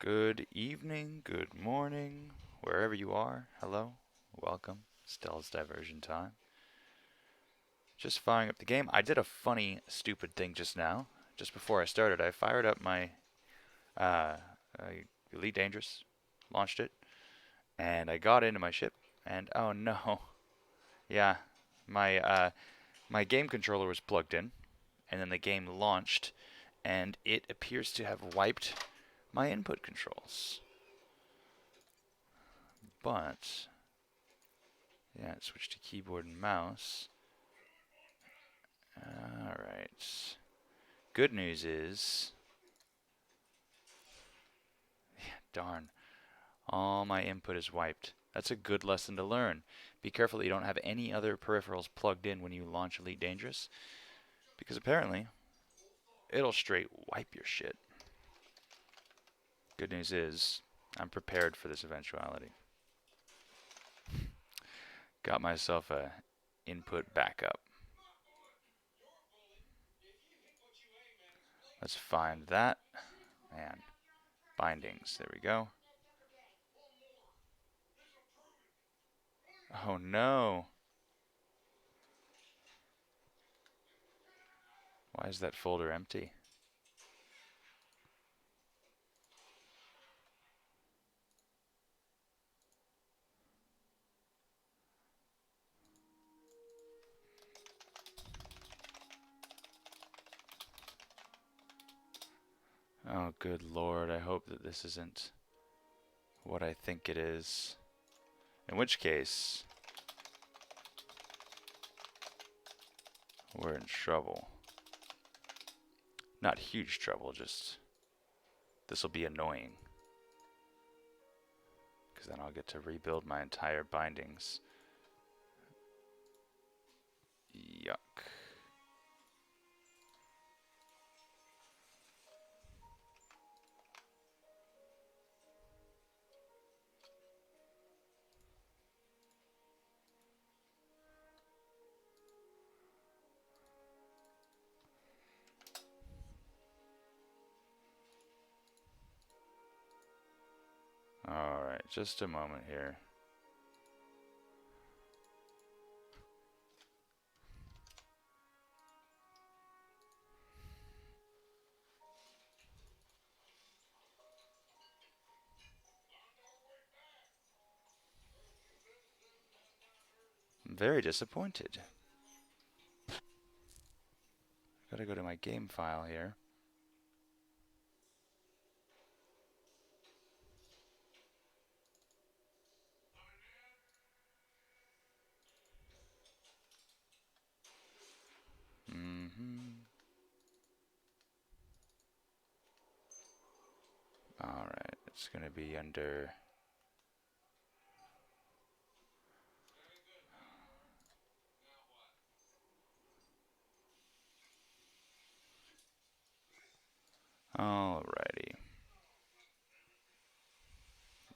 Good evening, good morning, wherever you are. Hello, welcome. Stella's Diversion Time. Just firing up the game. I did a funny, stupid thing just now. Just before I started, I fired up my uh, Elite Dangerous, launched it, and I got into my ship, and oh no, yeah, my my game controller was plugged in, and then the game launched, and it appears to have wiped my input controls. But yeah, switch to keyboard and mouse. Alright. Good news is, darn, all my input is wiped. That's a good lesson to learn. Be careful that you don't have any other peripherals plugged in when you launch Elite Dangerous, because apparently it'll straight wipe your shit. Good news is, I'm prepared for this eventuality. Got myself a input backup. Let's find that. Man, bindings. There we go. Oh no. Why is that folder empty? Oh, good lord. I hope that this isn't what I think it is. In which case, we're in trouble. Not huge trouble, just this will be annoying. Because then I'll get to rebuild my entire bindings. Yuck. Alright, just a moment here. I'm very disappointed. Gotta go to my game file here. Alright, it's gonna be under... Alrighty.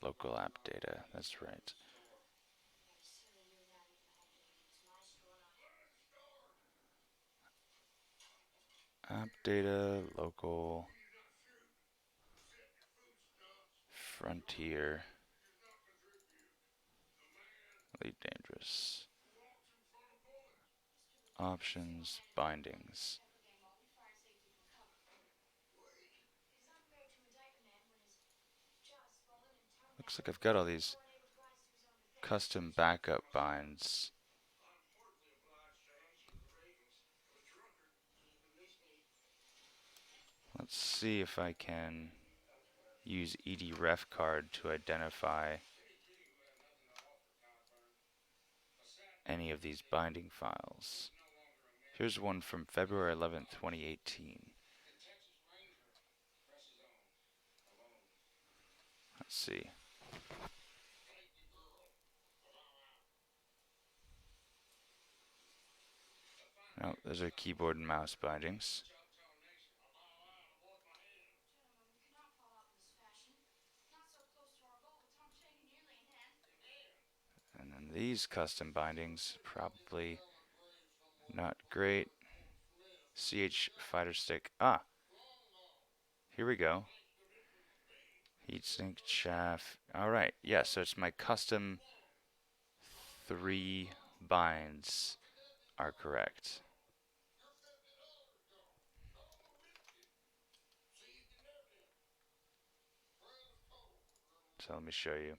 Local app data, that's right. App data, local, frontier, Elite Dangerous, options, bindings. Looks like I've got all these custom backup binds. Let's see if I can use EDREF card to identify any of these binding files. Here's one from February 11th, 2018. Let's see. No, those are keyboard and mouse bindings. And then these custom bindings, probably not great. CH fighter stick. Ah, here we go. Heatsink, chaff. Alright, yeah, so it's my custom 3 binds are correct. So let me show you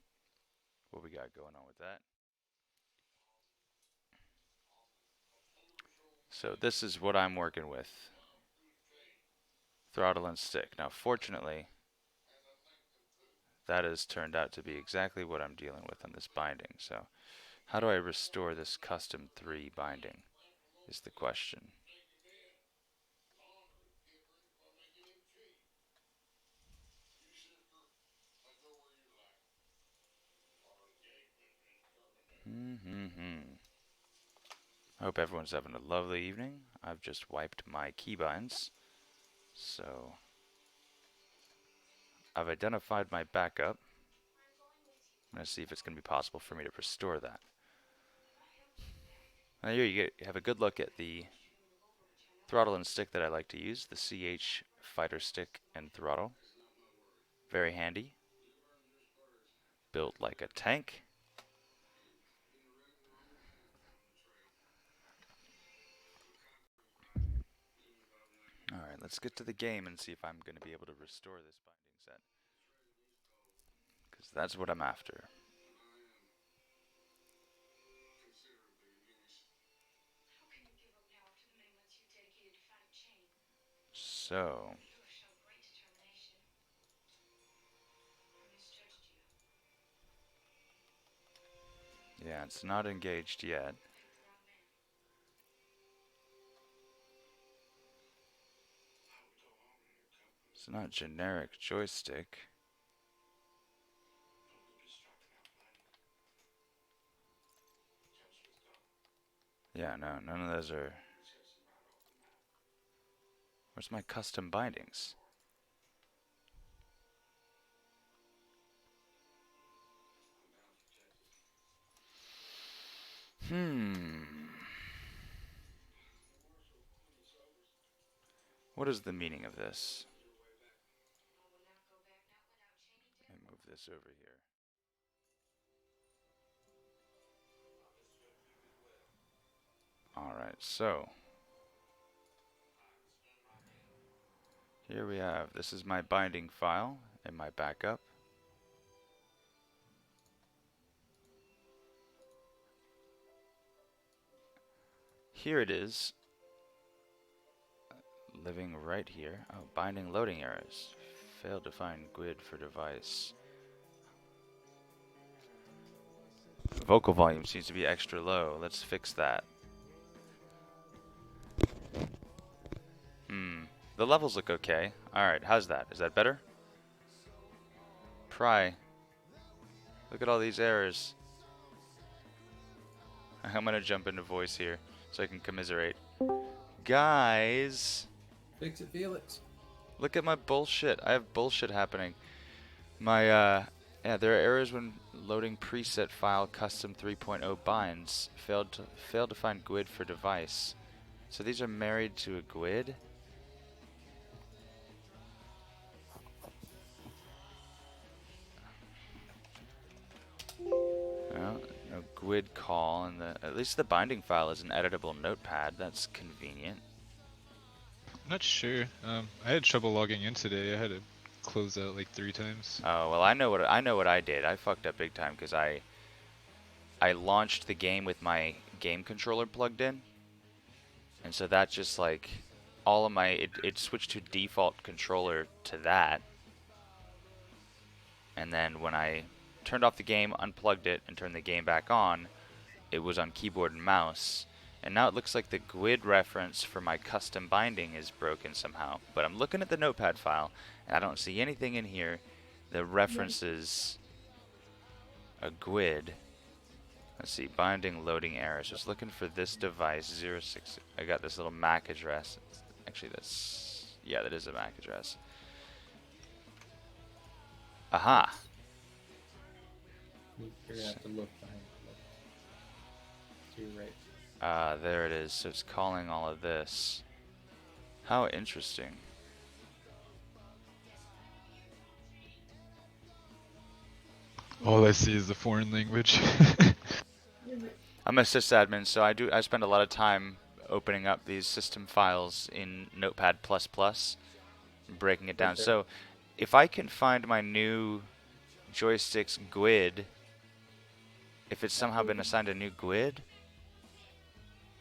what we got going on with that. So this is what I'm working with. Throttle and stick. Now fortunately, that has turned out to be exactly what I'm dealing with on this binding. So how do I restore this custom 3 binding is the question. I hope everyone's having a lovely evening. I've just wiped my keybinds. So I've identified my backup. I'm going to see if it's going to be possible for me to restore that. Now here you have a good look at the throttle and stick that I like to use, the CH fighter stick and throttle. Very handy. Built like a tank. Alright, let's get to the game and see if I'm going to be able to restore this binding set. Because that's what I'm after. So, yeah, it's not engaged yet. It's not generic joystick. Yeah, no, none of those are... Where's my custom bindings? What is the meaning of this? Let me move this over here. Alright, so here we have, this is my binding file in my backup. Here it is, living right here. Oh, binding loading errors. Failed to find GUID for device. Vocal volume seems to be extra low. Let's fix that. The levels look okay. Alright, how's that? Is that better? Pry. Look at all these errors. I'm gonna jump into voice here so I can commiserate. Guys! Fix it, Felix. Look at my bullshit. I have bullshit happening. My, yeah, there are errors when loading preset file custom 3.0 binds. Failed to find GUID for device. So these are married to a GUID? Well, no GUID call, and at least the binding file is an editable notepad. That's convenient. I'm not sure. I had trouble logging in today. I had to close out like 3 times. Oh well, I know what I did. I fucked up big time because I launched the game with my game controller plugged in, and so that just like all of my it switched to default controller to that, and then when I turned off the game, unplugged it, and turned the game back on, it was on keyboard and mouse. And now it looks like the GUID reference for my custom binding is broken somehow. But I'm looking at the notepad file, and I don't see anything in here that references a GUID. Let's see, binding loading errors. Just looking for this device, 06. I got this little MAC address. Actually, yeah, that is a MAC address. Aha! You're gonna have to look behind to your right. There it is. So it's calling all of this. How interesting. All I see is the foreign language. I'm a sysadmin, so I spend a lot of time opening up these system files in Notepad++, breaking it For down. sure. So if I can find my new joystick's GUID, if it's somehow been assigned a new GUID,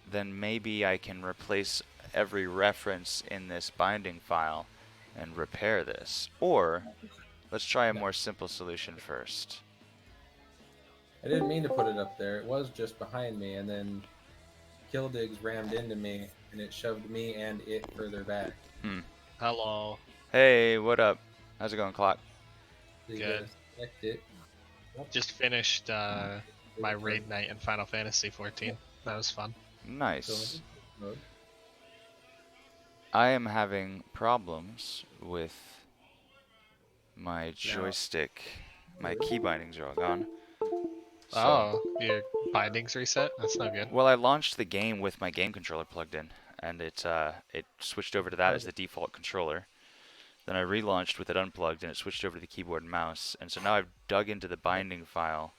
then maybe I can replace every reference in this binding file and repair this. Or let's try a No, more simple solution first. I didn't mean to put it up there. It was just behind me, and then Killdigs rammed into me, and it shoved me and it further back. Hmm. Hello. Hey, what up? How's it going, Clock? So you Good. gotta select it. Just finished my Over raid night in Final Fantasy 14. That was fun. Nice. mode. I am having problems with my joystick. My key bindings are all gone. So, Oh, your bindings reset? That's not good. well, I launched the game with my game controller plugged in, and it switched over to that as the default controller. Then I relaunched with it unplugged, and it switched over to the keyboard and mouse. And so now I've dug into the binding file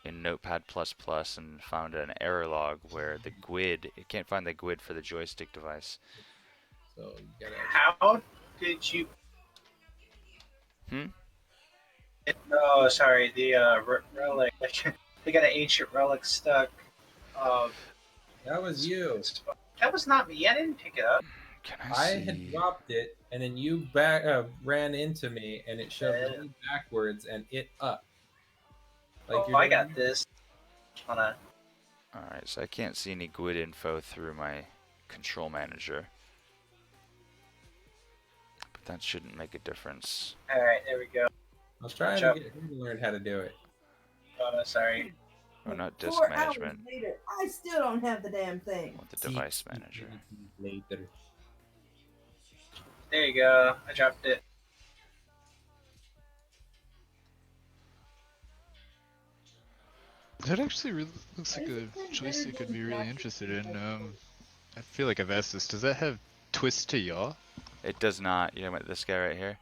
in Notepad++ and found an error log where the GUID, it can't find the GUID for the joystick device. So you gotta. How did you? Hmm? Oh, sorry. The relic. They got an ancient relic stuck. Uh, That was you. that was not me. I didn't pick it up. Can I see? had dropped it, and then you ran into me, and it shoved me backwards and it up. Oh, you're I doing- got this. Hold on. Alright, so I can't see any GUID info through my control manager. But that shouldn't make a difference. All right, there we go. I was trying to get him to learn how to do it. Oh, sorry. Oh, not disk 4 management. hours later, I still don't have the damn thing. With the device manager. Later. There you go. I dropped it. That actually really looks like a joystick I'd be really interested in. I feel like I've asked this. Does that have twist to yaw? It does not. You know what, this guy right here?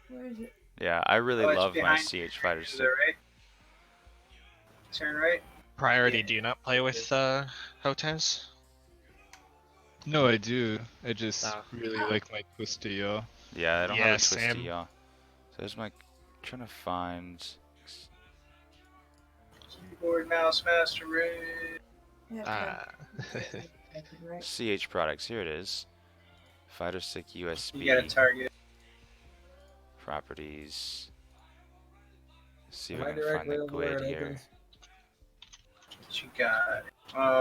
Where is it? Yeah, I really Oh, it's love my behind CH fighter Is stick. that right? Turn right. Priority, do you not play with Hotens? No, I do. I just Oh. really like my twist to yaw. Yeah, I don't Yeah, have a twisty same. yaw. So there's my trying to find Keyboard, mouse, master raid. Yeah, Ah. right. CH products. Here it is. Fighter stick USB. You got a target. Properties. See Am if I I can find directly the over where GUID it here. opens? What you got?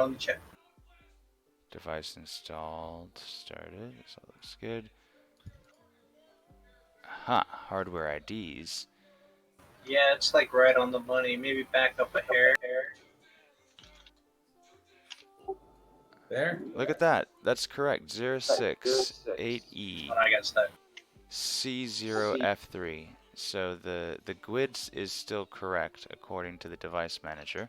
Let me check. Device installed. Started. So that looks good. Huh. Hardware IDs. Yeah, it's like right on the money. Maybe back up a hair. There? Look at that. That's correct. 068E. Oh, I got stuck. C0F3. So the GUID is still correct according to the device manager.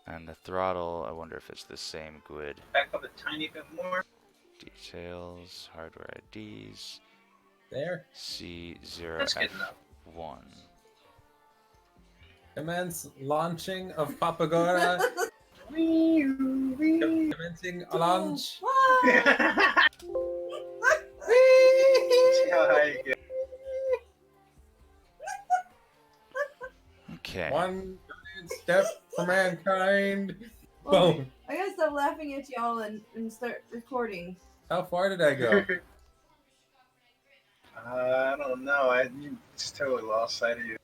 And the throttle, I wonder if it's the same GUID. Back up a tiny bit more. Details, hardware IDs, There? That's good enough. C0F1. Commence launching of Papagora. Commencing a launch. Ah! See how high you get. Okay. One giant step for mankind. Well, Boom. I gotta stop laughing at y'all and start recording. How far did I go? I don't know. I just totally lost sight of you.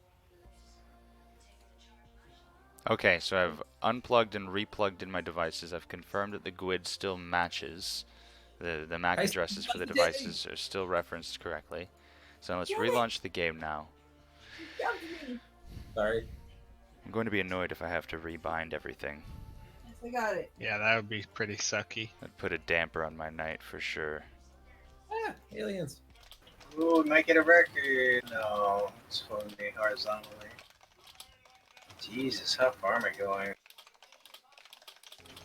Okay, so I've unplugged and replugged in my devices. I've confirmed that the GUID still matches. The MAC Nice addresses for the day. devices are still referenced correctly. So let's relaunch the game now. Jump me. Sorry. I'm going to be annoyed if I have to rebind everything. Yes, I got it. Yeah, that would be pretty sucky. That'd put a damper on my night for sure. Ah, aliens. Ooh, we might get a record. No, it's pulling me horizontally. Jesus, how far am I going?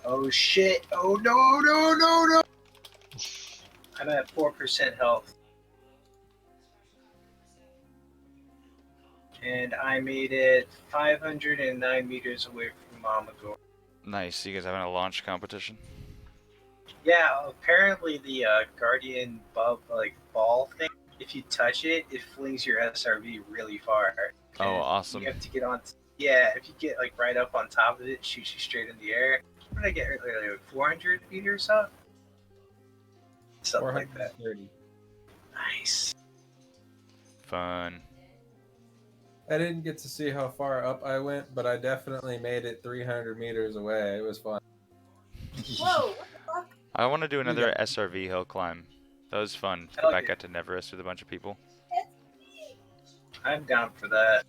Oh shit! Oh no! I'm at 4% health. and I made it 509 meters away from Amador. Nice. You guys having a launch competition? Yeah, apparently the Guardian ball thing. If you touch it, it flings your SRV really far. Oh, And awesome. You have to get on. Yeah, if you get like right up on top of it, it shoots you straight in the air. What did I get earlier? Like 400 meters up? Something like that. 430. Nice. Fun. I didn't get to see how far up I went, but I definitely made it 300 meters away. It was fun. Whoa, what the fuck? I want to do another got- SRV hill climb. That was fun. To Hell go back yeah. out to Neverest with a bunch of people. I'm down for that.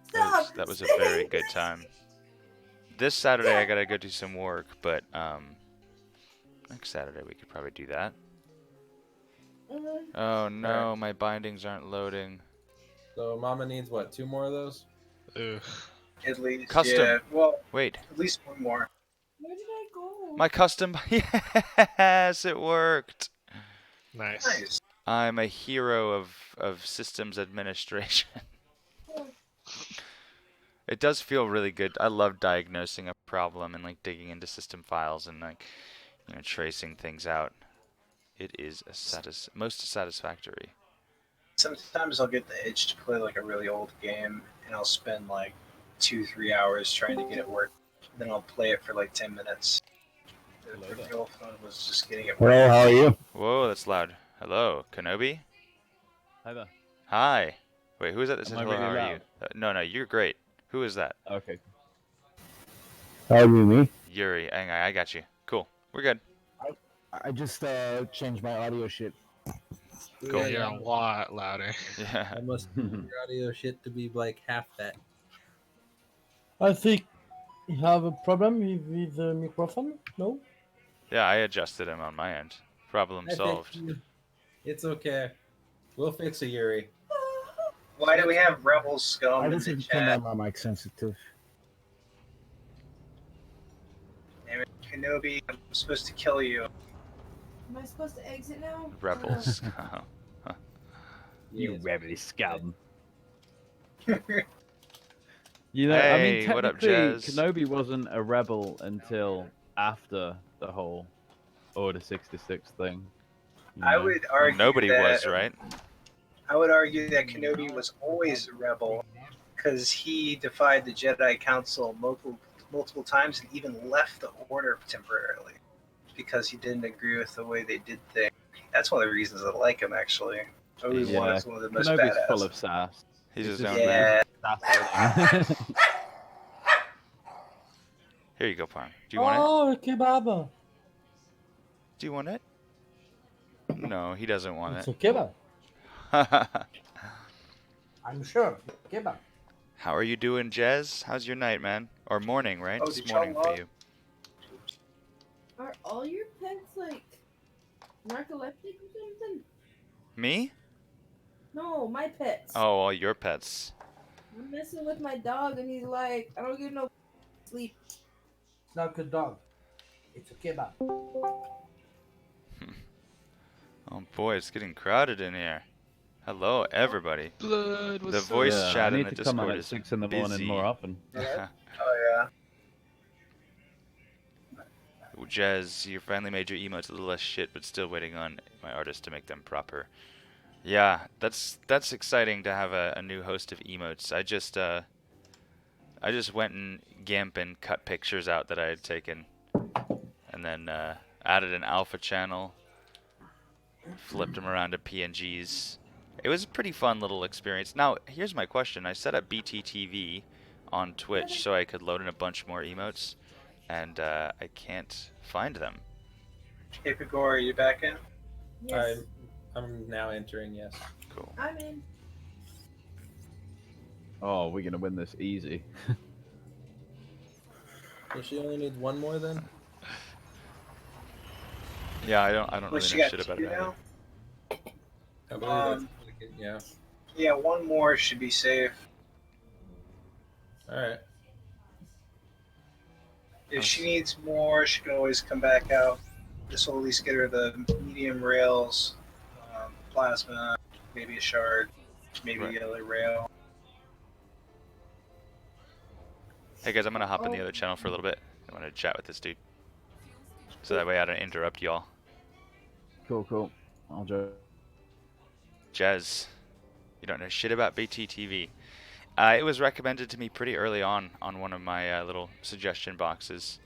Stop! That was a very good time. This Saturday I gotta go do some work, but next Saturday we could probably do that. Oh no, my bindings aren't loading. So Mama needs what? 2 more of those? Ugh. At least. Custom. Yeah, well, Wait, at least one more. Where did I go? my custom. Yes, it worked. Nice. Nice. I'm a hero of systems administration. It does feel really good. I love diagnosing a problem and like digging into system files and like tracing things out. It is a most satisfactory. Sometimes I'll get the itch to play like a really old game, and I'll spend like 2-3 hours trying to get it working. Then I'll play it for like 10 minutes. The real fun was just getting it Hello, working. how are you? Whoa, that's loud. Hello, Kenobi. Hi there. Hi. Wait, who is that? That says Am I hello. really How are you? loud? No, you're great. Who is that? Okay. How are you, me? Yuri. I got you. Cool. We're good. I just changed my audio shit. Cool. You're a lot louder. Yeah. I must need your audio shit to be like half that. I think you have a problem with the microphone, no? Yeah, I adjusted him on my end. Problem I think solved. it's okay. We'll fix it, Yuri. Why do we have Rebel I Scum in just the need to turn chat? down my mic sensitive. Damn it, Kenobi, I'm supposed to kill you. Am I supposed to exit now? Rebels. You rebel scum. You know, I mean, Hey, what up, technically, Jazz? Kenobi wasn't a rebel until after the whole Order 66 thing. you I know? would argue Nobody that, was, right? I would argue that Kenobi was always a rebel because he defied the Jedi Council multiple times and even left the Order temporarily because he didn't agree with the way they did things. That's one of the reasons I like him, actually. Obi-Wan is one of the most Kenobi's badass. full of sass. He's his just- own man. Yeah. Here you go, Parm. Do you want it? Oh, a kebab. Do you want it? No, he doesn't want It's a it. kebab. I'm sure. Kebab. How are you doing, Jez? How's your night, man? Or morning, right? Oh, It's did morning y'all for log- you. Are all your pets like narcoleptic or something? Me? No, my pets. Oh, all your pets. I'm messing with my dog and he's like, I don't get no sleep. It's not a good dog. It's a kebab. Oh boy, it's getting crowded in here. Hello, everybody. Blood. The What's voice Yeah, chat I in need the to come on Discord at is 6 in the morning busy. more often. Oh, Jez, you finally made your emotes a little less shit, but still waiting on my artist to make them proper. Yeah, that's exciting to have a new host of emotes. I just went in GIMP and cut pictures out that I had taken, and then added an alpha channel, flipped them around to PNGs. It was a pretty fun little experience. Now, here's my question. I set up BTTV on Twitch so I could load in a bunch more emotes, and I can't find them. Hey, Pigor, are you back in? Yes, I'm now entering, yes. Cool. I'm in. Oh, we're going to win this easy. So she only needs one more then? Yeah, I don't Well, really she know got shit about two it either. now? I believe that's yeah. Yeah, one more should be safe. Alright. If she needs more, she can always come back out. This will at least get her the medium rails, plasma, maybe a shard, maybe Right. a yellow rail. Hey guys, I'm gonna hop in the Oh. other channel for a little bit. I want to chat with this dude, so that way I don't interrupt y'all. Cool. I'll join. Jez, you don't know shit about BTTV. It was recommended to me pretty early on one of my little suggestion boxes,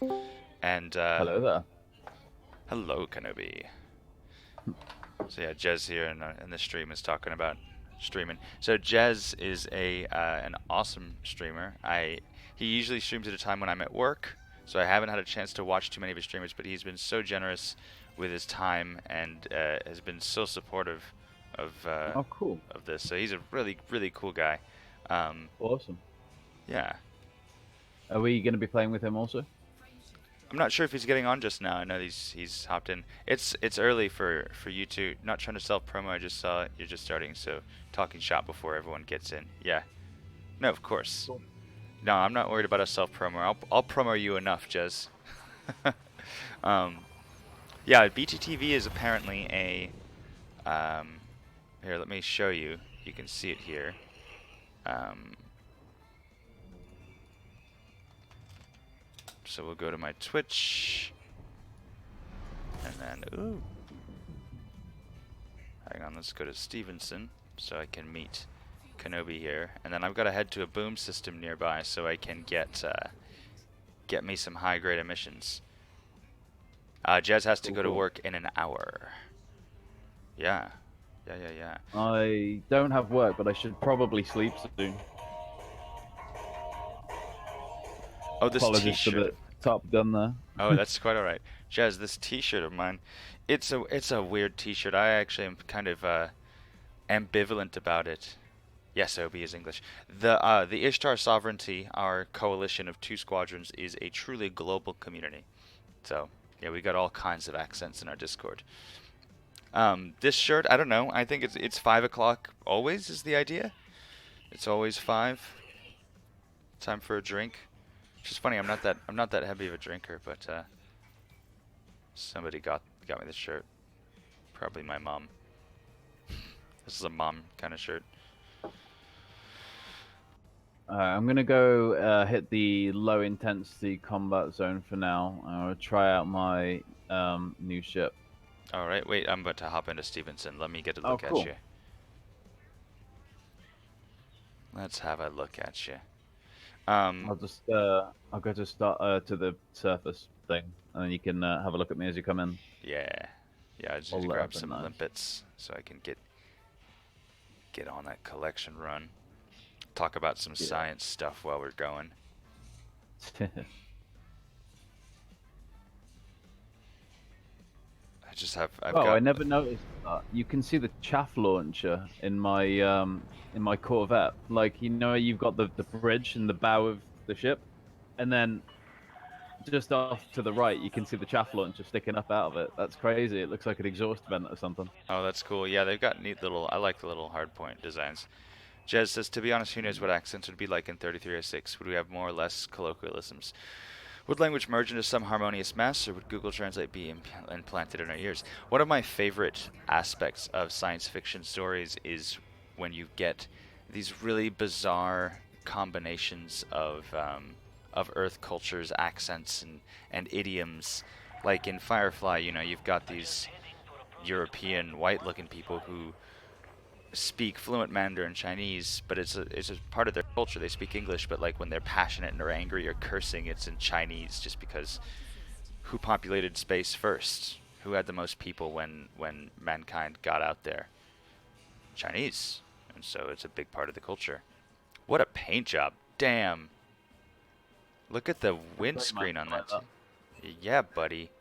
and Hello there. hello Kenobi. So yeah, Jez here in the stream is talking about streaming. So Jez is an awesome streamer. He usually streams at a time when I'm at work, so I haven't had a chance to watch too many of his streamers. But he's been so generous with his time and has been so supportive of Oh, cool. of this. So he's a really cool guy. Awesome. Yeah. Are we going to be playing with him also? I'm not sure if he's getting on just now. I know he's hopped in. It's early for you two. Not trying to self promo. I just saw you're just starting, so talking shop before everyone gets in. Yeah. No, of course. Cool. No, I'm not worried about a self promo. I'll promo you enough, Jez. Yeah, BTTV is apparently a here, let me show you. You can see it here. So we'll go to my Twitch, and then ooh, hang on, let's go to Stevenson so I can meet Kenobi here, and then I've got to head to a boom system nearby so I can get me some high grade emissions. Jez has to go to work in an hour. Yeah. I don't have work, but I should probably sleep soon. Oh, this Apologies for T-shirt. the Top Gun there. Oh, that's quite all right. Jez, this T-shirt of mine, it's a weird T-shirt. I actually am kind of ambivalent about it. Yes, OB is English. The Ishtar Sovereignty, our coalition of 2 squadrons, is a truly global community. So yeah, we got all kinds of accents in our Discord. This shirt, I don't know. I think it's 5 o'clock always is the idea. It's always 5. Time for a drink. Which is funny. I'm not that heavy of a drinker, but somebody got me this shirt. Probably my mom. This is a mom kind of shirt. I'm gonna go hit the low intensity combat zone for now. I'll try out my new ship. All right, wait. I'm about to hop into Stevenson. Let me get a Oh, look cool. at you. Let's have a look at you. I'll go to start to the surface thing, and then you can have a look at me as you come in. Yeah. I just need All to that grab up and some nice. limpets so I can get on that collection run. Talk about some Yeah. science stuff while we're going. I've got. I never noticed that. You can see the chaff launcher in my Corvette. Like, you've got the bridge and the bow of the ship, and then just off to the right, you can see the chaff launcher sticking up out of it. That's crazy. It looks like an exhaust vent or something. Oh, that's cool. Yeah, they've got neat little. I like the little hardpoint designs. Jez says, to be honest, who knows what accents would be like in 3306? Would we have more or less colloquialisms? Would language merge into some harmonious mess, or would Google Translate be implanted in our ears? One of my favorite aspects of science fiction stories is when you get these really bizarre combinations of Earth cultures, accents, and idioms. Like in Firefly, you've got these European white-looking people who speak fluent Mandarin Chinese, but it's a part of their culture. They speak English, but like when they're passionate and or angry or cursing, it's in Chinese, just because who populated space first? Who had the most people when mankind got out there? Chinese. And so it's a big part of the culture. What a paint job. Damn. Look at the windscreen on that. Yeah, buddy.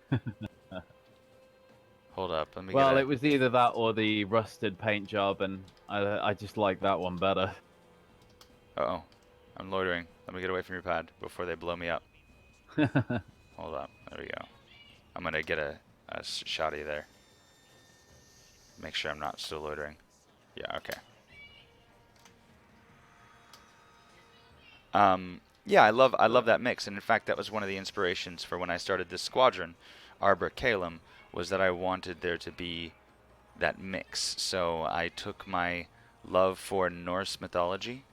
Hold up, let me Well, get it was either that or the rusted paint job, and I just like that one better. Uh-oh. I'm loitering. Let me get away from your pad before they blow me up. Hold up. There we go. I'm going to get a shot of you there. Make sure I'm not still loitering. Yeah, okay. Yeah, I love that mix, and in fact, that was one of the inspirations for when I started this squadron, Arbor Calum, was that I wanted there to be that mix. So I took my love for Norse mythology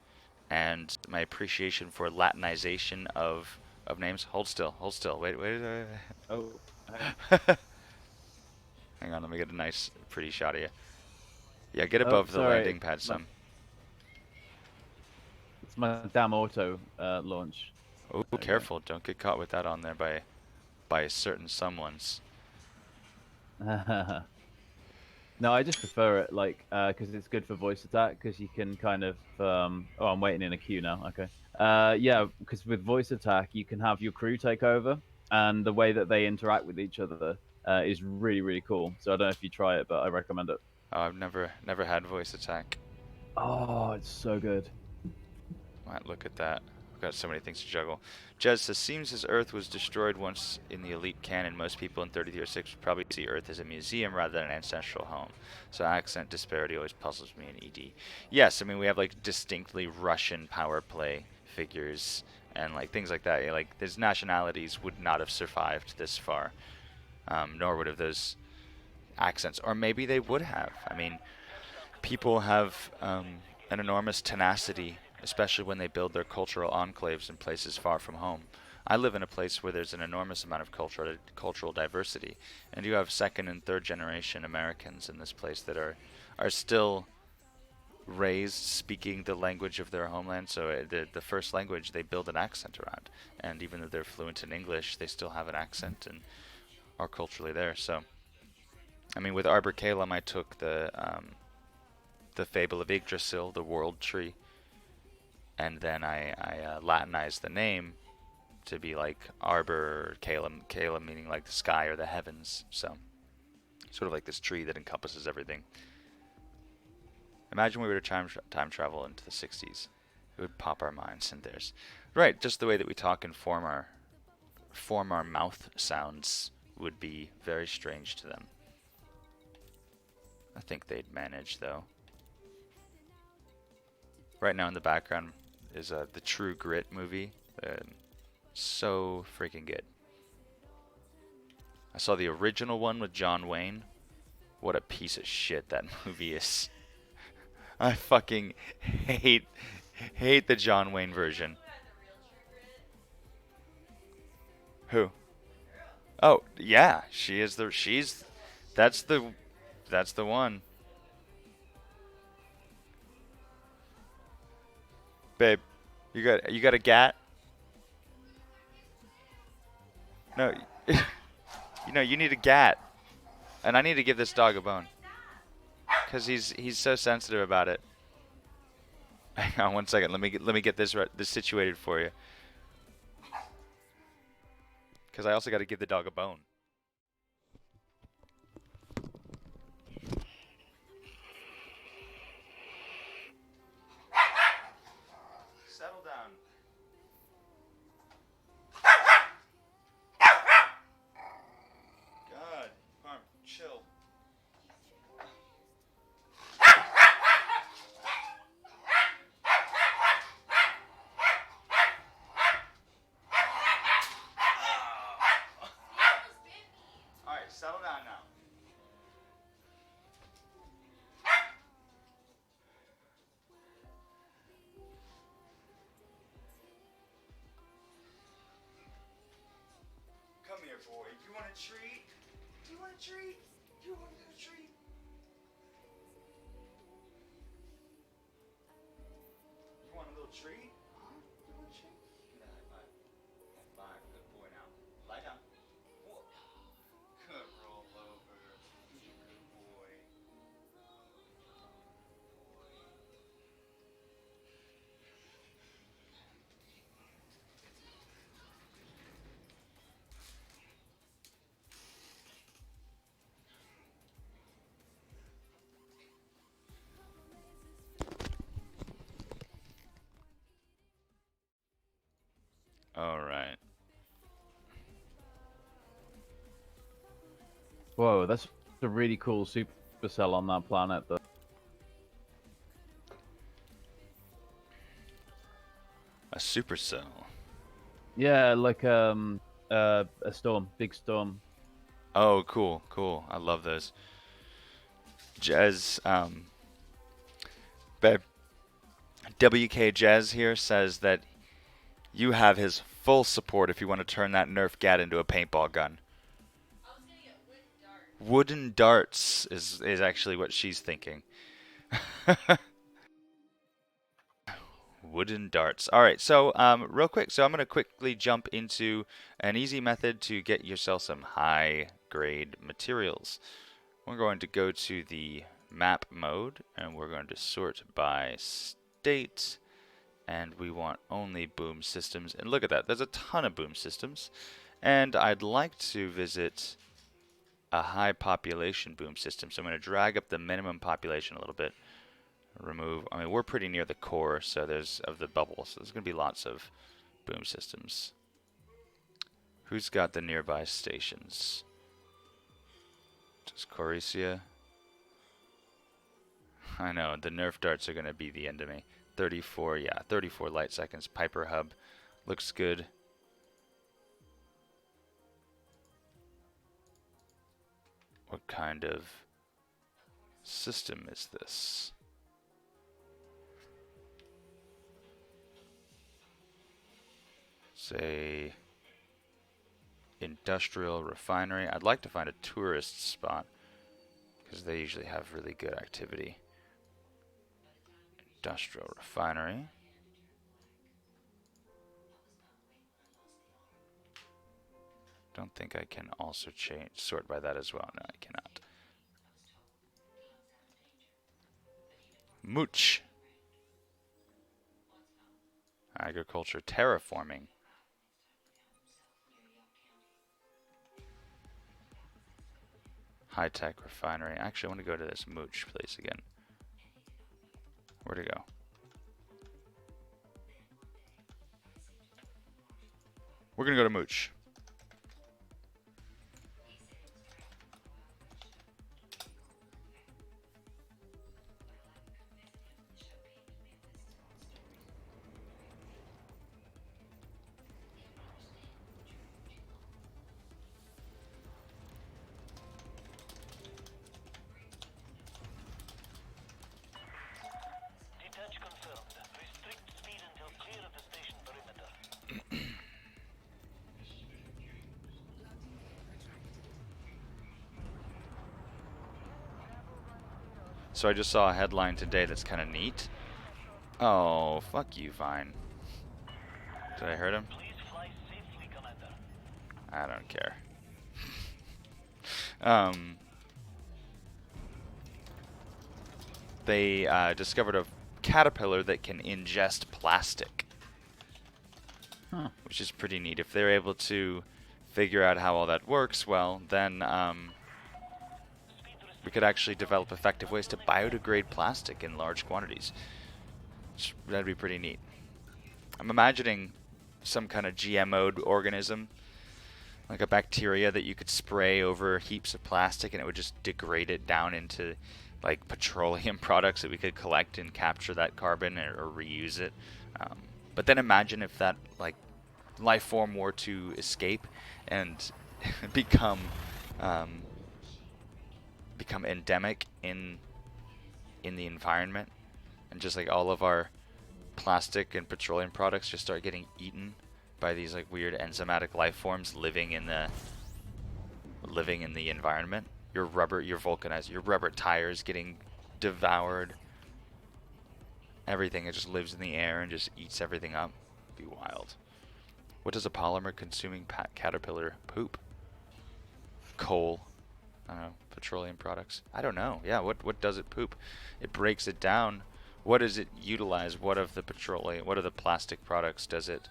and my appreciation for Latinization of names. Hold still, hold still. Wait, wait. Oh, Hang on, let me get a nice, pretty shot of you. Yeah, get oh, above the sorry. landing pad some. It's my damn auto launch. Oh, There we go. careful! Don't get caught with that on there by certain someones. No, I just prefer it, like, because it's good for voice attack, because you can kind of, oh, I'm waiting in a queue now, okay. Yeah, because with voice attack, you can have your crew take over, and the way that they interact with each other is really, really cool. So I don't know if you try it, but I recommend it. Oh, I've never had voice attack. Oh, it's so good. Might look at that. I've got so many things to juggle. Jez says, seems as Earth was destroyed once in the elite canon, most people in 3306 would probably see Earth as a museum rather than an ancestral home. So accent disparity always puzzles me in ED. Yes, I mean, we have like distinctly Russian power play figures and like things like that. Like, these nationalities would not have survived this far, nor would have those accents. Or maybe they would have. I mean, people have an enormous tenacity, especially when they build their cultural enclaves in places far from home. I live in a place where there's an enormous amount of cultural diversity, and you have second and third generation Americans in this place that are still raised speaking the language of their homeland. So the first language they build an accent around, and even though they're fluent in English, they still have an accent and are culturally there. So, I mean, with Arbor Calum, I took the Fable of Yggdrasil, the World Tree, and then I Latinized the name to be like Arbor Calum, Calum meaning like the sky or the heavens. So, sort of like this tree that encompasses everything. Imagine we were to time travel into the 60s. It would pop our minds, and there's right, just the way that we talk and form our mouth sounds would be very strange to them. I think they'd manage, though. Right now in the background is the True Grit movie. So freaking good. I saw the original one with John Wayne. What a piece of shit that movie is. I fucking hate the John Wayne version. Who? Oh, yeah, that's the one. Babe, you got a gat? No. You need a gat. And I need to give this dog a bone. Cuz he's so sensitive about it. Hang on one second. Let me get this situated for you. Cuz I also got to give the dog a bone. Settle down. God, Farm, chill. Alright, settle down now. Come here, boy. You want a treat? Do you want a treat? You want a little treat? You want a little treat? Huh? You want a treat? Give me that high five. High five. Good boy now. Lie down. Whoa. Good roll over. Good boy. All right. Whoa, that's a really cool supercell on that planet, though. A supercell. Yeah, like a storm, big storm. Oh, cool, cool. I love those. Jez, babe, WK Jez here says that you have his full support if you want to turn that Nerf gat into a paintball gun. Wooden darts is actually what she's thinking. Wooden darts. All right, so real quick, so I'm going to quickly jump into an easy method to get yourself some high-grade materials. We're going to go to the map mode, and we're going to sort by state, and we want only boom systems. And look at that, there's a ton of boom systems, and I'd like to visit a high population boom system, so I'm going to drag up the minimum population a little bit. Remove, I mean, we're pretty near the core, so there's of the bubble, so there's going to be lots of boom systems. Who's got the nearby stations? Does Coricia? I know, the Nerf darts are going to be the end of me. 34, yeah, 34 light seconds. Piper Hub looks good. What kind of system is this? Say industrial refinery. I'd like to find a tourist spot because they usually have really good activity. Industrial refinery. Don't think I can also sort by that as well. No, I cannot. Mooch. Agriculture terraforming. High-tech refinery. Actually, I want to go to this Mooch place again. Where'd it go? We're going to go to Mooch. So I just saw a headline today that's kind of neat. Oh, fuck you, Vine. Did I hurt him? I don't care. They discovered a caterpillar that can ingest plastic. Huh. Which is pretty neat. If they're able to figure out how all that works, well, then we could actually develop effective ways to biodegrade plastic in large quantities. That'd be pretty neat. I'm imagining some kind of GMO'd organism, like a bacteria that you could spray over heaps of plastic and it would just degrade it down into like petroleum products that we could collect and capture that carbon or reuse it. But then imagine if that like life form were to escape and become endemic in the environment, and just like all of our plastic and petroleum products just start getting eaten by these like weird enzymatic life forms living in the environment. Your vulcanized, your rubber tires getting devoured. Everything, it just lives in the air and just eats everything up. It'd be wild. What does a polymer consuming caterpillar poop? Coal. I don't know. Petroleum products. I don't know. Yeah, what does it poop? It breaks it down. What does it utilize? What of the petroleum? What of the plastic products does it,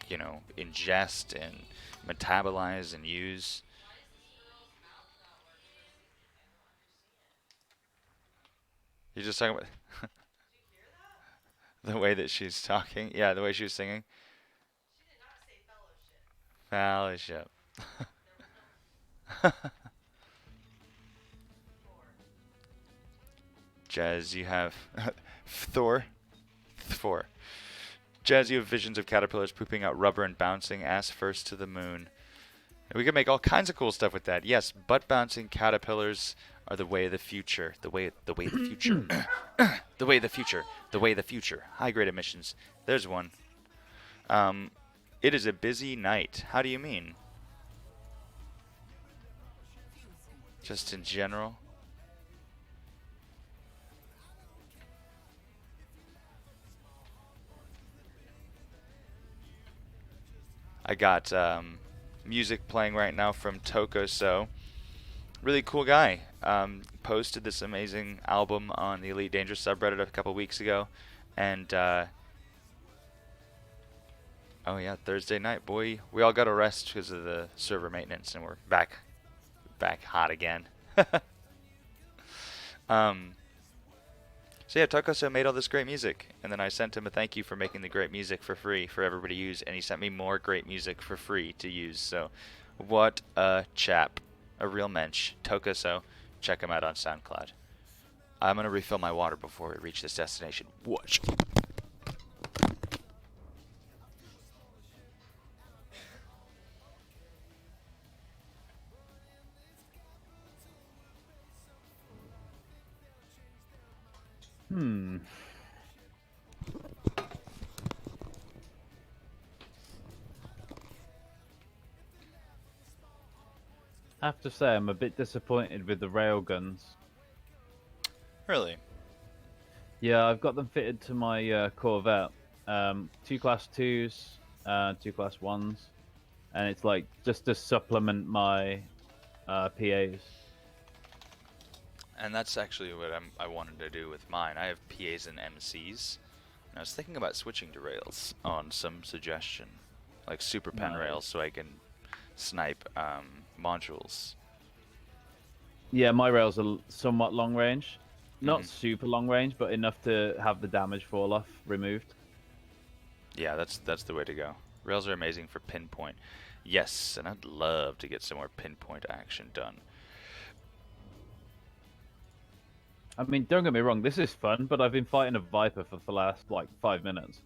you know, ingest and metabolize and use? You're just talking about the way that she's talking. Yeah, the way she was singing. Fellowship. Jazz, you have Thor. Jazz, you have visions of caterpillars pooping out rubber and bouncing ass first to the moon. We can make all kinds of cool stuff with that. Yes, butt bouncing caterpillars are the way of the future. The way of the future. The way of the future. The way of the future. High grade emissions. There's one. It is a busy night. How do you mean? Just in general? I got music playing right now from Tokoso. Really cool guy. Posted this amazing album on the Elite Dangerous subreddit a couple weeks ago. And, oh yeah, Thursday night, boy. We all got to rest because of the server maintenance, and we're back hot again. So yeah, Tokoso made all this great music, and then I sent him a thank you for making the great music for free for everybody to use, and he sent me more great music for free to use. So, what a chap, a real mensch. Tokoso, check him out on SoundCloud. I'm gonna refill my water before we reach this destination. Watch. I have to say, I'm a bit disappointed with the railguns. Really? Yeah, I've got them fitted to my Corvette. 2 Class 2s, 2 Class 1s, and it's like just to supplement my PAs. And that's actually what I wanted to do with mine. I have PAs and MCs, and I was thinking about switching to rails on some suggestion, like super pen Nice. rails, so I can snipe modules. Yeah, my rails are somewhat long range. Not Mhm. super long range, but enough to have the damage fall off removed. Yeah, that's the way to go. Rails are amazing for pinpoint. Yes, and I'd love to get some more pinpoint action done. I mean, don't get me wrong, this is fun, but I've been fighting a Viper for the last, like, 5 minutes.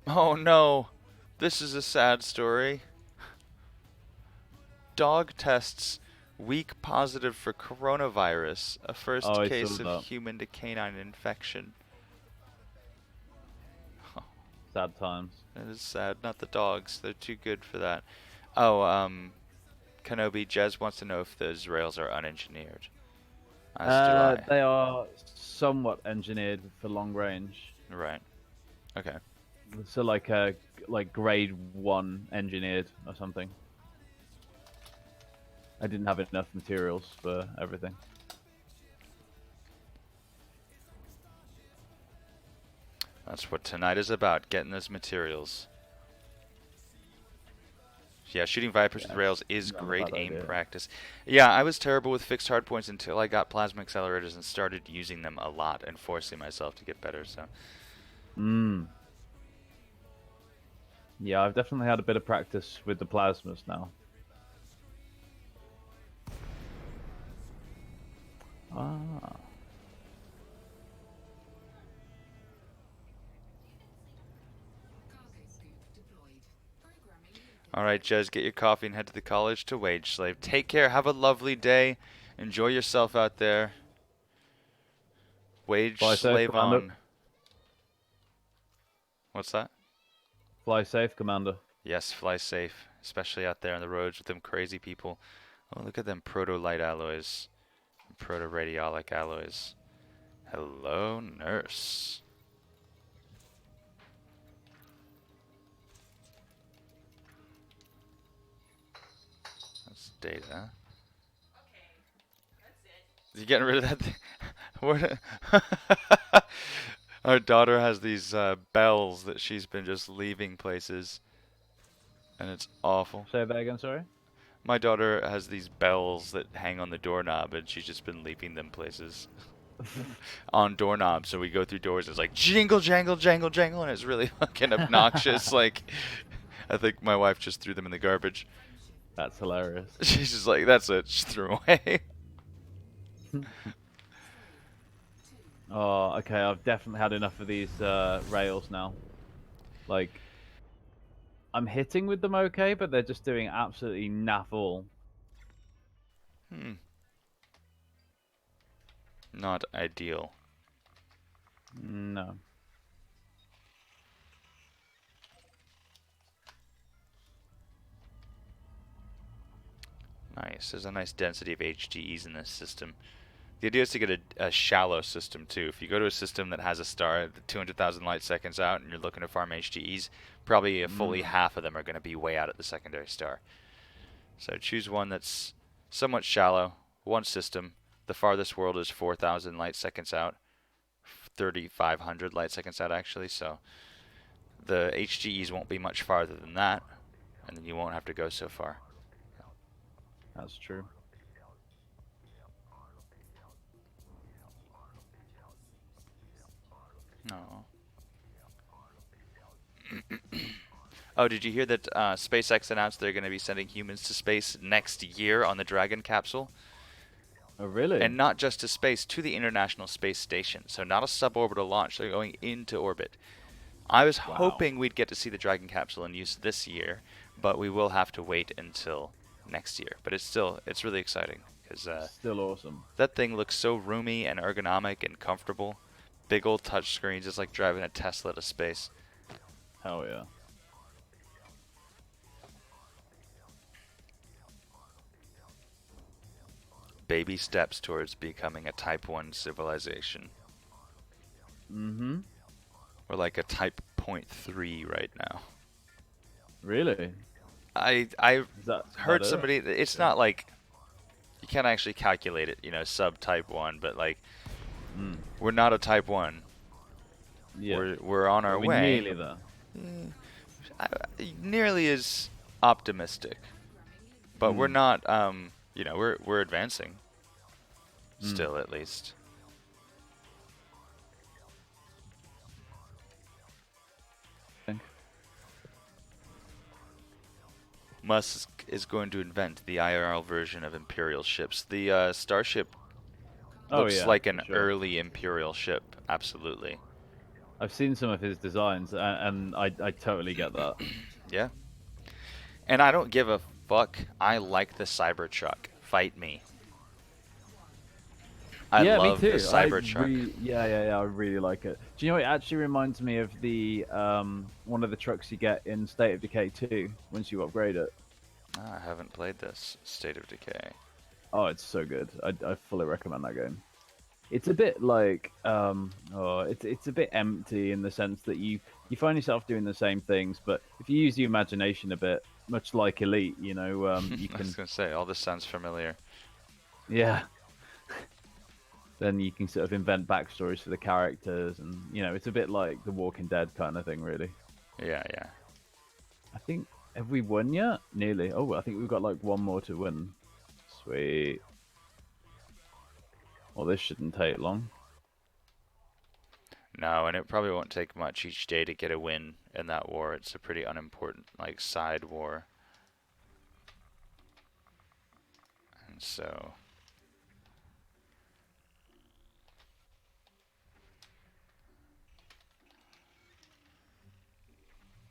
Oh no, this is a sad story. Dog tests weak positive for coronavirus, a first Oh, I case saw of that. human to canine infection. Sad times. That is sad. Not the dogs. They're too good for that. Oh, Kenobi, Jez wants to know if those rails are unengineered. As do I. They are somewhat engineered for long range. Right. Okay. So like grade 1 engineered or something. I didn't have enough materials for everything. That's what tonight is about, getting those materials. Yeah, shooting Vipers with rails is not a great bad aim idea. practice. Yeah, I was terrible with fixed hardpoints until I got plasma accelerators and started using them a lot and forcing myself to get better, so. Yeah, I've definitely had a bit of practice with the plasmas now. Ah. Alright, Jez, get your coffee and head to the college to wage slave. Take care, have a lovely day. Enjoy yourself out there. Wage Fly safe, slave Commander. on. What's that? Fly safe, Commander. Yes, fly safe, especially out there on the roads with them crazy people. Oh, look at them proto-light alloys. Proto-radiolic alloys. Hello, nurse. That's data. You getting rid of that thing? What? Our daughter has these bells that she's been just leaving places, and it's awful. Say that again, sorry? My daughter has these bells that hang on the doorknob, and she's just been leaving them places on doorknobs. So we go through doors, it's like jingle, jangle, jangle, jangle, and it's really fucking obnoxious. Like, I think my wife just threw them in the garbage. That's hilarious. She's just like, that's it, just threw away. Oh, okay, I've definitely had enough of these rails now. Like, I'm hitting with them okay, but they're just doing absolutely naff all. Hmm. Not ideal. No. Nice. There's a nice density of HGEs in this system. The idea is to get a shallow system too. If you go to a system that has a star 200,000 light seconds out and you're looking to farm HGEs, probably fully half of them are going to be way out at the secondary star. So choose one that's somewhat shallow, one system. The farthest world is 4,000 light seconds out, 3,500 light seconds out actually, so the HGEs won't be much farther than that, and then you won't have to go so far. That's true. No. Oh, did you hear that SpaceX announced they're going to be sending humans to space next year on the Dragon capsule? Oh, really? And not just to space, to the International Space Station. So not a suborbital launch, they're going into orbit. I was hoping we'd get to see the Dragon capsule in use this year, but we will have to wait until next year. But it's really exciting because still awesome. That thing looks so roomy and ergonomic and comfortable. Big old touch screens, it's like driving a Tesla to space. Hell yeah. Baby steps towards becoming a Type 1 civilization. Mm-hmm. We're like a Type 0.3 right now. Really? I heard somebody. It's not like you can't actually calculate it, sub Type 1, but like we're not a Type 1. Yeah. We're on our way. We're nearly there. Nearly as optimistic, but we're not. We're advancing. Still, at least. Musk is going to invent the IRL version of Imperial ships. The Starship looks like an early Imperial ship, absolutely. I've seen some of his designs, and I totally get that. Yeah. And I don't give a fuck. I like the Cybertruck. Fight me. I love the Cybertruck. I really like it. Do you know, it actually reminds me of the one of the trucks you get in State of Decay 2 once you upgrade it. I haven't played this State of Decay. Oh, it's so good. I fully recommend that game. It's a bit like it's a bit empty in the sense that you find yourself doing the same things, but if you use your imagination a bit, much like Elite, you can. I was gonna say, all this sounds familiar. Yeah. Then you can sort of invent backstories for the characters, and it's a bit like The Walking Dead kind of thing, really. Yeah. I think, have we won yet? Nearly. Oh, I think we've got like one more to win. Sweet. Well, this shouldn't take long. No, and it probably won't take much each day to get a win in that war. It's a pretty unimportant, like, side war. And so...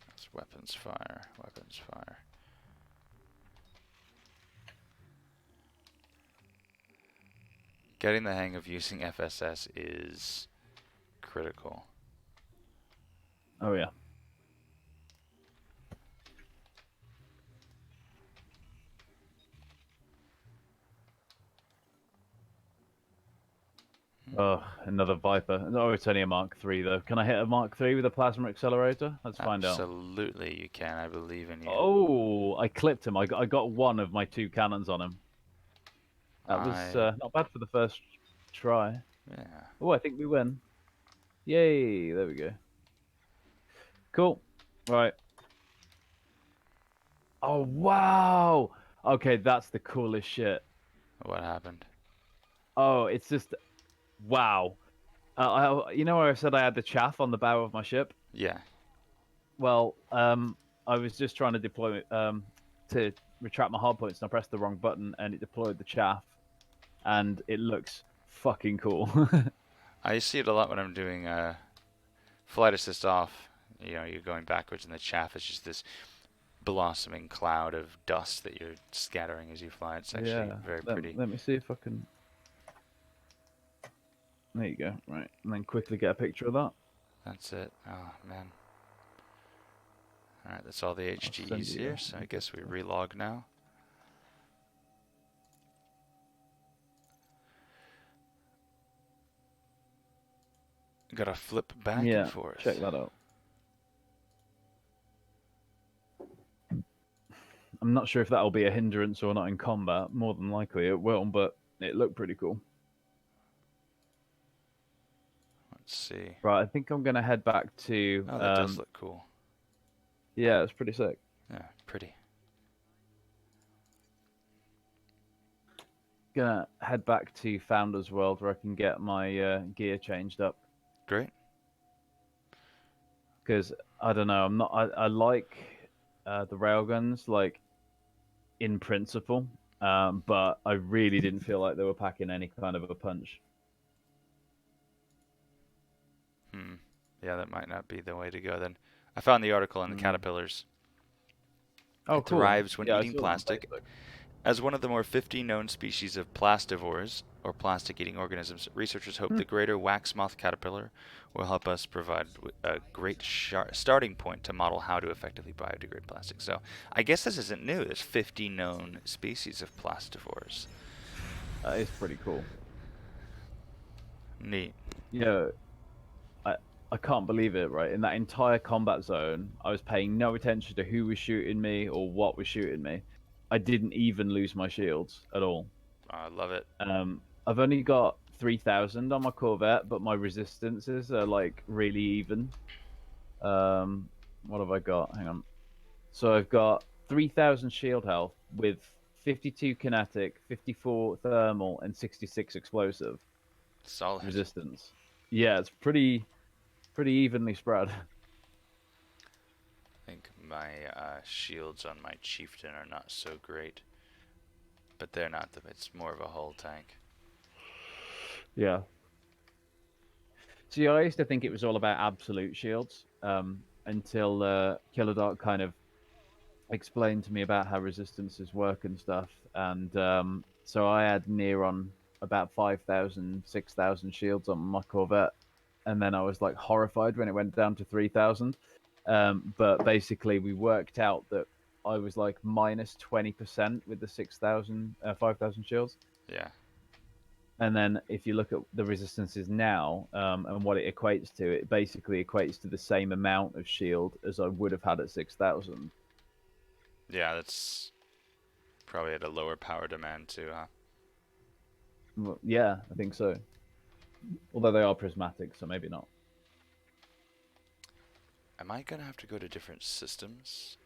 That's weapons fire, weapons fire. Getting the hang of using FSS is critical. Oh yeah. Oh, another Viper. Oh, it's only a Mark III though. Can I hit a Mark III with a plasma accelerator? Let's find out. Absolutely, you can. I believe in you. Oh, I clipped him. I got one of my 2 cannons on him. That was not bad for the first try. Yeah. Oh, I think we win. Yay! There we go. Cool. Right. Oh wow! Okay, that's the coolest shit. What happened? Oh, it's just wow. You know where I said I had the chaff on the bow of my ship? Yeah. Well, I was just trying to deploy to retract my hardpoints, and I pressed the wrong button, and it deployed the chaff, and it looks fucking cool. I see it a lot when I'm doing flight assist off. You're going backwards, and the chaff is just this blossoming cloud of dust that you're scattering as you fly. It's actually Yeah. very pretty. Let me see if I can. There you go. Right, and then quickly get a picture of that. That's it. Oh, man. Alright, that's all the I'll send HGEs you here, a so I guess we picture. relog now. Gotta flip back and Yeah, forth. check that out. I'm not sure if that'll be a hindrance or not in combat. More than likely it will, but it looked pretty cool. Let's see. Right, I think I'm gonna head back to. Oh, that does look cool. Yeah, it's pretty sick. Yeah, pretty. Gonna head back to Founders World where I can get my gear changed up. Great. Because I don't know, I'm not. I like the railguns, like in principle, but I really didn't feel like they were packing any kind of a punch. Yeah, that might not be the way to go then. I found the article on the caterpillars. Oh, It cool. thrives when Yeah, I eating saw it on plastic. Facebook. As one of the more 50 known species of plastivores, or plastic-eating organisms, researchers hope the greater wax moth caterpillar will help us provide a great starting point to model how to effectively biodegrade plastic. So I guess this isn't new. There's 50 known species of plastivores. It's pretty cool. Neat. You know, I can't believe it, right? In that entire combat zone, I was paying no attention to who was shooting me or what was shooting me. I didn't even lose my shields at all. I love it. I've only got 3,000 on my Corvette, but my resistances are like really even. What have I got? Hang on. So I've got 3,000 shield health with 52 kinetic, 54 thermal, and 66 explosive Solid. resistance. Yeah, it's pretty evenly spread. I think my shields on my chieftain are not so great, but they're not. It's more of a hull tank. Yeah. See, I used to think it was all about absolute shields, until Killer Dark kind of explained to me about how resistances work and stuff. And so I had near on about 5,000, 6,000 shields on my Corvette. And then I was like horrified when it went down to 3,000. But basically, we worked out that I was like minus 20% with the 5,000 shields. Yeah. And then if you look at the resistances now and what it equates to, it basically equates to the same amount of shield as I would have had at 6,000. Yeah, that's probably at a lower power demand too, huh? Well, yeah, I think so. Although they are prismatic, so maybe not. Am I gonna have to go to different systems?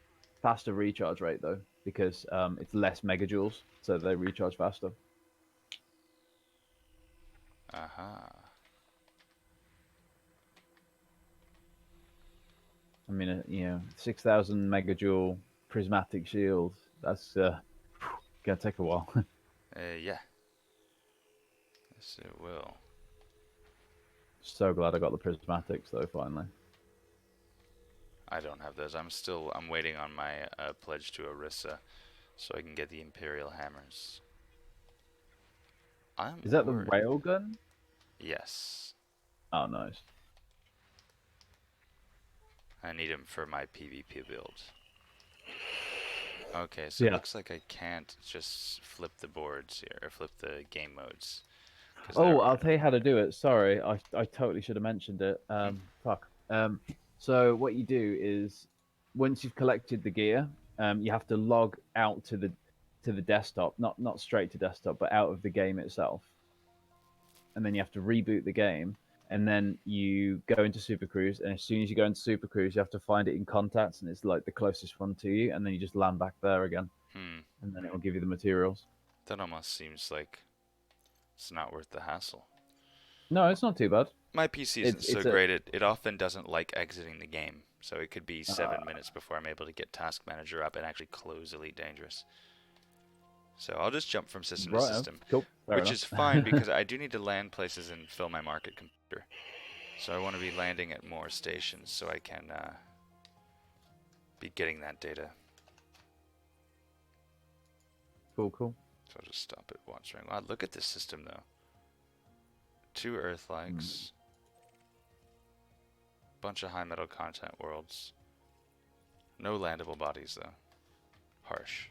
Faster recharge rate though, because it's less megajoules, so they recharge faster. Aha. I mean, 6,000 megajoule prismatic shield. That's gonna take a while. Yeah. Yes, it will. So glad I got the prismatics though. Finally. I don't have those. I'm waiting on my pledge to Orisa, so I can get the Imperial hammers. Is that worried. the railgun? Yes. Oh, nice. I need them for my PvP build. Okay, so it looks like I can't just flip the boards here, or flip the game modes. Oh, I'll tell you how to do it. Sorry, I totally should have mentioned it. Fuck. So what you do is, once you've collected the gear, you have to log out to the desktop, not straight to desktop, but out of the game itself. And then you have to reboot the game, and then you go into Super Cruise, and as soon as you go into Super Cruise, you have to find it in contacts, and it's like the closest one to you, and then you just land back there again, and then it will give you the materials. That almost seems like it's not worth the hassle. No, it's not too bad. My PC isn't so great. It often doesn't like exiting the game, so it could be 7 minutes before I'm able to get Task Manager up and actually close Elite Dangerous. So I'll just jump from system to system, cool. which is fine because I do need to land places and fill my market computer. So I want to be landing at more stations so I can be getting that data. Cool, cool. So I'll just stop it watching. Wow, look at this system though. 2 Earth-likes. Bunch of high metal content worlds. No landable bodies though. Harsh.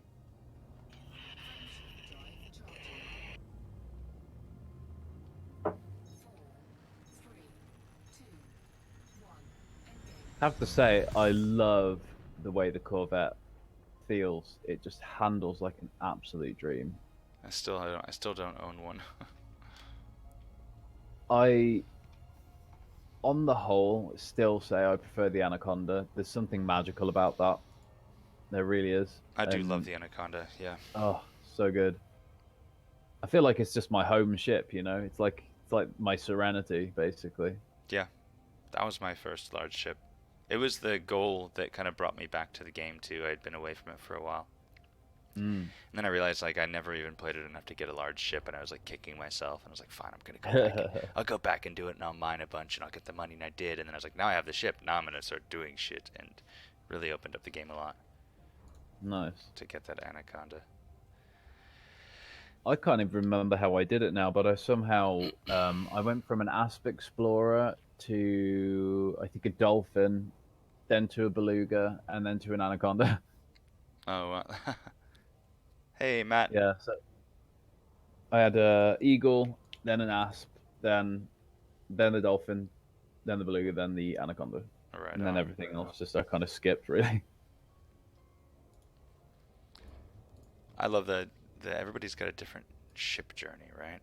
I have to say, I love the way the Corvette feels. It just handles like an absolute dream. I still don't own one. I, on the whole, still say I prefer the Anaconda. There's something magical about that. There really is. I do love And, the Anaconda, yeah. oh, so good. I feel like it's just my home ship, you know? It's like my Serenity, basically. Yeah. That was my first large ship. It was the goal that kind of brought me back to the game too. I'd been away from it for a while. And then I realized like I never even played it enough to get a large ship, and I was like kicking myself, and I was like, fine, I'm gonna go back. I'll go back and do it, and I'll mine a bunch, and I'll get the money, and I did. And then I was like, now I have the ship. Now I'm gonna start doing shit, and really opened up the game a lot. Nice. To get that Anaconda. I can't even remember how I did it now, but I somehow I went from an Asp Explorer to I think a Dolphin, then to a Beluga, and then to an Anaconda. Oh, hey Matt. Yeah, so I had a Eagle, then an Asp, then the Dolphin, then the Beluga, then the Anaconda, Right and then on. everything else just I kind of skipped really. I love that everybody's got a different ship journey, right?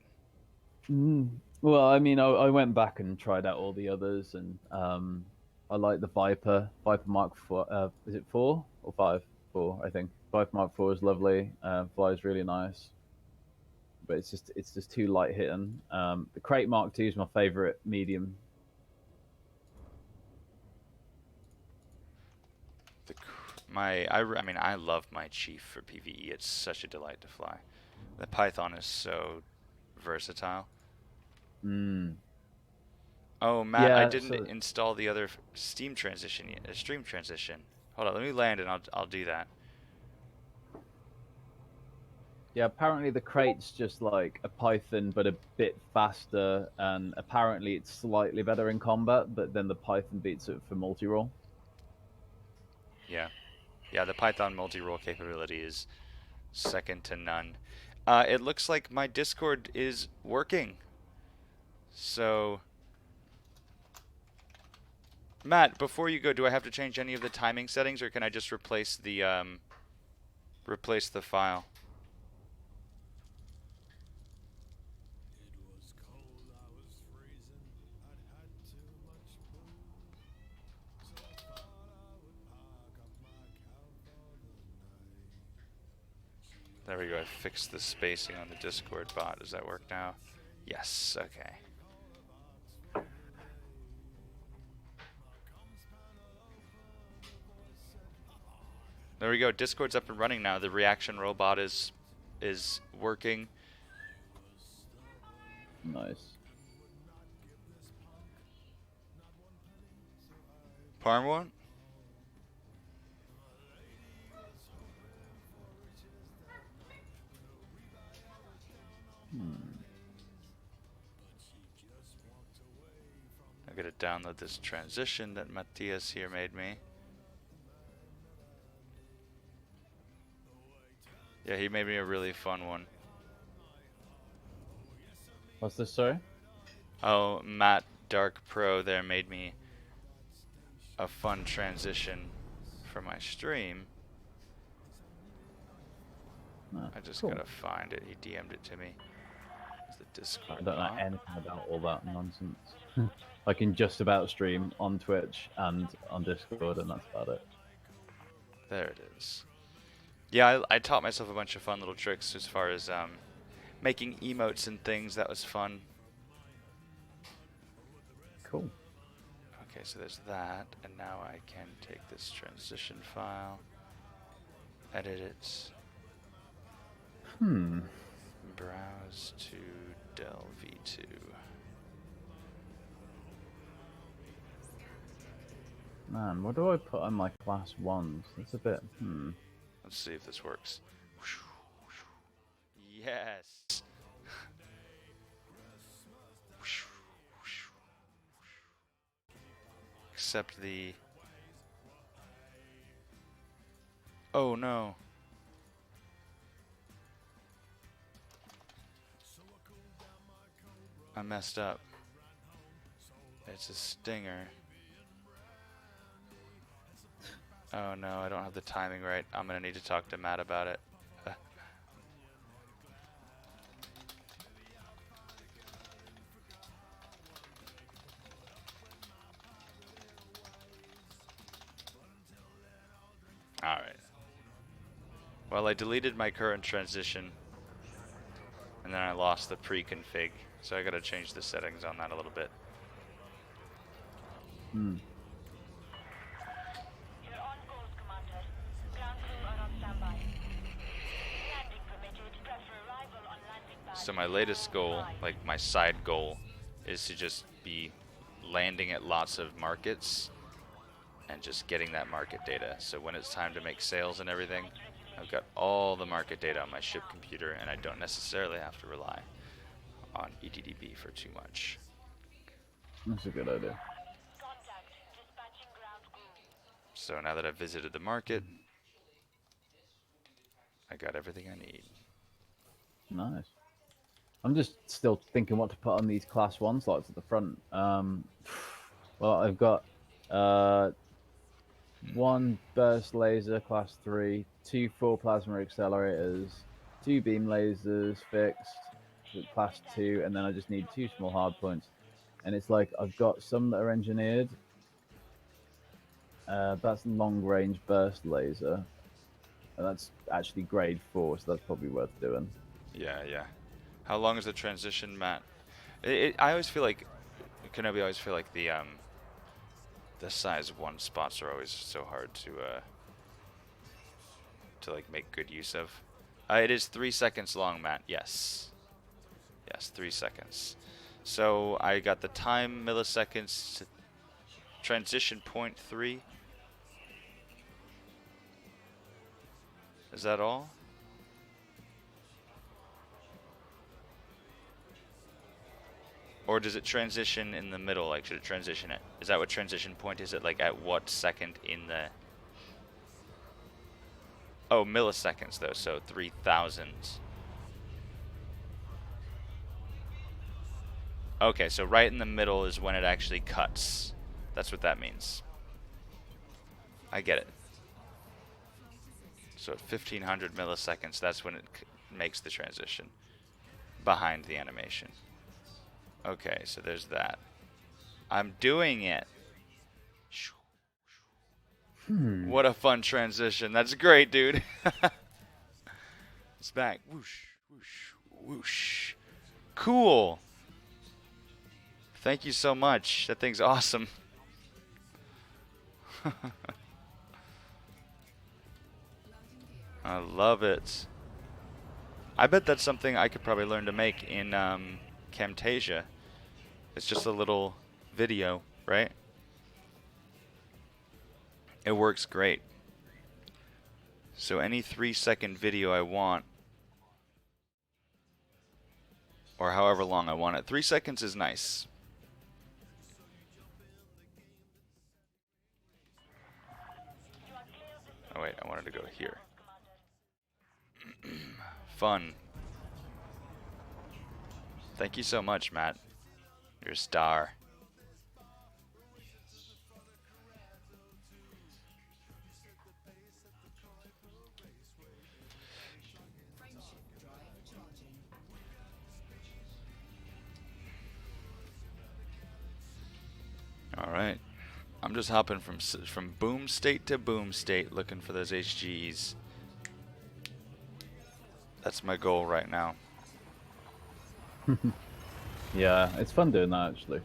Well, I mean, I went back and tried out all the others, and I like the Viper Mark 4. Is it 4 or 5? 4, I think. Viper Mark 4 is lovely. Flies really nice, but it's just too light hitting. The Crate Mark 2 is my favorite medium. I mean, I love my Chief for PvE. It's such a delight to fly. The Python is so versatile. Oh, Matt, I Yeah, didn't install the other Steam transition yet. Stream transition. Hold on, let me land and I'll do that. Yeah, apparently the Crate's just like a Python, but a bit faster, and apparently it's slightly better in combat, but then the Python beats it for multi-role. Yeah. Yeah, the Python multi-role capability is second to none. It looks like my Discord is working. So, Matt, before you go, do I have to change any of the timing settings, or can I just replace the file? There we go. I fixed the spacing on the Discord bot. Does that work now? Yes. Okay. There we go. Discord's up and running now. The reaction robot is working. Nice. Parm one? I'm gonna download this transition that Matthias here made me. Yeah, he made me a really fun one. What's this, sorry? Oh, Matt Dark Pro there made me a fun transition for my stream. I just cool. gotta find it. He DM'd it to me. It's the Discord I don't know bot. anything about all that nonsense. I can just about stream on Twitch and on Discord, and that's about it. There it is. Yeah, I taught myself a bunch of fun little tricks as far as making emotes and things. That was fun. Cool. Okay, so there's that, and now I can take this transition file, edit it, browse to Del V2. Man, what do I put on my class 1s? That's a bit, Let's see if this works. Yes. Except the... Oh no. I messed up. It's a stinger. Oh no, I don't have the timing right. I'm gonna need to talk to Matt about it. Alright. Well, I deleted my current transition, and then I lost the pre-config, so I gotta change the settings on that a little bit. Hmm. You're on course, Commander. Ground crew are on standby. Landing permitted. Prep for arrival on landing pad. So my latest goal, like my side goal, is to just be landing at lots of markets and just getting that market data. So when it's time to make sales and everything, I've got all the market data on my ship computer, and I don't necessarily have to rely on EDDB for too much. That's a good idea. Contact. Dispatching ground crew. So now that I've visited the market, I got everything I need. Nice. I'm just still thinking what to put on these class 1 slots at the front. Well, I've got 1 burst laser class 3, 2 full plasma accelerators, 2 beam lasers fixed with class 2, and then I just need 2 small hard points. And it's like I've got some that are engineered. That's long range burst laser. And that's actually grade 4, so that's probably worth doing. Yeah, yeah. How long is the transition, Matt? I always feel like, Kenobi, always feel like the size 1 spots are always so hard to like make good use of. It is 3 seconds long, Matt. Yes. Yes, 3 seconds. So I got the time milliseconds to transition point 3. Is that all? Or does it transition in the middle? Like, should it transition it? Is that what transition point is? It like at what second in the... Oh, milliseconds though, so 3,000. Okay, so right in the middle is when it actually cuts. That's what that means. I get it. So at 1500 milliseconds, that's when it makes the transition behind the animation. Okay, so there's that. I'm doing it. What a fun transition. That's great, dude. It's back. Whoosh, whoosh, whoosh. Cool. Thank you so much. That thing's awesome. I love it. I bet that's something I could probably learn to make in Camtasia. It's just a little video, right? It works great. So any 3-second video I want, or however long I want it. 3 seconds is nice. Oh wait, I wanted to go here. Fun. Thank you so much, Matt. You're a star. All right. I'm just hopping from boom state to boom state looking for those HGEs. That's my goal right now. Yeah, it's fun doing that actually.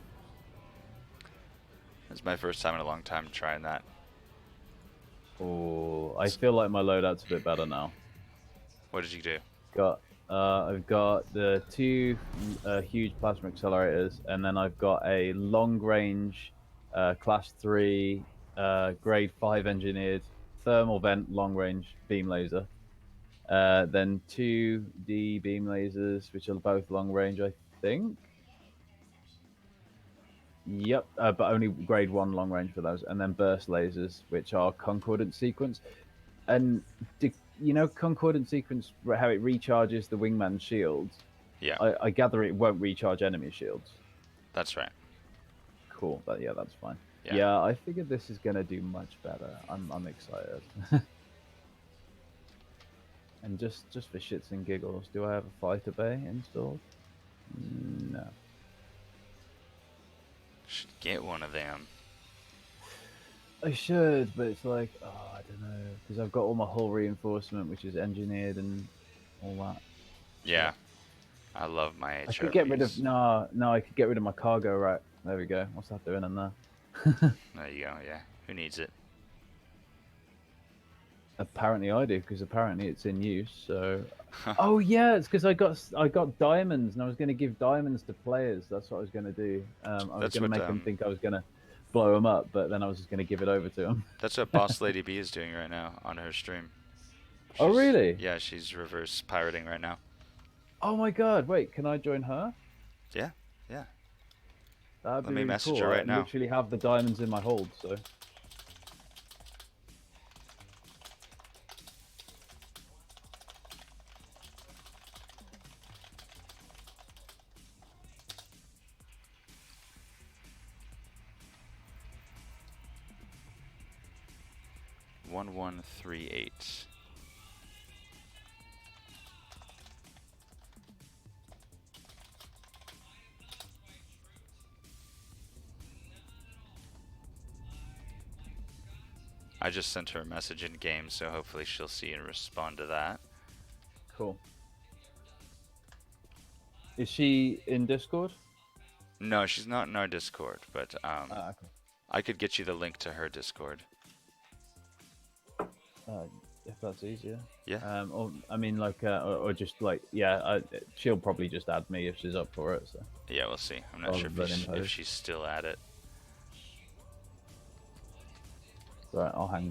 It's my first time in a long time trying that. Oh, I feel like my loadout's a bit better now. What did you do? I've got the 2 huge plasma accelerators, and then I've got a long range class 3 grade 5 engineered thermal vent long range beam laser. Then 2D beam lasers, which are both long range, I think. Yep, but only grade 1 long range for those. And then burst lasers, which are concordant sequence. And you know concordant sequence, how it recharges the wingman's shields? Yeah, I gather it won't recharge enemy shields. that's right. Cool. Yeah, that's fine. Yeah. Yeah, I figured this is gonna do much better. I'm excited. And just for shits and giggles, do I have a fighter bay installed? No. Should get one of them. I should, but it's like, oh, I don't know, because I've got all my hull reinforcement, which is engineered and all that. Yeah. I love my HRPs. I could get rid of no. I could get rid of my cargo rack. There we go. What's that doing in there? There you go. Yeah. Who needs it? Apparently I do, because apparently it's in use. So, oh yeah, it's because I got diamonds, and I was going to give diamonds to players. That's what I was going to do. I was That's going to what, make them think I was going to blow them up, but then I was just going to give it over to them. That's what Boss Lady B is doing right now on her stream. Oh really? Yeah, she's reverse pirating right now. Oh my god! Wait, can I join her? Yeah. Yeah. That'd Let be me really message cool. her right I now. literally have the diamonds in my hold, so. One 138. I just sent her a message in game, so hopefully she'll see and respond to that. Cool. Is she in Discord? No, she's not in our Discord, but Okay. I could get you the link to her Discord. If that's easier. Yeah. Or I mean, like, or just like, yeah, she'll probably just add me if she's up for it. So. Yeah, we'll see. I'm not Rather sure than if impose. she's still at it. Right, I'll hang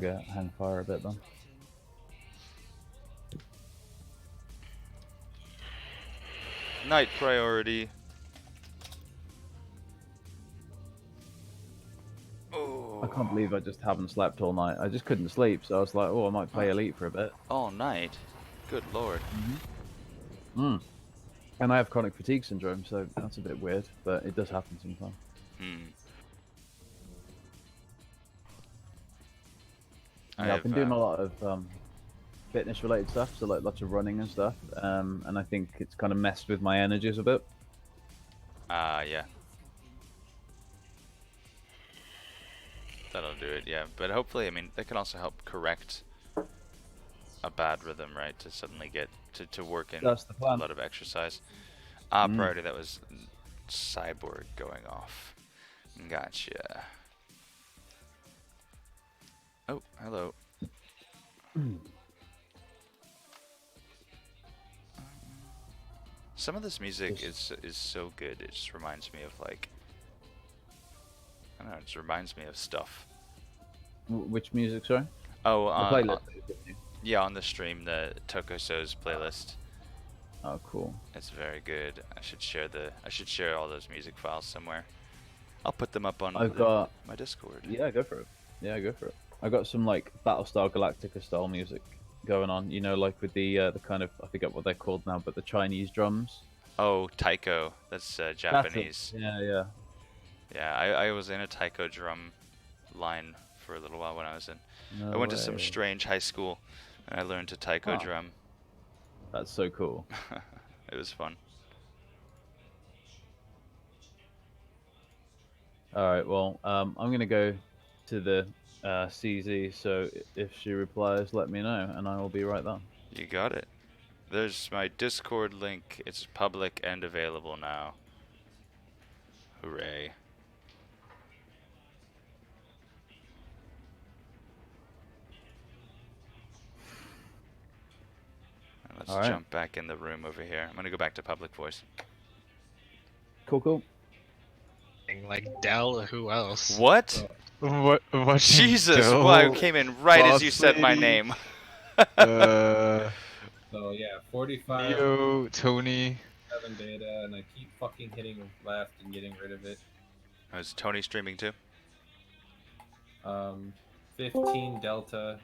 fire a bit then. Night priority. I can't believe I just haven't slept all night. I just couldn't sleep, so I was like, oh, I might play Elite for a bit. All night? Good lord. And I have chronic fatigue syndrome, so that's a bit weird, but it does happen sometimes. Yeah, I've been doing a lot of fitness related stuff, so like lots of running and stuff, and I think it's kind of messed with my energies a bit. Yeah. That'll do it, yeah. But hopefully, I mean, that can also help correct a bad rhythm, right? To suddenly get to work in That's the plan. a lot of exercise. Priority, that was Cyborg going off. Gotcha. Oh, hello. Some of this music is so good. It just reminds me of like, I don't know. It just reminds me of stuff. Which music, sorry? Oh, The playlist. yeah, on the stream, the Tokoso's playlist. Oh, cool. It's very good. I should share all those music files somewhere. I'll put them up on my Discord. Yeah, go for it. Yeah, go for it. I got some like Battlestar Galactica style music going on. You know, like with the kind of, I forget what they're called now, but the Chinese drums. Oh, taiko. That's Japanese. Yeah. Yeah, I was in a taiko drum line for a little while when I was in. I went to some strange high school, and I learned to taiko drum. That's so cool. It was fun. All right, well, I'm gonna go to the CZ. So if she replies, let me know, and I will be right there. You got it. There's my Discord link. It's public and available now. Hooray. Let's jump back in the room over here. I'm gonna go back to public voice. Cool. Like Dell, who else? What? What? Jesus! Well, I came in right as you said my name. So yeah, 45, Neo, Tony. 7 beta, and I keep fucking hitting left and getting rid of it. Is Tony streaming too? 15 delta,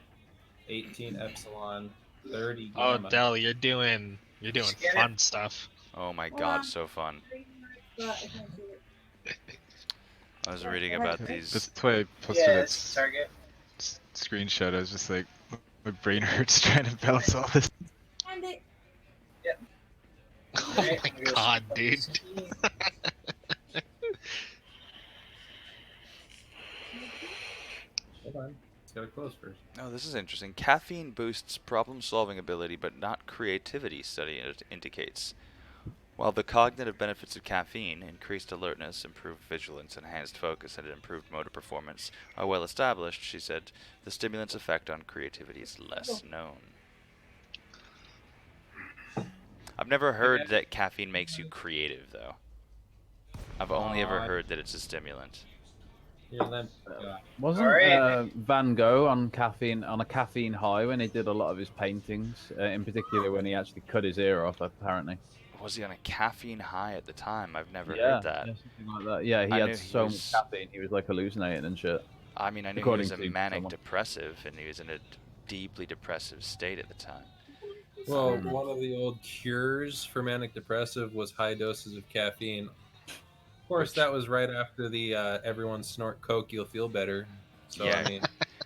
18 epsilon, 30 Oh, gamma. Del, you're doing Get fun stuff. Oh my Hold god, on. so fun. But I can't see it. I was reading about That's these. why I posted Yeah, that it's the target. screenshot. I was just like, my brain hurts trying to balance all this. And it. Oh Alright, my I'm gonna god, skip dude. this key. Hold on, it's gotta close first. Oh, this is interesting. Caffeine boosts problem-solving ability, but not creativity, study indicates. While the cognitive benefits of caffeine, increased alertness, improved vigilance, enhanced focus, and improved motor performance, are well established, she said, the stimulant's effect on creativity is less known. I've never heard that caffeine makes you creative, though. I've only ever heard that it's a stimulant. Here, let Wasn't Alright. Van Gogh on a caffeine high when he did a lot of his paintings, in particular when he actually cut his ear off, apparently. Was he on a caffeine high at the time? I've never Yeah, heard that. yeah, something like that. Yeah, he I knew had he so was- much caffeine, he was like hallucinating and shit. I mean, I knew he According was a to manic someone. depressive, and he was in a deeply depressive state at the time. Well, one of the old cures for manic depressive was high doses of caffeine. Of course, that was right after the everyone snort coke, you'll feel better. So Yeah. I mean,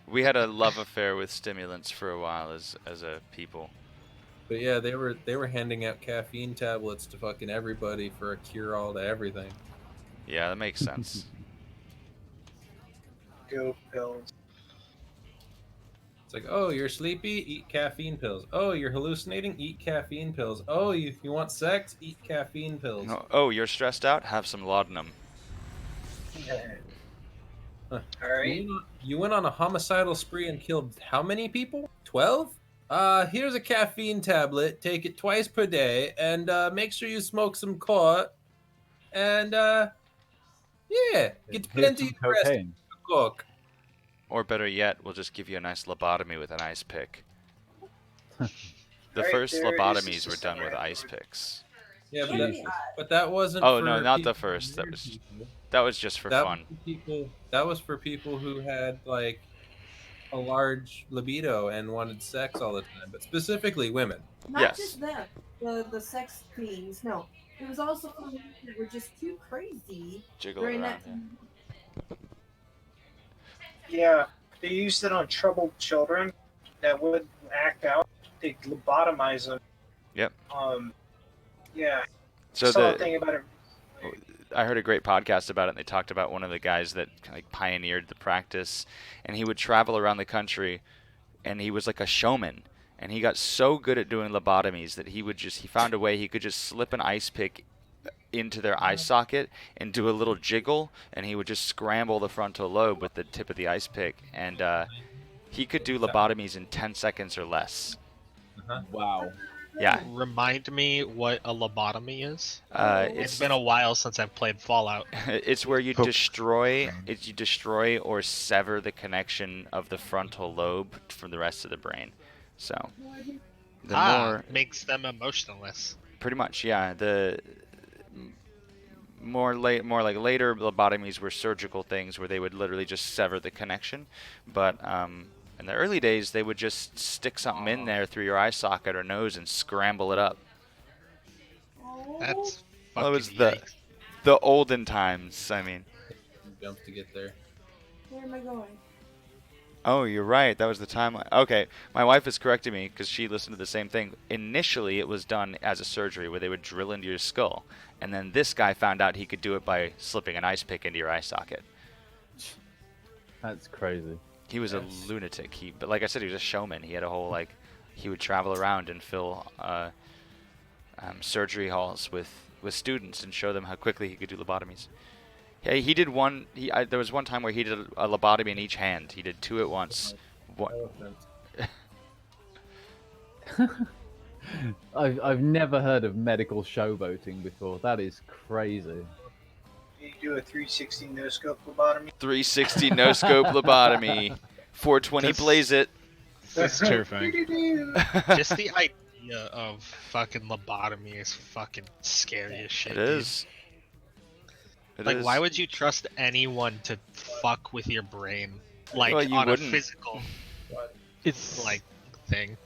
We had a love affair with stimulants for a while as a people. but yeah, they were handing out caffeine tablets to fucking everybody for a cure all to everything. Yeah, that makes sense. Go pills. It's like, oh, you're sleepy? Eat caffeine pills. Oh, you're hallucinating? Eat caffeine pills. Oh, you want sex? Eat caffeine pills. Oh, you're stressed out? Have some laudanum. Alright. You went on a homicidal spree and killed how many people? 12? Here's a caffeine tablet. Take it twice per day, and make sure you smoke some core. And yeah, get Here's plenty some of rest. cocaine. Cook. Or better yet, we'll just give you a nice lobotomy with an ice pick. The Right, first there is lobotomies the were done with system. ice picks. Yeah, but Jesus. that wasn't. Oh, for no, not the people- first. That weird was- people. That was just for That fun. was for people. That was for people who had like a large libido and wanted sex all the time, but specifically women. Not Yes. just them, the sex queens. No, it was also for women that were just too crazy Jiggle during around, that. yeah. Yeah, they used it on troubled children that would act out. They'd lobotomize them. Yep. Yeah. So saw a the thing about it. I heard a great podcast about it, and they talked about one of the guys that like pioneered the practice, and he would travel around the country, and he was like a showman, and he got so good at doing lobotomies that he found a way he could just slip an ice pick into their eye socket and do a little jiggle, and he would just scramble the frontal lobe with the tip of the ice pick, and he could do lobotomies in 10 seconds or less. Wow. Yeah. Remind me what a lobotomy is. It's It's been a while since I've played Fallout. It's where you Poke. destroy or sever the connection of the frontal lobe from the rest of the brain. So the more makes them emotionless. pretty much, yeah. The more like later lobotomies were surgical things where they would literally just sever the connection, but in the early days they would just stick something in there through your eye socket or nose and scramble it up. That's Well, it was fucking the yikes. the olden times. I mean. Jump to get there. Where am I going? Oh, you're right. That was the timeline. Okay, my wife is correcting me because she listened to the same thing. Initially, it was done as a surgery where they would drill into your skull, and then this guy found out he could do it by slipping an ice pick into your eye socket. That's crazy. He was a lunatic. But like I said, he was a showman. He had a whole he would travel around and fill surgery halls with students and show them how quickly he could do lobotomies. Yeah, he did one. There was one time where he did a lobotomy in each hand. He did two at once. I've never heard of medical showboating before. That is crazy. You do a 360 no scope lobotomy. 360 no scope lobotomy. 420 That's- blaze it. That's terrifying. Just the idea of fucking lobotomy is fucking scary as shit. It dude. is. It Like, is. why would you trust anyone to fuck with your brain, like Well, you on wouldn't. a physical It's like thing?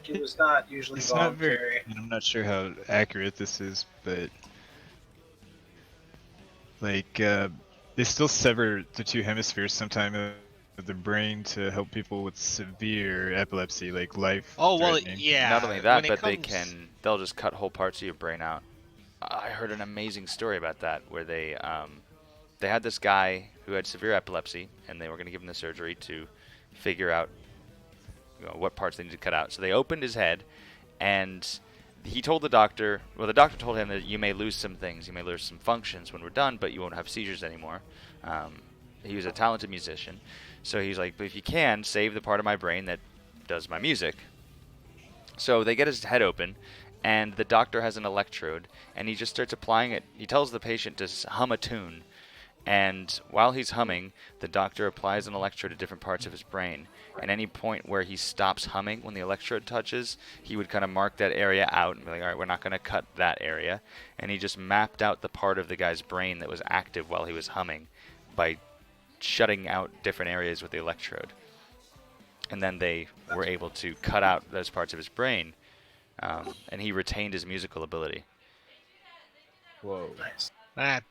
It was not usually it's not very. voluntary. I'm not sure how accurate this is, but like they still sever the two hemispheres sometime of the brain to help people with severe epilepsy, like life Oh well, threatening. yeah. Not only when that, it but comes... they'll just cut whole parts of your brain out. I heard an amazing story about that where they had this guy who had severe epilepsy, and they were going to give him the surgery to figure out what parts they need to cut out. So they opened his head, and he told the doctor, well, the doctor told him that you may lose some things, you may lose some functions when we're done, but you won't have seizures anymore. He was a talented musician, so he's like, but if you can, save the part of my brain that does my music. So they get his head open, and the doctor has an electrode, and he just starts applying it. He tells the patient to hum a tune, and while he's humming, the doctor applies an electrode to different parts of his brain. At any point where he stops humming, when the electrode touches, he would kind of mark that area out and be like, all right, we're not going to cut that area. And he just mapped out the part of the guy's brain that was active while he was humming by shutting out different areas with the electrode. And then they were able to cut out those parts of his brain, and he retained his musical ability. Whoa. Nice. That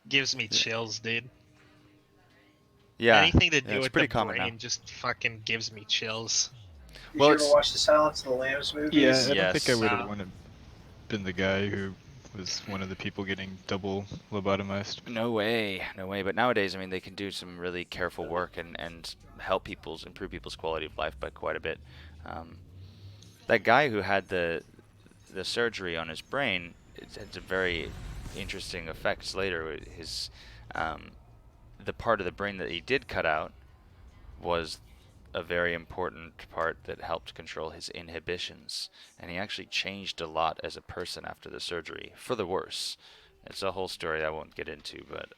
gives me chills, dude. Yeah, Anything to yeah, do it's with pretty the common brain now. just fucking gives me chills. Did Well, you it's- ever watch the Silence of the Lambs movies? Yeah, I don't Yes. think I would have wanted been the guy who was one of the people getting double lobotomized. No way, no way. But nowadays, I mean, they can do some really careful work and help improve people's quality of life by quite a bit. That guy who had the surgery on his brain, it had some very interesting effects later. His the part of the brain that he did cut out was a very important part that helped control his inhibitions, and he actually changed a lot as a person after the surgery, for the worse. It's a whole story I won't get into, but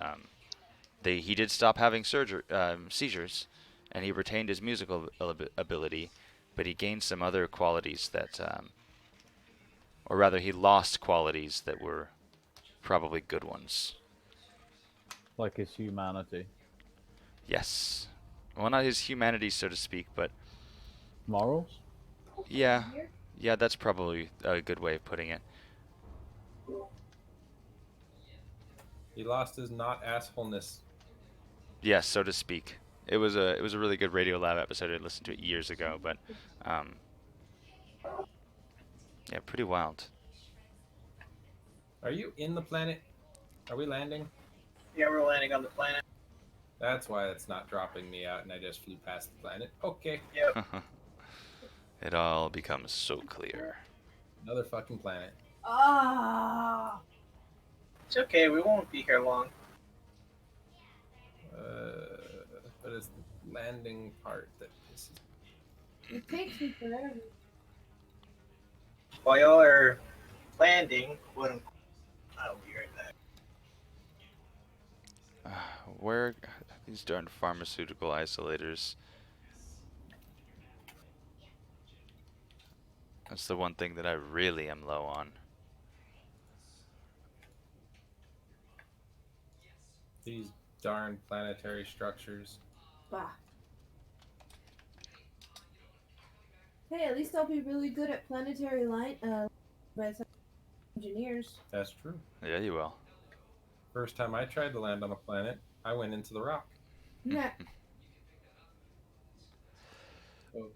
he did stop having seizures, and he retained his musical ability, but he gained some other qualities that, or rather, he lost qualities that were probably good ones. Like his humanity. Yes. Well, not his humanity, so to speak, but Morals? yeah, that's probably a good way of putting it. He lost his not assholeness. Yes, so to speak. It was a really good Radio Lab episode. I listened to it years ago, but yeah, pretty wild. Are you in the planet? Are we landing? Yeah, we're landing on the planet. That's why it's not dropping me out and I just flew past the planet. Okay. Yep. It all becomes so clear. Another fucking planet. Ah. It's okay, we won't be here long. But it's the landing part that pisses. It takes me forever. While y'all are landing, I'll be right back. Where are these darn pharmaceutical isolators? That's the one thing that I really am low on. These darn planetary structures. Bah. Hey, at least I'll be really good at planetary by the time engineers. That's true. Yeah, you will. First time I tried to land on a planet, I went into the rock. Nah. So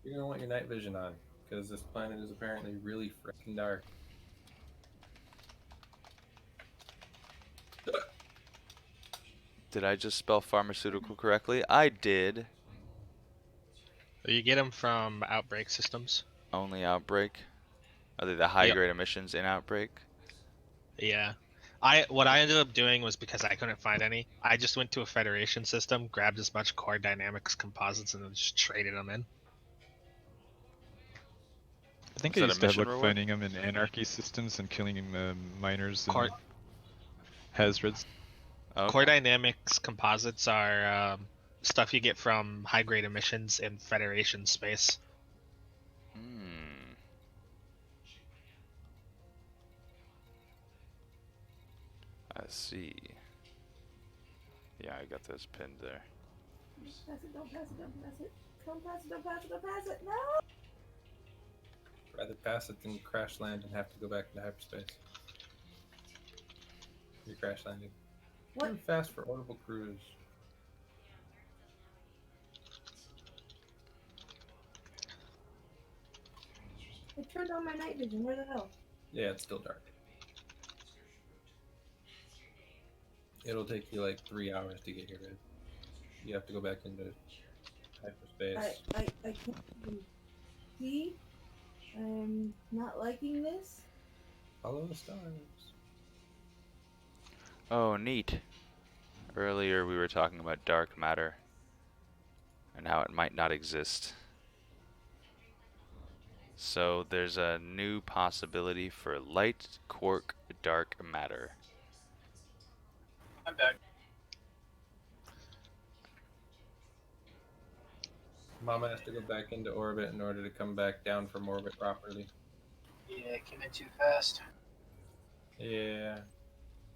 you're gonna want your night vision on, because this planet is apparently really freaking dark. Did I just spell pharmaceutical correctly? I did. You get them from outbreak systems. Only Outbreak? Are they the high-grade emissions in Outbreak? Yeah. What I ended up doing was, because I couldn't find any, I just went to a Federation system, grabbed as much core dynamics composites, and then just traded them in. I think Is I that a used to have mission luck reward? finding them in anarchy systems and killing miners and Core, hazards. Okay. core dynamics composites are stuff you get from high grade emissions in Federation space. Hmm. I see. Yeah, I got those pinned there. Pass it, don't pass it, don't pass it. Don't pass it, don't pass it, don't pass it. No! Rather pass it than crash land and have to go back into hyperspace. You're crash landing. What? Too fast for orbital cruise. I turned on my night vision. Where the hell? Yeah, it's still dark. It'll take you like 3 hours to get here, babe. You have to go back into hyperspace. I can't even see. I'm not liking this. Follow the stars. Oh, neat. Earlier we were talking about dark matter and how it might not exist. So there's a new possibility for light quark dark matter. I'm back. Mama has to go back into orbit in order to come back down from orbit properly. Yeah, it came in too fast. Yeah.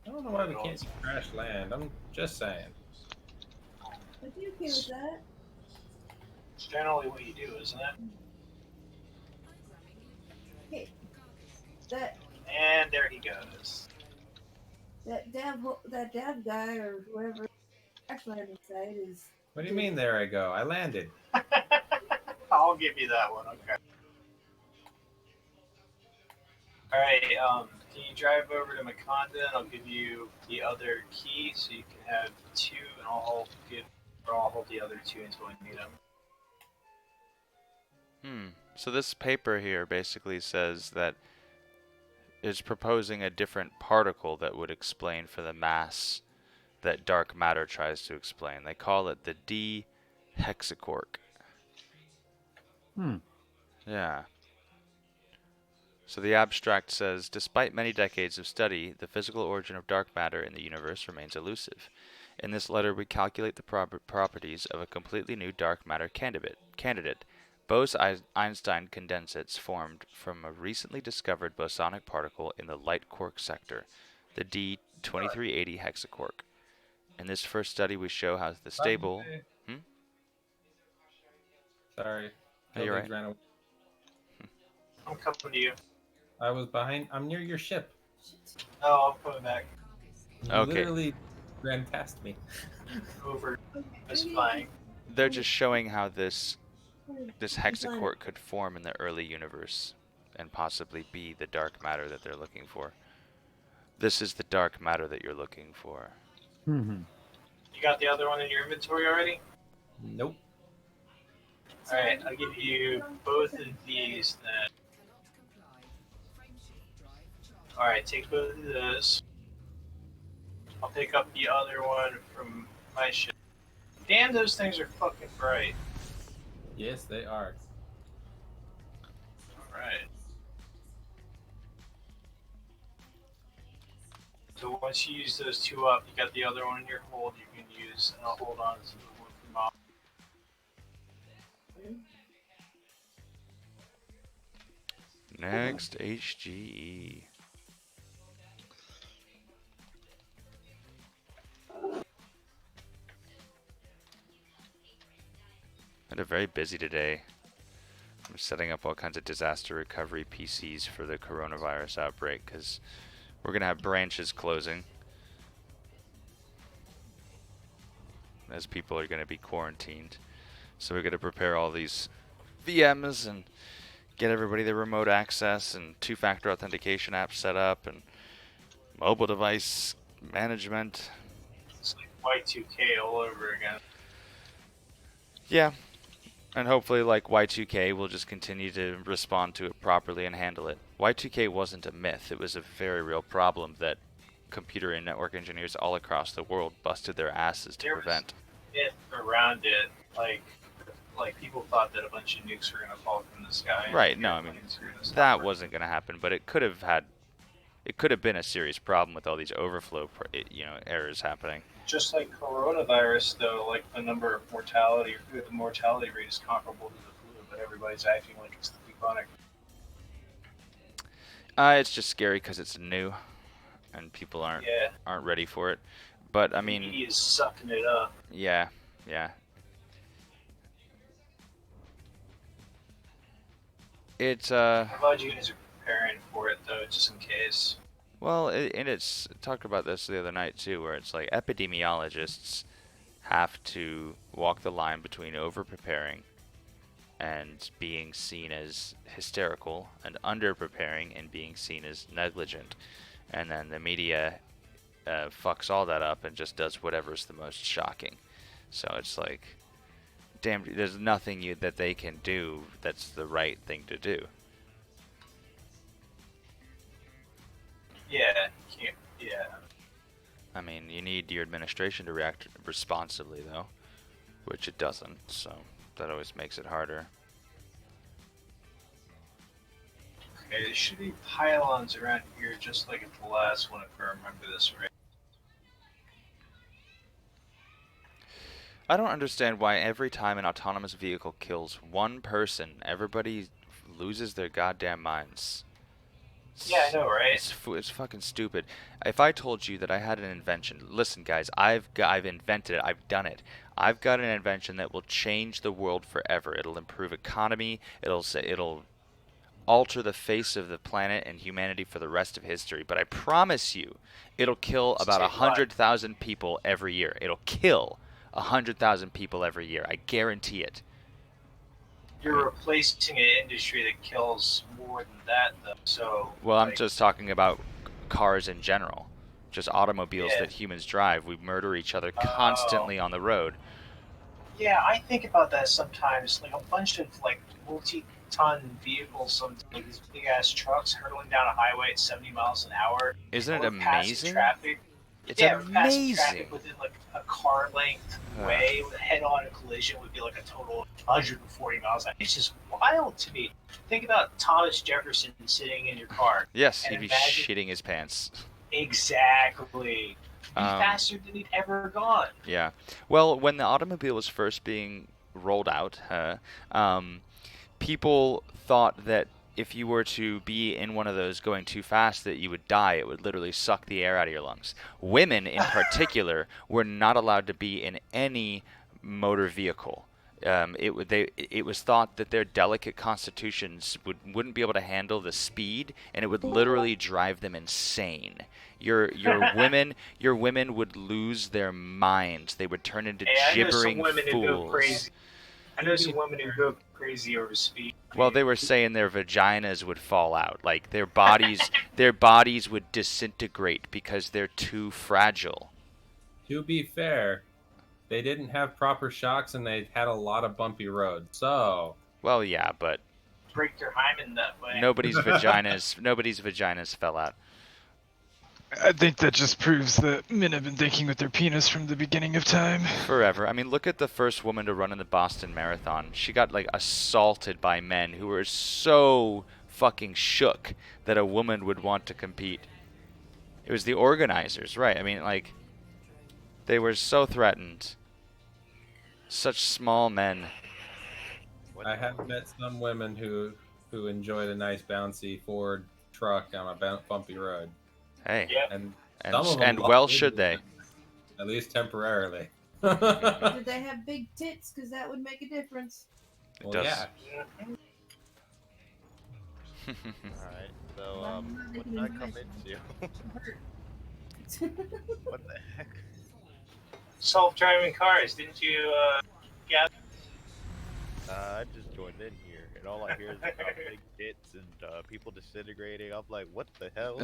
I don't know why we can't crash land. I'm just saying. I'd be okay with that. It's generally what you do, isn't it? Hey, that And there he goes. that dev guy or whoever actually on the site is. What do you mean, there I go? I landed. I'll give you that one, okay. Alright, can you drive over to Maconda and I'll give you the other key so you can have two and I'll hold the other two until we need them. So this paper here basically says that it's proposing a different particle that would explain for the mass that dark matter tries to explain. They call it the D hexaquark. Yeah. So the abstract says, despite many decades of study, the physical origin of dark matter in the universe remains elusive. In this letter, we calculate the properties of a completely new dark matter candidate. Bose-Einstein condensates formed from a recently discovered bosonic particle in the light quark sector, the D2380 hexaquark. In this first study, we show how the stable... Sorry. No, you're right. Ran away. I'm coming to you. I was behind. I'm near your ship. Oh, I'm coming back. You Okay. literally ran past me. Over. It's fine. They're just showing how this hexaquark could form in the early universe and possibly be the dark matter that they're looking for. This is the dark matter that you're looking for. You got the other one in your inventory already? Nope. Alright, I'll give you both of these then. Alright, take both of those. I'll pick up the other one from my ship. Damn, those things are fucking bright. Yes, they are. Alright. So once you use those two up, you got the other one in your hold you can use, and I'll hold on to the one from Mom. Next, HGE. Had a very busy today. I'm setting up all kinds of disaster recovery PCs for the coronavirus outbreak because we're going to have branches closing as people are going to be quarantined. So we're going to prepare all these VMs and get everybody the remote access and two-factor authentication apps set up and mobile device management. It's like Y2K all over again. Yeah. And hopefully, like Y2K, we'll just continue to respond to it properly and handle it. Y2K wasn't a myth. It was a very real problem that computer and network engineers all across the world busted their asses to prevent. There was myth around it, like people thought that a bunch of nukes were going to fall from the sky. Right, no, I mean, that wasn't going to happen, but it could have been a serious problem with all these overflow, errors happening. Just like coronavirus, though, like the mortality rate is comparable to the flu, but everybody's acting like it's the ironic. It's just scary because it's new, and people aren't Yeah, ready for it. But I the mean, media is sucking it up. yeah, yeah. It's I'm glad you guys are preparing for it though, just in case. well, and it's talked about this the other night too, where it's like epidemiologists have to walk the line between over preparing and being seen as hysterical, and under preparing and being seen as negligent, and then the media fucks all that up and just does whatever's the most shocking. So it's like, damn, there's nothing that they can do that's the right thing to do. Yeah, yeah. I mean, you need your administration to react responsibly, though, which it doesn't, so that always makes it harder. Okay, there should be pylons around here, just like at the last one, if I remember this right. I don't understand why every time an autonomous vehicle kills one person, everybody loses their goddamn minds. Yeah, I know, right? It's fucking stupid. If I told you that I had an invention, listen, guys, I've invented it. I've done it. I've got an invention that will change the world forever. It'll improve economy. It'll alter the face of the planet and humanity for the rest of history. But I promise you, it'll kill about 100,000 people every year. It'll kill 100,000 people every year. I guarantee it. You're replacing an industry that kills more than that, though. So. Well, I'm like, just talking about cars in general. Just automobiles Yeah. that humans drive. We murder each other constantly on the road. Yeah, I think about that sometimes. Like a bunch of like multi-ton vehicles, like these big ass trucks hurtling down a highway at 70 miles an hour. Isn't it or passing amazing? Traffic. It's yeah, or passing amazing. traffic within like a car length way with a head-on collision would be like a total of 140 miles an hour. It's just wild to me. Think about Thomas Jefferson sitting in your car. Yes, and he'd be imagine- shitting his pants. Exactly. Be Um, faster than he'd ever gone. Yeah. Well, when the automobile was first being rolled out, people thought that if you were to be in one of those going too fast that you would die. It would literally suck the air out of your lungs. Women in particular were not allowed to be in any motor vehicle. It was thought that their delicate constitutions wouldn't be able to handle the speed, and it would literally drive them insane. Your women would lose their minds. They would turn into gibbering I know some women who go fools. crazy. I know some women who go crazy over speed. Well, they were saying their vaginas would fall out, like their bodies would disintegrate because they're too fragile. To be fair, they didn't have proper shocks and they had a lot of bumpy roads. So, Well, yeah, but Break their hymen that way. nobody's vaginas fell out. I think that just proves that men have been thinking with their penis from the beginning of time. Forever. I mean, look at the first woman to run in the Boston Marathon. She got like assaulted by men who were so fucking shook that a woman would want to compete. It was the organizers, right? I mean, like, they were so threatened. Such small men. I have met some women who enjoyed a nice bouncy Ford truck on a bumpy road. Hey, Yep. And and, some of them and love well it, should they. At least temporarily. Did they have big tits? Because that would make a difference. It Well, does. yeah. Alright, so Well, they what can did I enjoy come it. into? Hurt. What the heck? Self-driving cars, didn't you, Gab? I just joined in here, and all I hear is about big tits and people disintegrating. I'm like, what the hell?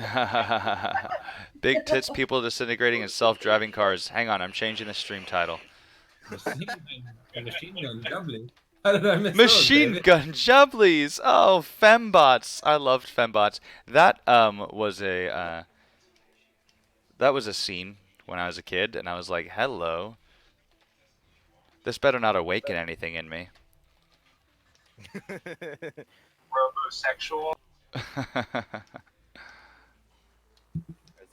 Big tits, people disintegrating, and self-driving cars. Hang on, I'm changing the stream title. Machine gun jumbly. How did I miss those, Machine David? gun jubblies. Oh, fembots. I loved fembots. That was a scene when I was a kid, and I was like, hello. This better not awaken anything in me. Robosexual. Is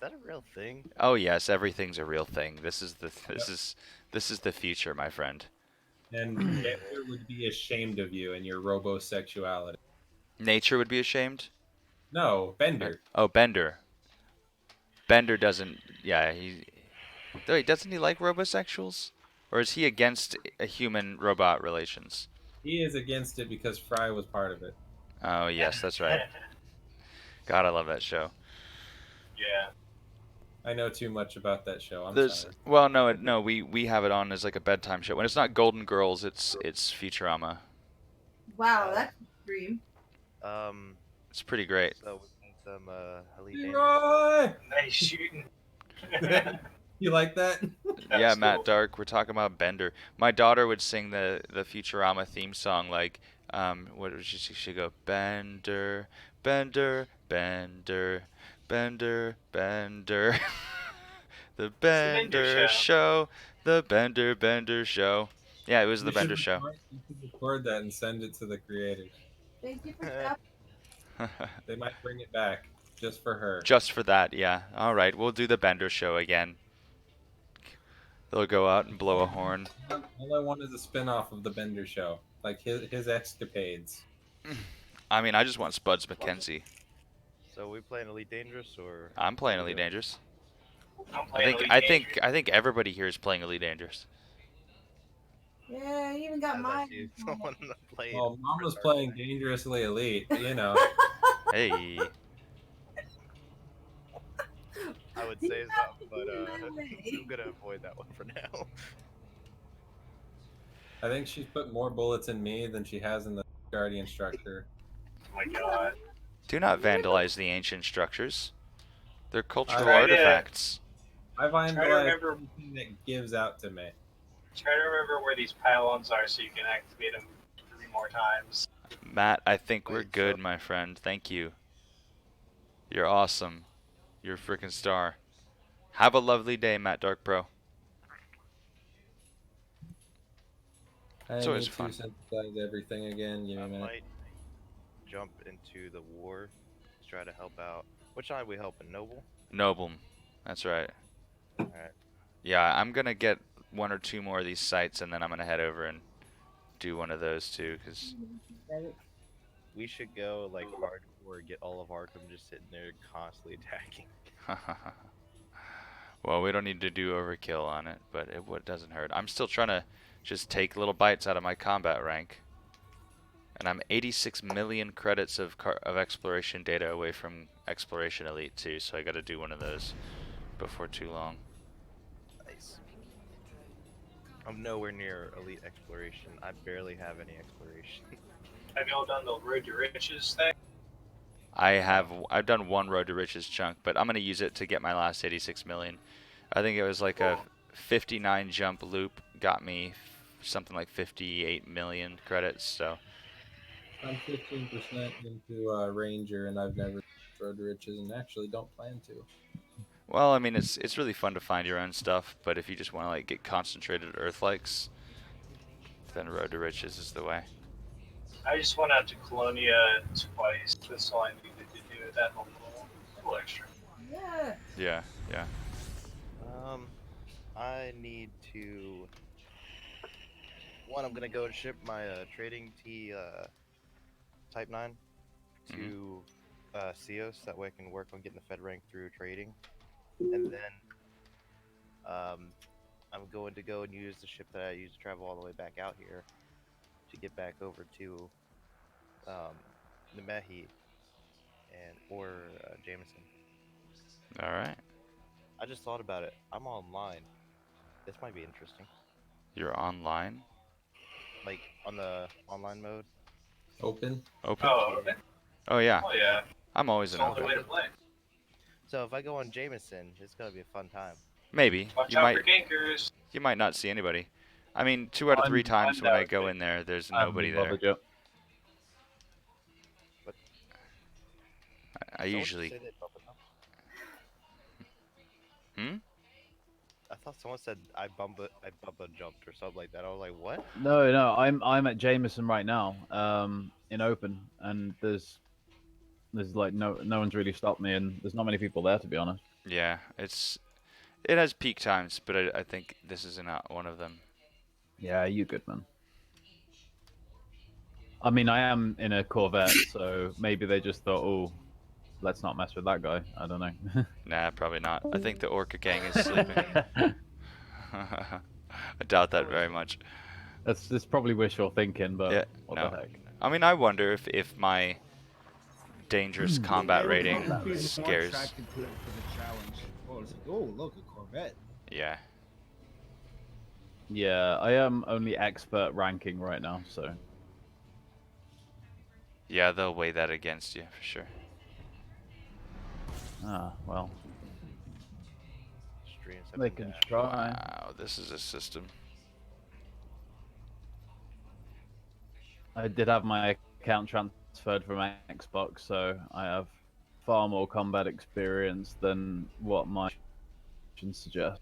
that a real thing? Oh yes, everything's a real thing. This is the future, my friend. And Hitler would be ashamed of you and your robosexuality. Nature would be ashamed. No, Bender. Oh, Bender. Bender doesn't. Yeah, wait, doesn't he like robosexuals? Or is he against a human robot relations? He is against it because Fry was part of it. Oh, yes, that's right. God, I love that show. Yeah. I know too much about that show. I'm There's sorry. well, no, we have it on as like a bedtime show. When it's not Golden Girls, it's Futurama. Wow, that's extreme. Um, It's pretty great. so we need some Elite Dangerous. Leroy! Nice shooting. You like that? Yeah, That's Matt cool. Dark. We're talking about Bender. My daughter would sing the Futurama theme song like, what would she go? Bender, Bender, Bender, Bender, Bender. The Bender Show. The Bender Show. Yeah, it was the Bender Show. You should record that and send it to the creators. Thank you for stopping. They might bring it back just for her. Just for that, yeah. All right, we'll do the Bender Show again. They'll go out and blow a horn. All I want is a spin-off of the Bender Show, like his escapades. I mean, I just want Spuds McKenzie. So we playing Elite Dangerous or? I'm playing Elite Dangerous. I'm I playing think Elite I Dangerous. think I think everybody here is playing Elite Dangerous. Yeah, you even got As I mine. see someone play. Well, Mom was playing Dangerously Elite, you know. Hey. I would say something, but I'm gonna avoid that one for now. I think she's put more bullets in me than she has in the Guardian structure. Oh my god. Do not vandalize the ancient structures. They're cultural tried to- artifacts. I find Try to like remember- everything that gives out to me. Try to remember where these pylons are so you can activate them 3 more times. Matt, I think we're Wait, good, so- my friend. Thank you. You're awesome. You're a freaking star. Have a lovely day, Matt Dark Pro. I It's always need fun. to synthesize everything again. Give me I a minute. might jump into the war to try to help out. Which side we helping? Noble? Noble. That's right. Alright. Yeah, I'm gonna get 1 or 2 more of these sites, and then I'm gonna head over and do one of those too, because We should go like hardcore, get all of Arkham just sitting there constantly attacking. well, we don't need to do overkill on it, but it doesn't hurt. I'm still trying to just take little bites out of my combat rank, and I'm 86 million credits of exploration data away from Exploration Elite 2, so I got to do one of those before too long. Nice. I'm nowhere near elite exploration. I barely have any exploration. Have y'all done the Road to Riches thing? I've done 1 Road to Riches chunk, but I'm gonna use it to get my last 86 million. I think it was like a 59 jump loop got me something like 58 million credits. So I'm 15% into Ranger, and I've never Road to Riches, and actually don't plan to. well, I mean it's really fun to find your own stuff, but if you just want to like get concentrated Earth likes, then Road to Riches is the way. I just went out to Colonia twice. That's all I needed to do. That whole little extra. Yeah. Yeah, yeah. I need to. One, I'm gonna go and ship my trading T Type 9 to Cios. That way I can work on getting the Fed rank through trading. And then I'm going to go and use the ship that I used to travel all the way back out here to get back over to Nemehi or Jameson. All right. I just thought about it. I'm online. This might be interesting. You're online. Like on the online mode. Open. Open. Oh, okay. Oh yeah. Oh, yeah. I'm always It's in the only open. way to play. So if I go on Jameson, it's gonna be a fun time. Maybe Watch you out might for gankers. you might not see anybody. I mean, 2 out of 3 times when I go in there, there's nobody there. I Someone usually. said it, Bubba, huh? Hmm? I thought someone said I bumba jumped or something like that. I was like, what? No, I'm at Jameson right now, in open, and there's like no one's really stopped me, and there's not many people there, to be honest. Yeah, it has peak times, but I think this is not one of them. Yeah, you good, man. I mean, I am in a Corvette, so maybe they just thought, oh, let's not mess with that guy. I don't know. Nah, probably not. I think the Orca gang is sleeping. I doubt that very much. That's probably wishful thinking, but Yeah, what no. the heck? I mean, I wonder if my dangerous combat They rating would be more scares. attracted to it for the challenge. Oh, it's like, oh, look, a Corvette. Yeah. Yeah, I am only expert ranking right now, so. Yeah, they'll weigh that against you for sure. Ah, well. Stream They can try. Wow, this is a system. I did have my account transferred from Xbox, so I have far more combat experience than what my suggest.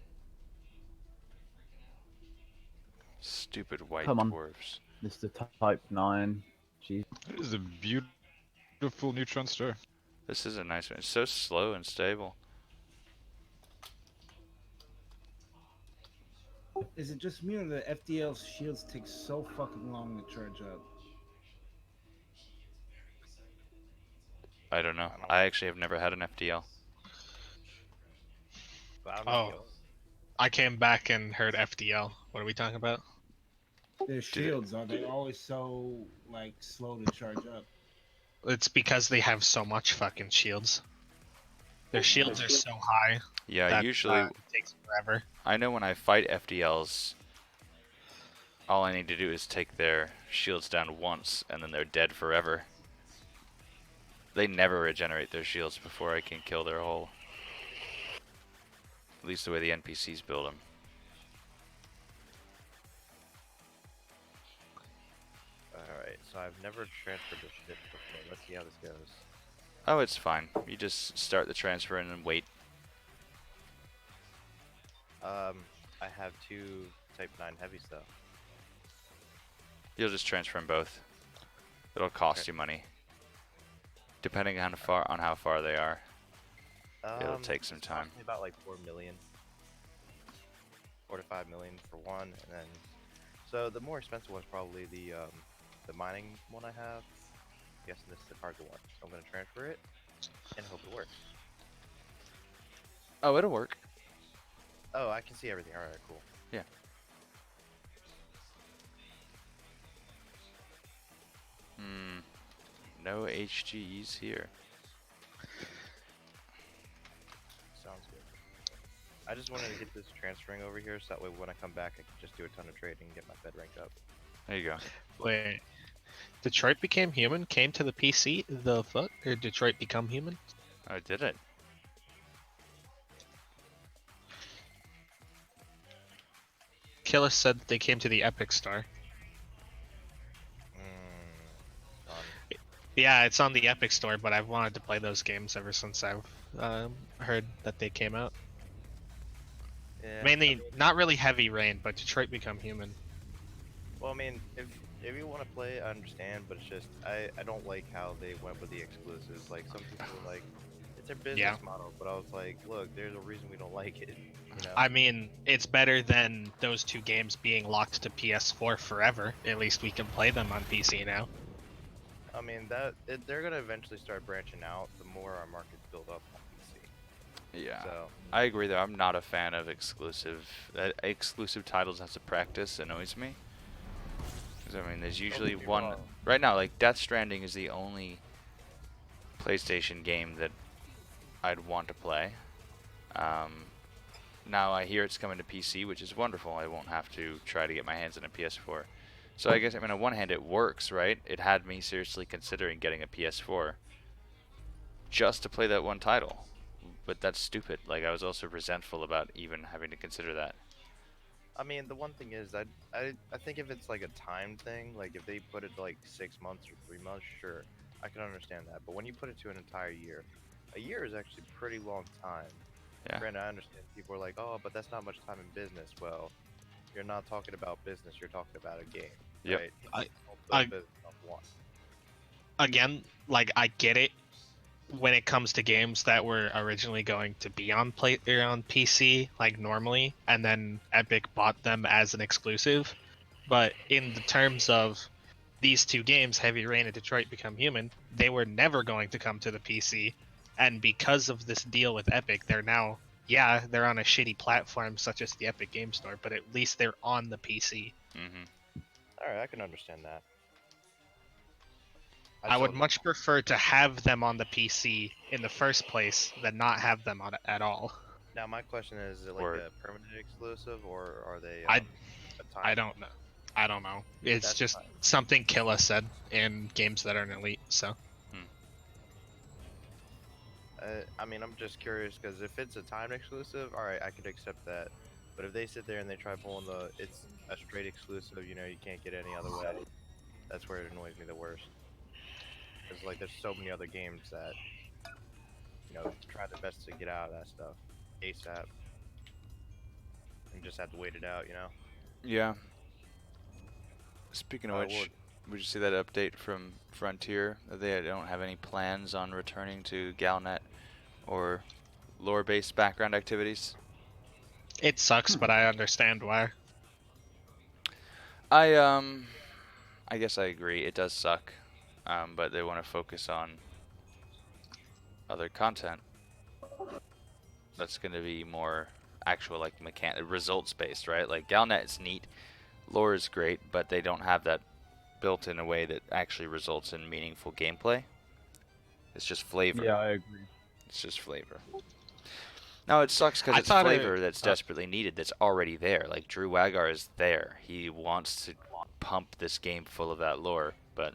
Stupid white Come on, dwarves. Mr. Type 9. Jeez. It is a beautiful neutron star. This is a nice one. It's so slow and stable. Is it just me or the FDL shields take so fucking long to charge up? I don't know. I actually have never had an FDL. Oh, I came back and heard FDL. What are we talking about? Their shields, are they always so, like, slow to charge up? It's because they have so much fucking shields. Their shields are so high. Yeah, that, usually it takes forever. I know when I fight FDLs, all I need to do is take their shields down once, and then they're dead forever. They never regenerate their shields before I can kill their hull. At least the way the NPCs build them. Alright, so I've never transferred this ship before. Let's see how this goes. Oh, it's fine. You just start the transfer and then wait. I have 2 Type 9 heavy stuff. You'll just transfer them both. It'll cost you money. Depending on how far they are. It'll take some time. About like 4 million. 4 to 5 million for one, and then so the more expensive one's probably the mining one I have. I'm guessing this is the cargo one. So I'm gonna transfer it and hope it works. Oh, it'll work. Oh, I can see everything. Alright, cool. Yeah. No HGEs here. Sounds good. I just wanted to get this transferring over here so that way when I come back I can just do a ton of trading and get my fed rank up. There you go. Wait. Detroit Became Human came to the PC? The fuck? Or Detroit Become Human? Oh, did it? Killis said they came to the Epic Store. Yeah, it's on the Epic Store, but I've wanted to play those games ever since I've heard that they came out. Yeah, Mainly, not really Heavy Rain, but Detroit Become Human. Well, I mean, if you want to play, I understand, but it's just I don't like how they went with the exclusives. Like some people are like, it's their business model, but I was like, look, there's a reason we don't like it. You know? I mean, it's better than those 2 games being locked to PS4 forever. At least we can play them on PC now. I mean, they're gonna eventually start branching out the more our markets build up on PC. Yeah. So I agree though. I'm not a fan of exclusive titles as a practice. Annoys me. Because I mean, there's usually one right now. Like Death Stranding is the only PlayStation game that I'd want to play. Now I hear it's coming to PC, which is wonderful. I won't have to try to get my hands on a PS4. So I guess, I mean, on one hand it works, right? It had me seriously considering getting a PS4 just to play that one title. But that's stupid. Like, I was also resentful about even having to consider that. I mean, the one thing is, I think if it's like a time thing, like if they put it to like 6 months or 3 months, sure, I can understand that. But when you put it to an entire year, a year is actually a pretty long time. Yeah. Granted, I understand people are like, oh, but that's not much time in business. Well, you're not talking about business, you're talking about a game. Yep. Right? Again, like, I get it when it comes to games that were originally going to be on PC, like normally, and then Epic bought them as an exclusive. But in the terms of these two games, Heavy Rain and Detroit Become Human, they were never going to come to the PC, and because of this deal with Epic, they're now, yeah, they're on a shitty platform such as the Epic Game Store, but at least they're on the PC. All right, I can understand that. I would much prefer to have them on the PC in the first place than not have them on it at all. Now, my question is it like a permanent exclusive, or are they? I I don't know. I don't know. It's That's just fine. something Killa said in games that aren't elite. So. I mean, I'm just curious because if it's a timed exclusive, all right, I could accept that. But if they sit there and they try pulling it's a straight exclusive, you know, you can't get any other way. That's where it annoys me the worst. Because like, there's so many other games that, you know, try their best to get out of that stuff ASAP, and just have to wait it out, you know. Yeah. Speaking of which, would you see that update from Frontier? That they don't have any plans on returning to Galnet or lore-based background activities? It sucks, but I understand why. I guess I agree. It does suck, but they want to focus on other content. That's going to be more actual, like results-based, right? Like Galnet is neat, lore is great, but they don't have that built in a way that actually results in meaningful gameplay. It's just flavor. Yeah, I agree. It's just flavor. No, it sucks because it's flavor that's desperately needed, that's already there. Like, Drew Wagar is there. He wants to pump this game full of that lore, but...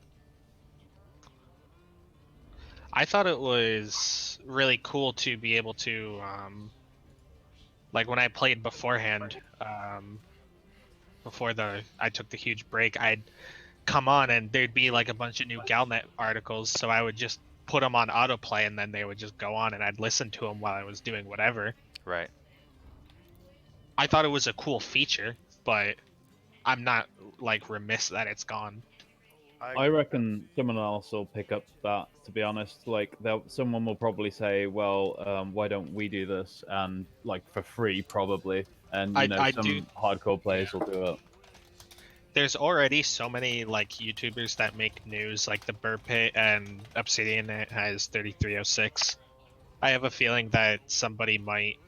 I thought it was really cool to be able to, like, when I played beforehand, before I took the huge break, I'd come on and there'd be, like, a bunch of new Galnet articles, so I would just put them on autoplay and then they would just go on and I'd listen to them while I was doing whatever. Right. I thought it was a cool feature, but I'm not like remiss that it's gone. I reckon someone else will pick up that, to be honest. Like, someone will probably say, well, why don't we do this? And, like, for free, probably. And, you know, some hardcore players will do it. There's already so many like YouTubers that make news, like the Burr Pit and Obsidian has 3306. I have a feeling that somebody might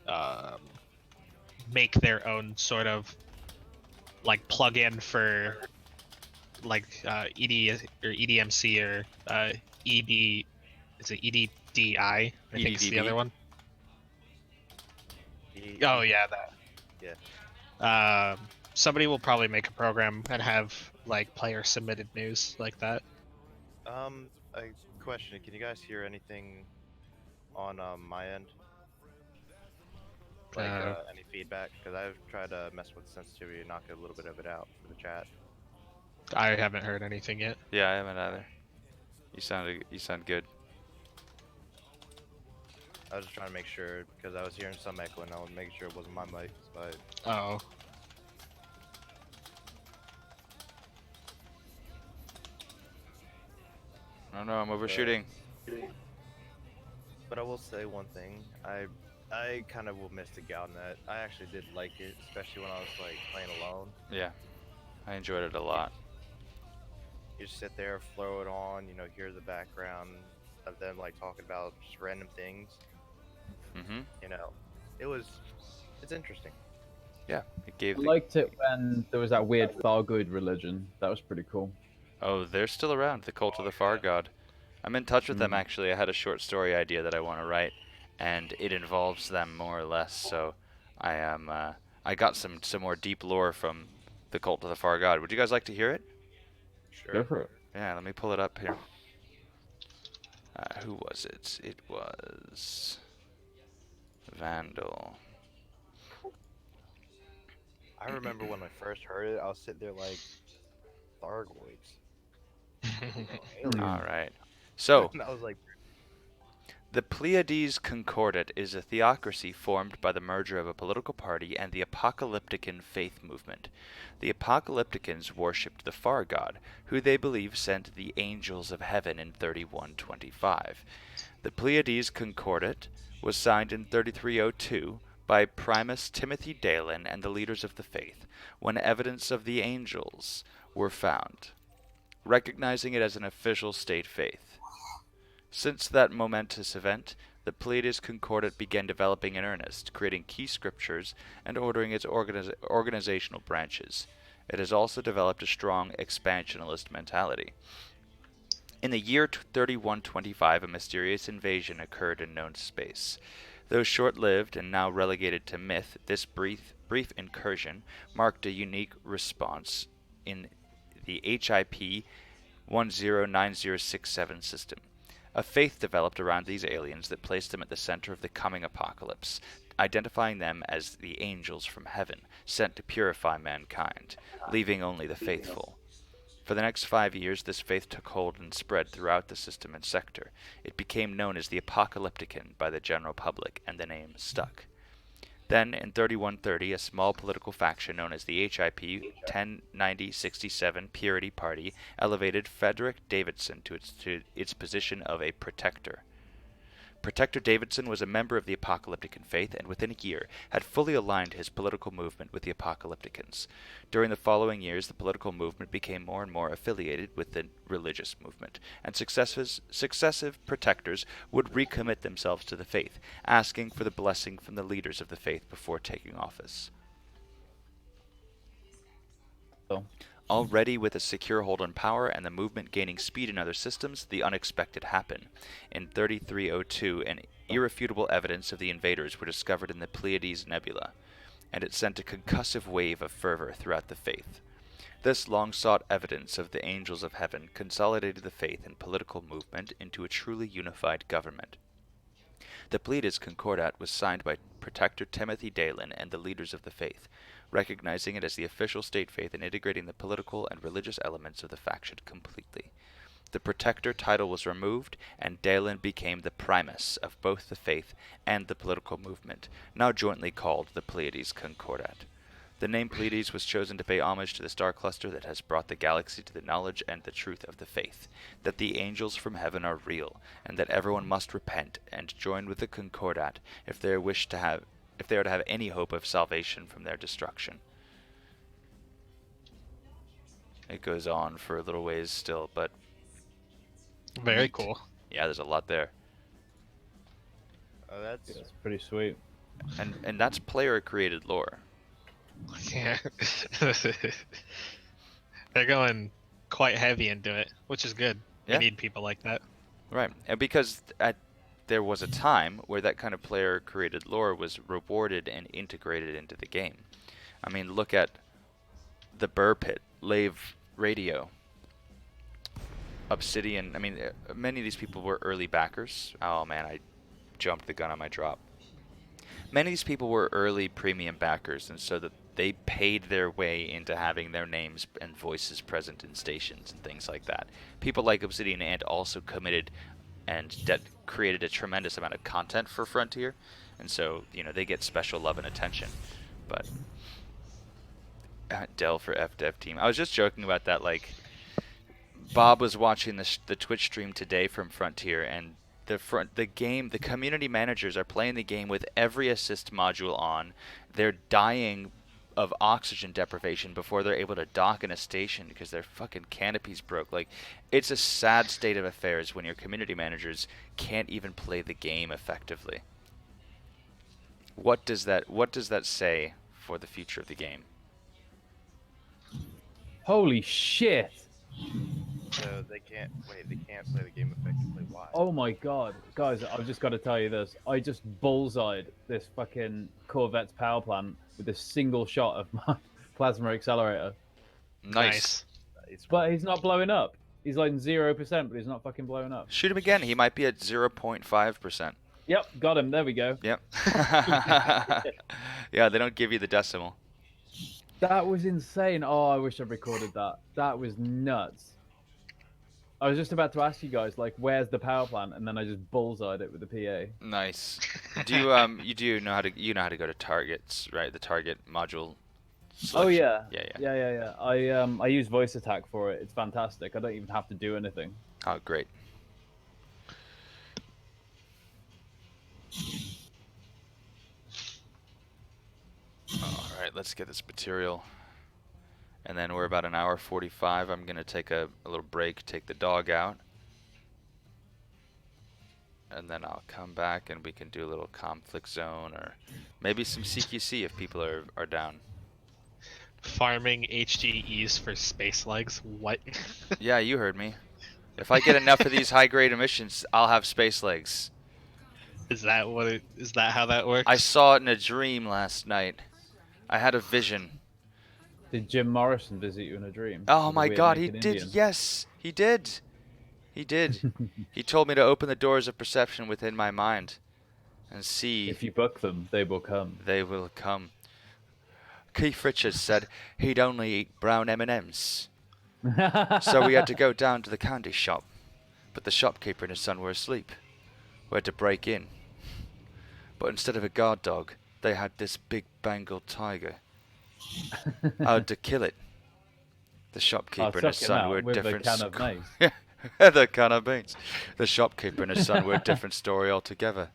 make their own sort of like plug-in for like ED or EDMC or ED. Is it EDDI? I think it's the other one. Oh yeah, that. Yeah. Somebody will probably make a program and have like player submitted news like that. A question: can you guys hear anything on my end? Like any feedback? Because I've tried to mess with the sensitivity and knock a little bit of it out for the chat. I haven't heard anything yet. Yeah, I haven't either. You sound good. I was just trying to make sure because I was hearing some echo and I was making sure it wasn't my mic. But oh. Oh no, I'm overshooting. But I will say one thing. I kind of will miss the Galnet. I actually did like it, especially when I was like playing alone. Yeah, I enjoyed it a lot. You just sit there, throw it on, you know, hear the background of them like talking about just random things. You know, it's interesting. Yeah, it gave. I liked it when there was that weird Thargoid religion. That was pretty cool. Oh, they're still around, the Cult of the Far God. I'm in touch with them, actually. I had a short story idea that I want to write, and it involves them more or less, so I got some more deep lore from the Cult of the Far God. Would you guys like to hear it? Sure. Go for it. Yeah, let me pull it up here. Who was it? It was... Vandal. I remember when I first heard it, I was sitting there like, Thargoids. Alright. So, and I was like, the Pleiades Concordat is a theocracy formed by the merger of a political party and the Apocalyptican faith movement. The Apocalypticans worshipped the Far God, who they believe sent the angels of heaven in 3125. The Pleiades Concordat was signed in 3302 by Primus Timothy Dalen and the leaders of the faith, when evidence of the angels were found. recognizing it as an official state faith. Since that momentous event, the Pleiades Concordat began developing in earnest, creating key scriptures and ordering its organizational branches. It has also developed a strong expansionist mentality. In the year 3125, a mysterious invasion occurred in known space. Though short-lived and now relegated to myth, this brief incursion marked a unique response in the HIP 109067 system. A faith developed around these aliens that placed them at the center of the coming apocalypse, identifying them as the angels from heaven, sent to purify mankind, leaving only the faithful. For the next 5 years, this faith took hold and spread throughout the system and sector. It became known as the Apocalyptican by the general public, and the name stuck. Then, in 3130, a small political faction known as the HIP 109067 Purity Party elevated Frederick Davidson to its position of a protector. Protector Davidson was a member of the Apocalyptican faith, and within a year had fully aligned his political movement with the Apocalypticans. During the following years, the political movement became more and more affiliated with the religious movement, and successive protectors would recommit themselves to the faith, asking for the blessing from the leaders of the faith before taking office. Already with a secure hold on power and the movement gaining speed in other systems, the unexpected happened. In 3302, an irrefutable evidence of the invaders were discovered in the Pleiades Nebula, and it sent a concussive wave of fervor throughout the faith. This long-sought evidence of the angels of heaven consolidated the faith and political movement into a truly unified government. The Pleiades Concordat was signed by Protector Timothy Dalen and the leaders of the faith, recognizing it as the official state faith and integrating the political and religious elements of the faction completely. The Protector title was removed, and Dalen became the primus of both the faith and the political movement, now jointly called the Pleiades Concordat. The name Pleiades was chosen to pay homage to the star cluster that has brought the galaxy to the knowledge and the truth of the faith, that the angels from heaven are real, and that everyone must repent and join with the Concordat if they are to have any hope of salvation from their destruction. It goes on for a little ways still, but very neat. cool. Yeah, there's a lot there. Oh, that's pretty sweet. And that's player-created lore. Yeah. They're going quite heavy into it, which is good. Yeah. We need people like that. Right, and because there was a time where that kind of player-created lore was rewarded and integrated into the game. I mean, look at the Burr Pit, Lave Radio, Obsidian. I mean, many of these people were early backers. Oh man, I jumped the gun on my drop. Many of these people were early premium backers, and so that they paid their way into having their names and voices present in stations and things like that. People like Obsidian Ant also committed and created a tremendous amount of content for Frontier, and so they get special love and attention. But Dell for FDev team. I was just joking about that. Like, Bob was watching the Twitch stream today from Frontier, and the community managers are playing the game with every assist module on. They're dying of oxygen deprivation before they're able to dock in a station because their fucking canopies broke. Like, it's a sad state of affairs when your community managers can't even play the game effectively. What does that say for the future of the game? Holy shit! so they can't play the game effectively. Why? Oh my god, guys! I've just got to tell you this. I just bullseyed this fucking Corvette's power plant with a single shot of my plasma accelerator. Nice. But he's not blowing up. He's like 0%, but he's not fucking blowing up. Shoot him again. He might be at 0.5%. Yep, got him. There we go. Yep. Yeah, they don't give you the decimal. That was insane. Oh, I wish I recorded that. That was nuts. I was just about to ask you guys, like, where's the power plant, and then I just bullseyed it with the PA. Nice. Do you know how to go to targets, right? The target module. Oh yeah. Yeah. I use voice attack for it. It's fantastic. I don't even have to do anything. Oh, great. All right, let's get this material. And then we're about an hour 45. I'm going to take a little break, take the dog out. And then I'll come back and we can do a little conflict zone or maybe some CQC if people are down. Farming HGEs for space legs. What? Yeah, you heard me. If I get enough of these high-grade emissions, I'll have space legs. Is that what? Is that how that works? I saw it in a dream last night. I had a vision. Did Jim Morrison visit you in a dream? Oh With a my weird God, he naked did. Indian? Yes, he did. He did. He told me to open the doors of perception within my mind and see. If you book them, they will come. They will come. Keith Richards said he'd only eat brown M&Ms. So we had to go down to the candy shop. But the shopkeeper and his son were asleep. We had to break in. But instead of a guard dog, they had this big Bengal tiger. I had to kill it. The shopkeeper and his son were different. The can of beans. The shopkeeper and his son were a different story altogether.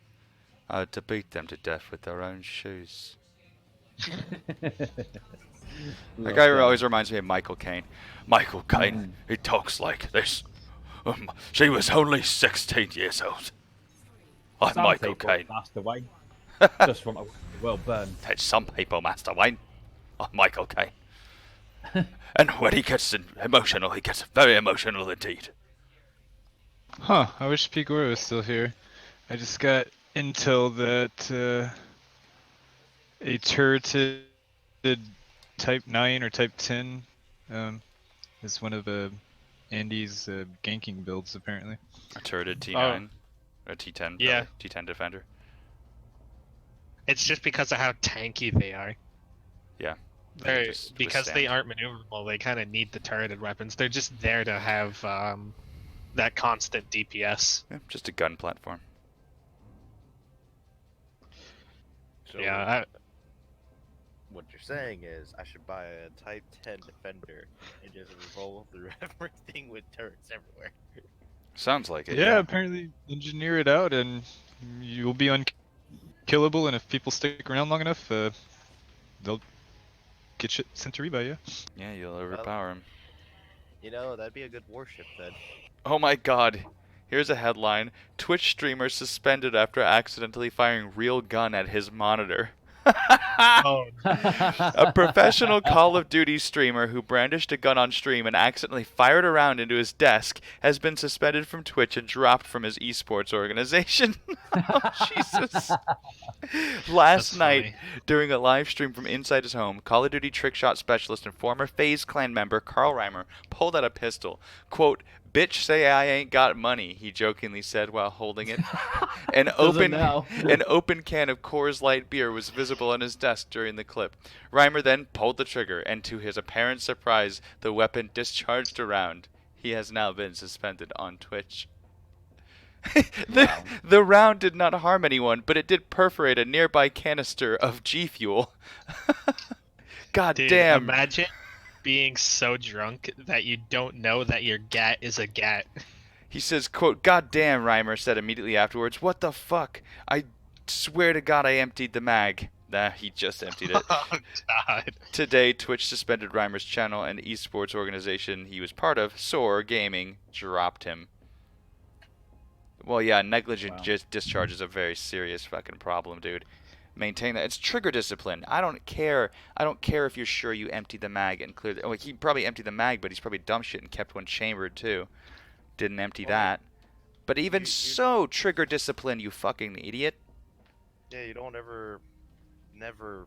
I had to beat them to death with their own shoes. That guy always reminds me of Michael Caine. Michael Caine, he talks like this. She was only 16 years old. I'm Some Michael people, Caine. Master Wayne, just want to well burn. That's some people, Master Wayne. I'm Michael Caine. And when he gets emotional, he gets very emotional indeed. Huh, I wish Pigora was still here. I just got intel that a turreted Type 9 or Type 10 is one of Andy's ganking builds, apparently. A turreted T9? Or T10? Yeah. Probably. T10 Defender? It's just because of how tanky they are. Yeah. They're, because they aren't maneuverable, they kind of need the turreted weapons. They're just there to have that constant DPS. Yeah, just a gun platform. So Yeah. what you're saying is I should buy a Type 10 Defender and just revolve through everything with turrets everywhere. Sounds like it. Yeah, apparently engineer it out and you'll be unkillable, and if people stick around long enough, they'll get shit sent to rebuy you. Yeah, you'll overpower him. You know, that'd be a good warship then. Oh my God. Here's a headline. Twitch streamer suspended after accidentally firing real gun at his monitor. Oh. A professional Call of Duty streamer who brandished a gun on stream and accidentally fired a round into his desk has been suspended from Twitch and dropped from his esports organization. Oh, Jesus. Last night, during a live stream from inside his home, Call of Duty trickshot specialist and former FaZe Clan member Carl Reimer pulled out a pistol. Quote, "Bitch say I ain't got money," he jokingly said while holding it. An open can of Coors Light beer was visible on his desk during the clip. Reimer then pulled the trigger, and to his apparent surprise, the weapon discharged a round. He has now been suspended on Twitch. The round did not harm anyone, but it did perforate a nearby canister of G Fuel. God Dude, damn. Imagine being so drunk that you don't know that your gat is a gat. He says, quote, "God damn," Reimer said immediately afterwards. "What the fuck? I swear to God I emptied the mag." Nah, he just emptied it. Oh, God. Today, Twitch suspended Reimer's channel, and the esports organization he was part of, Soar Gaming, dropped him. Well, yeah, negligent discharge is a very serious fucking problem, dude. Maintain that. It's trigger discipline. I don't care. I don't care if you're sure you emptied the mag and cleared it. Oh, he probably emptied the mag, but he's probably dumb shit and kept one chambered too. Didn't empty that. But even so, trigger discipline, you fucking idiot. Yeah, you don't ever, never,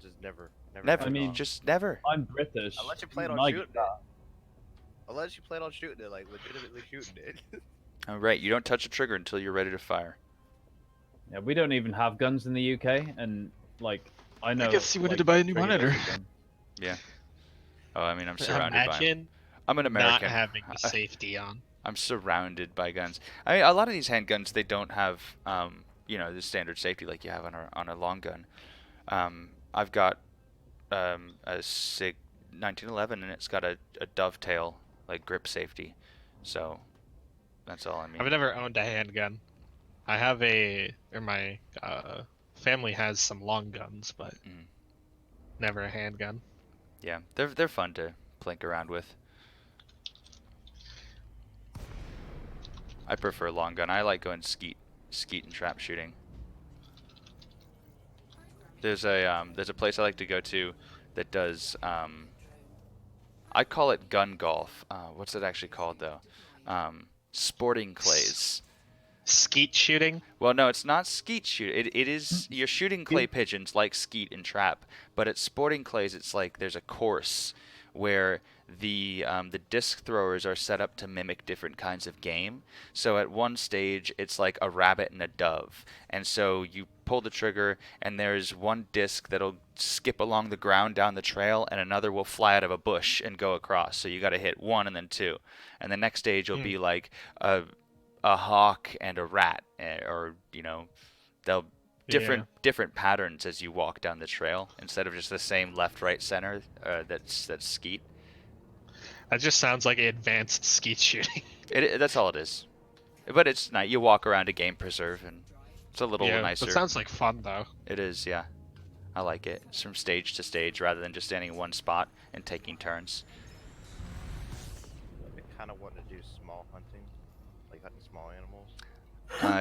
just never. I mean, just never. I'm British. Unless you plan on Like shooting it. Unless you plan on shooting it, like legitimately shooting it. All right, you don't touch a trigger until you're ready to fire. Yeah, we don't even have guns in the UK, and like I know. I guess you wanted to buy a new monitor. Yeah. Oh, I mean, I'm surrounded by Imagine I'm an American. not having the safety on. I'm surrounded by guns. I mean, a lot of these handguns, they don't have, you know, the standard safety like you have on a long gun. I've got a SIG 1911, and it's got a dovetail like grip safety. So that's all I mean. I've never owned a handgun. I have my family has some long guns, but never a handgun. Yeah, they're fun to plink around with. I prefer long gun. I like going skeet and trap shooting. There's a place I like to go to that does I call it gun golf. What's it actually called though? Sporting clays. Skeet shooting? Well, no, it's not skeet shoot. It is you're shooting clay pigeons like skeet and trap, but at sporting clays, it's like there's a course where the disc throwers are set up to mimic different kinds of game. So at one stage, it's like a rabbit and a dove, and so you pull the trigger, and there's one disc that'll skip along the ground down the trail, and another will fly out of a bush and go across. So you got to hit one and then two, and the next stage will be like a hawk and a rat, or they'll different patterns as you walk down the trail instead of just the same left, right, center. That's skeet. That just sounds like advanced skeet shooting. That's all it is. But it's nice. You walk around a game preserve, and it's a little nicer. It sounds like fun though. It is, yeah. I like it. It's from stage to stage rather than just standing in one spot and taking turns. I kind of want to do small hunting, like hunting small animals.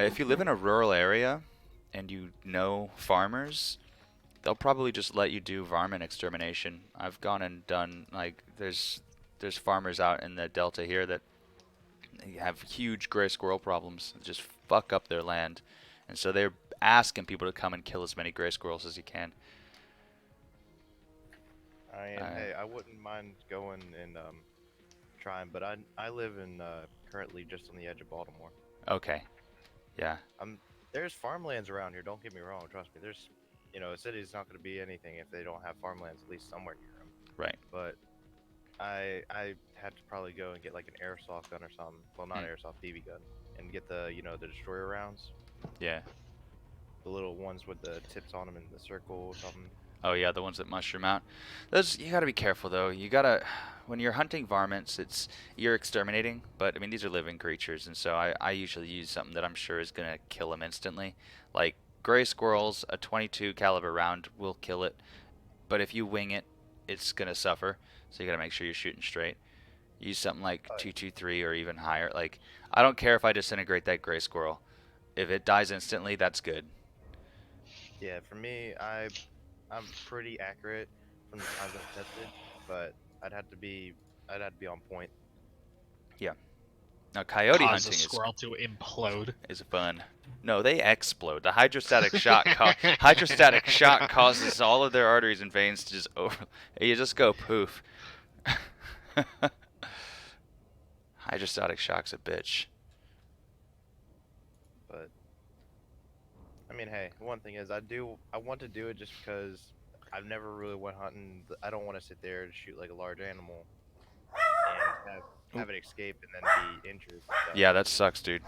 If you live in a rural area and you know farmers, they'll probably just let you do varmint extermination. I've gone and done, like, there's farmers out in the delta here that have huge gray squirrel problems, just fuck up their land, and so they're asking people to come and kill as many gray squirrels as you can. Hey, I wouldn't mind going and trying, but I live in currently just on the edge of Baltimore. Okay. Yeah. There's farmlands around here. Don't get me wrong. Trust me. There's, a city's not going to be anything if they don't have farmlands at least somewhere near them. Right. But I had to probably go and get like an airsoft gun or something. Well, not airsoft, BB gun, and get the the destroyer rounds. Yeah. The little ones with the tips on them in the circle or something. Oh yeah, the ones that mushroom out. Those, you gotta be careful though. You gotta, when you're hunting varmints, you're exterminating, but I mean these are living creatures, and so I usually use something that I'm sure is gonna kill them instantly. Like gray squirrels, a 22 caliber round will kill it, but if you wing it, it's gonna suffer. So you gotta make sure you're shooting straight. Use something like 223 or even higher. Like, I don't care if I disintegrate that gray squirrel. If it dies instantly, that's good. Yeah, for me, I'm pretty accurate from the times I've tested, but I'd have to be on point. Yeah. Now coyote Cause hunting a squirrel to implode. is fun. No, they explode. The hydrostatic shock causes all of their arteries and veins to just you just go poof. Hydrostatic shock's a bitch. But I mean, hey, one thing is I want to do it just because I've never really went hunting. I don't want to sit there and shoot like a large animal and have it escape and then be injured. So Yeah, that sucks, dude.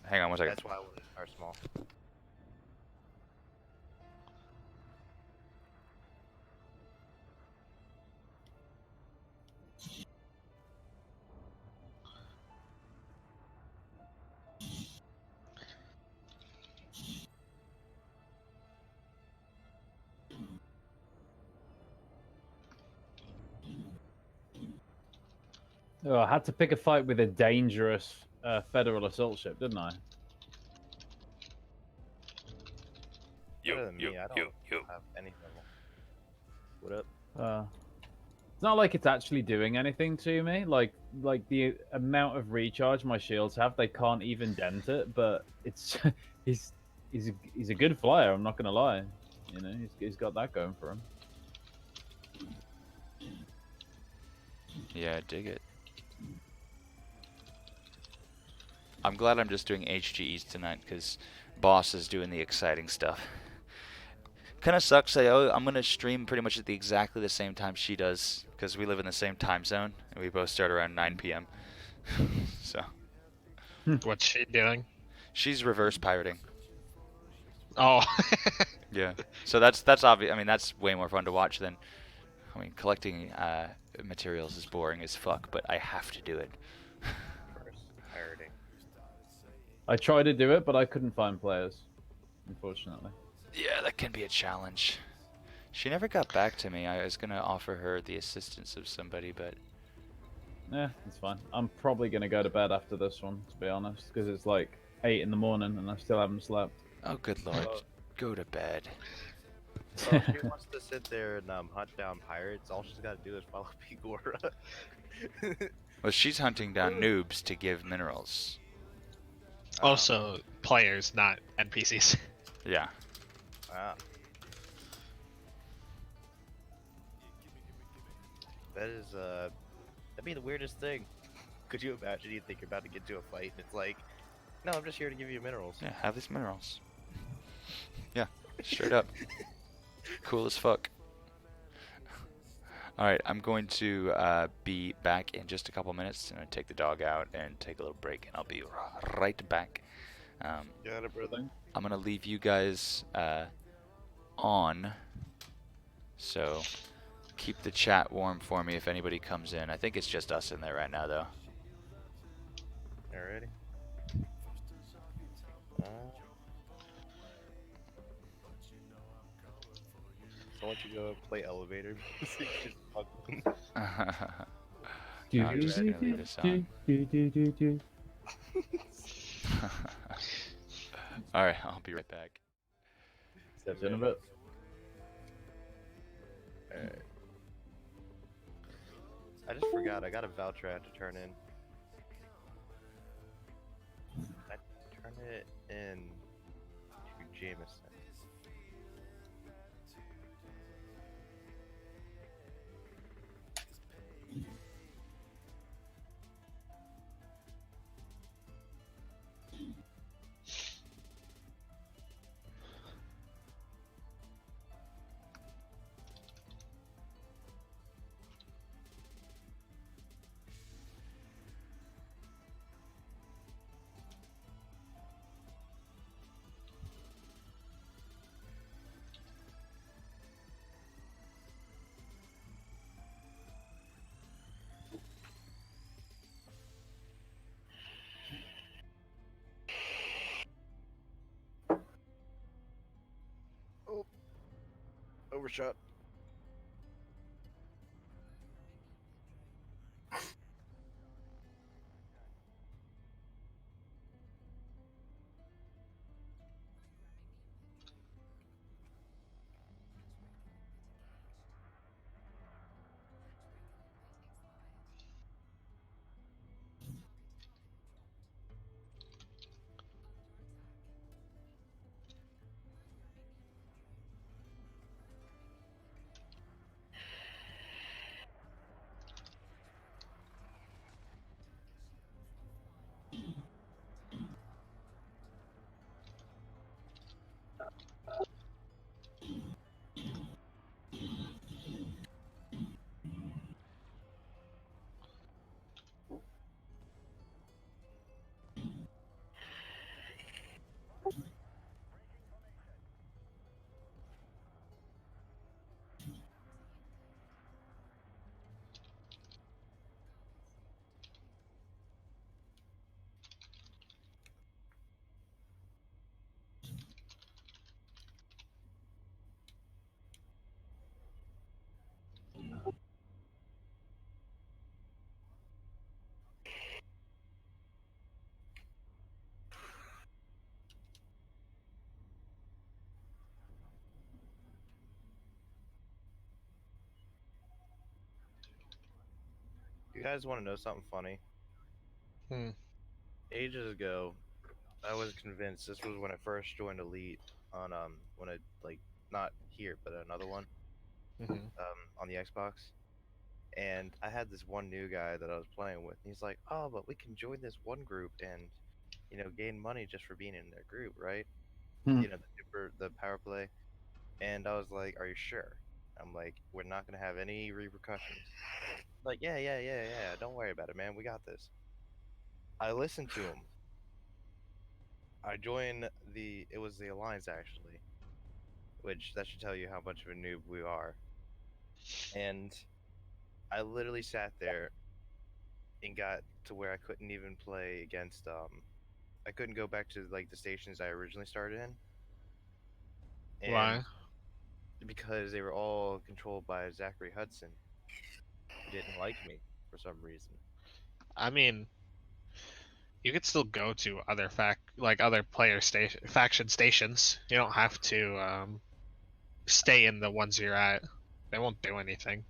Hang on one second. that's why I want to start small. Oh, I had to pick a fight with a dangerous federal assault ship, didn't I? Better than me, I don't have anything. What up? It's not like it's actually doing anything to me. Like the amount of recharge my shields have, they can't even dent it. But it's he's a good flyer. I'm not gonna lie. He's got that going for him. Yeah, dig it. I'm glad I'm just doing HGEs tonight because Boss is doing the exciting stuff. Kind of sucks. I'm gonna stream pretty much at exactly the same time she does because we live in the same time zone and we both start around 9 p.m. So. What's she doing? She's reverse pirating. Oh. Yeah. So that's obvious. I mean, that's way more fun to watch than. I mean, collecting materials is boring as fuck, but I have to do it. Pirating. I tried to do it, but I couldn't find players, unfortunately. Yeah, that can be a challenge. She never got back to me. I was gonna offer her the assistance of somebody, but Yeah, it's fine. I'm probably gonna go to bed after this one, to be honest, because it's like 8 in the morning and I still haven't slept. oh, good lord, Well, go to bed. well, if she wants to sit there and hunt down pirates, all she's got to do is follow Pigora. Well, she's hunting down noobs to give minerals. Also, players, not NPCs. Yeah. Wow. That is that'd be the weirdest thing. Could you imagine you think you're about to get into a fight and it's like, no, I'm just here to give you minerals. Yeah, have these minerals. Yeah, straight up. Cool as fuck. Alright, I'm going to be back in just a couple minutes. I'm going to take the dog out and take a little break, and I'll be right back. Got it, brother. I'm going to leave you guys on, so keep the chat warm for me if anybody comes in. I think it's just us in there right now, though. Alrighty. So why don't you go play elevator music? Just fuck them. I'm just going to leave this on. Alright, I'll be right back. Catch you in a bit. Alright. I just forgot, I got a voucher I had to turn in. I turn it in to Jameson. Oh, overshot. You guys want to know something funny? Hmm. Ages ago, I was convinced this was when I first joined Elite on when I like not here but another one Mm-hmm. on the Xbox, and I had this one new guy that I was playing with, and he's like, "Oh, but we can join this one group and gain money just for being in their group, right? Hmm. The power play." And I was like, "Are you sure?" I'm like, "We're not gonna have any repercussions." Like, yeah. Don't worry about it, man. We got this. I listened to him. I joined it was the Alliance actually, which that should tell you how much of a noob we are. And I literally sat there and got to where I couldn't even play against I couldn't go back to like the stations I originally started in. And Why? because they were all controlled by Zachary Hudson, who didn't like me for some reason. I mean, you could still go to other other player faction stations. You don't have to stay in the ones you're at. They won't do anything.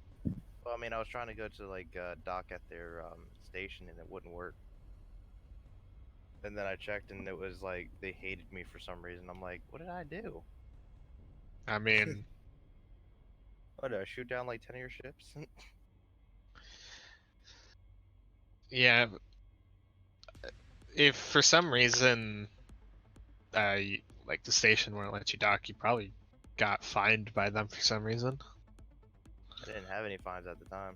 Well, I mean, I was trying to go to like dock at their station, and it wouldn't work. And then I checked, and it was like they hated me for some reason. I'm like, what did I do? I mean, What did I shoot down like 10 of your ships? yeah. If for some reason, like the station won't let you dock, you probably got fined by them for some reason. I didn't have any fines at the time,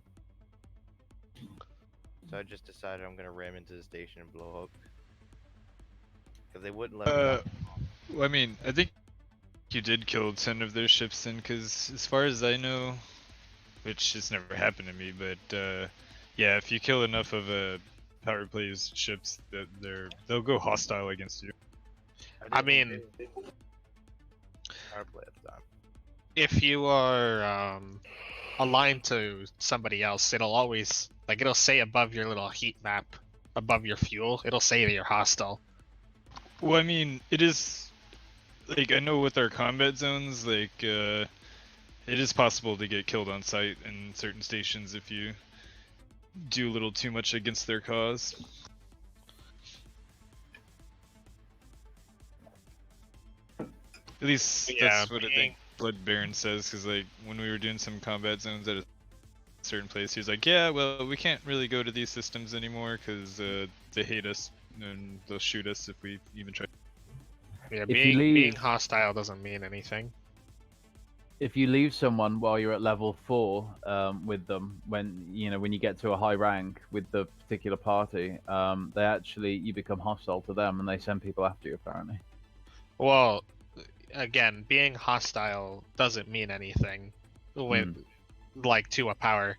so I just decided I'm gonna ram into the station and blow up because they wouldn't let me dock. Well, I mean, I think you did kill 10 of their ships then, because as far as I know, which has never happened to me, but yeah, if you kill enough of power play's ships, that they'll go hostile against you. I mean, Power play at the time. if you are aligned to somebody else, it'll always it'll say above your little heat map, above your fuel, it'll say that you're hostile. Well, I mean, it is like I know with our combat zones, like it is possible to get killed on sight in certain stations if you do a little too much against their cause. At least Yeah, that's what I think Blood Baron says, because like when we were doing some combat zones at a certain place, he was like, yeah, well, we can't really go to these systems anymore because they hate us and they'll shoot us if we even try. Yeah, If you being leave- hostile doesn't mean anything. If you leave someone while you're at level 4 with them, when you get to a high rank with the particular party, you become hostile to them and they send people after you apparently. Well, again, being hostile doesn't mean anything with to a power.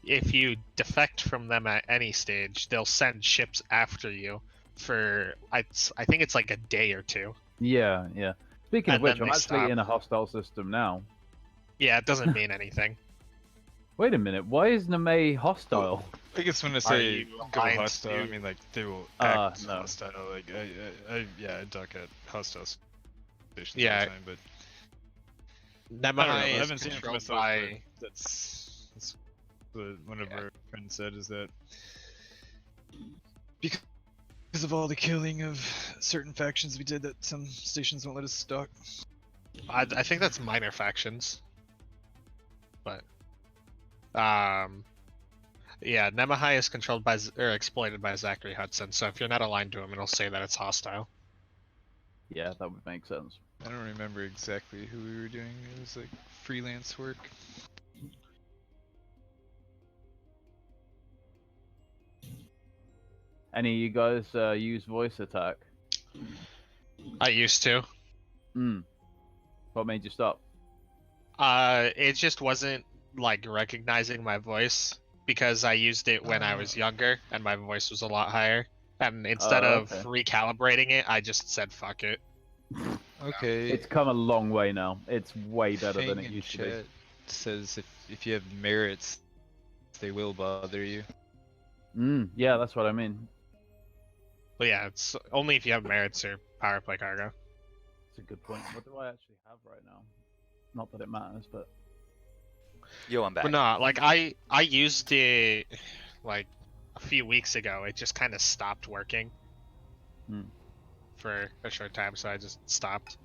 If you defect from them at any stage, they'll send ships after you for I think it's like a day or two. Yeah. Speaking of And which, then I'm they actually stop. in a hostile system now. Yeah, it doesn't mean anything. Wait a minute, why is Name hostile? I guess when I Are say you go aligned hostile, I to- mean like they will act no. hostile. Like I dock at hostile stations all Yeah. the time, but Nemai I is haven't seen it for controlled myself. by But that's what one of our friends said, is that because of all the killing of certain factions we did, that some stations won't let us stock. I think that's minor factions. But yeah, Nemahai is controlled by or exploited by Zachary Hudson, so if you're not aligned to him, it'll say that it's hostile. Yeah, that would make sense. I don't remember exactly who we were doing. It was like freelance work. Any of you guys use voice attack? I used to. What made you stop? It just wasn't like recognizing my voice because I used it when I was younger and my voice was a lot higher. And instead of recalibrating it, I just said fuck it. Okay. It's come a long way now. It's way better than Fang it in used to be. chat says if you have merits, they will bother you. Yeah, that's what I mean. But yeah, it's only if you have merits or power play cargo. It's a good point. What do I actually have right now? Not that it matters, but Yo, I'm back. But no, like I used it like a few weeks ago. It just kind of stopped working for a short time, so I just stopped.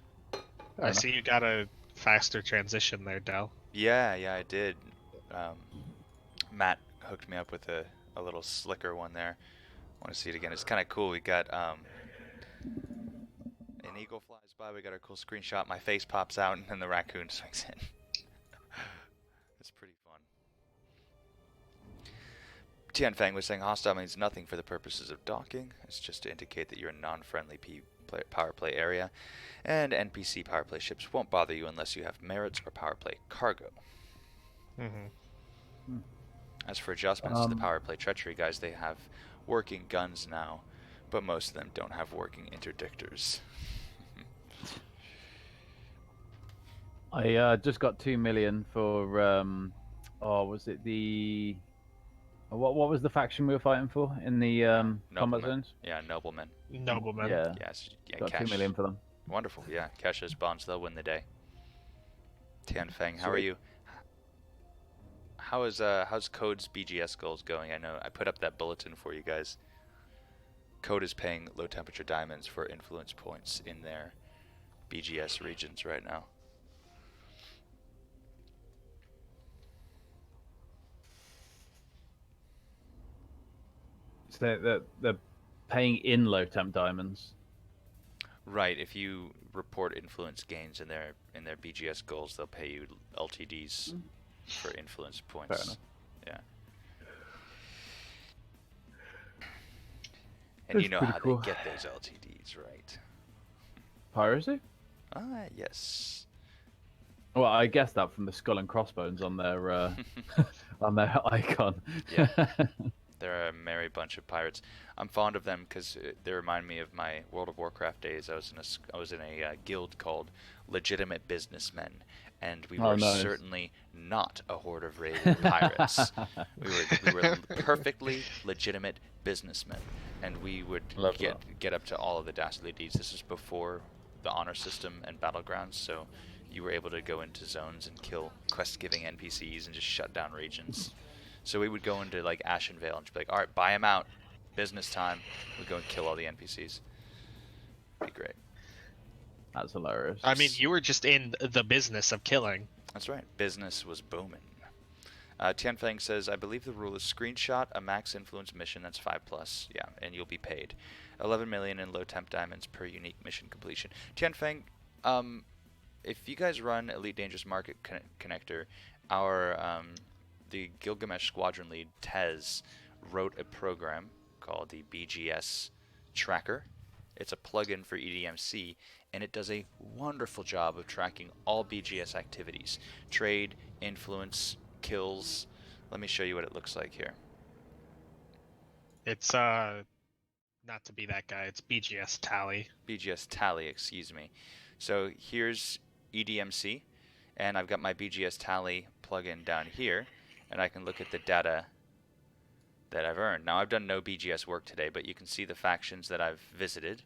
I see you got a faster transition there, Del. Yeah, I did. Matt hooked me up with a little slicker one there. I want to see it again. It's kind of cool. We got an eagle flies by. We got our cool screenshot. My face pops out, and then the raccoon swings in. It's pretty fun. Tian Fang was saying hostile means nothing for the purposes of docking. It's just to indicate that you're a non-friendly power play area, and NPC power play ships won't bother you unless you have merits or power play cargo. As for adjustments to the power play treachery guys, they have working guns now, but most of them don't have working interdictors. I just got 2 million for was it the what was the faction we were fighting for in the combat Noblemen. zones? Yeah, noblemen. Nobleman. Yeah, Yes. Yeah, got cash. 2 million for them. Wonderful. Yeah, cash those bonds. They'll win the day. Tianfeng, how are Sweet. you? How's Code's BGS goals going? I know I put up that bulletin for you guys. Code is paying low temperature diamonds for influence points in their BGS regions right now. So they're paying in low temp diamonds. Right. If you report influence gains in their BGS goals, they'll pay you LTDs for influence points. Fair enough. Yeah. And you That's know pretty how cool. they get those LTDs, right? Piracy? Ah, yes. Well, I guess that from the skull and crossbones on their on their icon. Yeah. They're a merry bunch of pirates. I'm fond of them because they remind me of my World of Warcraft days. I was in a guild called Legitimate Businessmen, and we were nice. certainly not a horde of raiding pirates. We were perfectly legitimate businessmen, and we would get up to all of the dastardly deeds. This was before the honor system and battlegrounds, so you were able to go into zones and kill quest-giving NPCs and just shut down regions. So we would go into like Ashenvale and just be like, all right, buy them out, business time. We'd go and kill all the NPCs. Be great. That's hilarious. I mean, you were just in the business of killing. That's right. Business was booming. Tianfeng says, I believe the rule is screenshot a max influence mission that's 5+. Yeah, and you'll be paid 11 million in low temp diamonds per unique mission completion. Tianfeng, if you guys run Elite Dangerous Market Connector, our the Gilgamesh Squadron lead, Tez, wrote a program called the BGS Tracker. It's a plugin for EDMC, and it does a wonderful job of tracking all BGS activities. Trade, influence, kills. Let me show you what it looks like here. It's, not to be that guy, it's BGS Tally. BGS Tally, excuse me. So here's EDMC, and I've got my BGS Tally plugin down here. And I can look at the data that I've earned. Now, I've done no BGS work today, but you can see the factions that I've visited,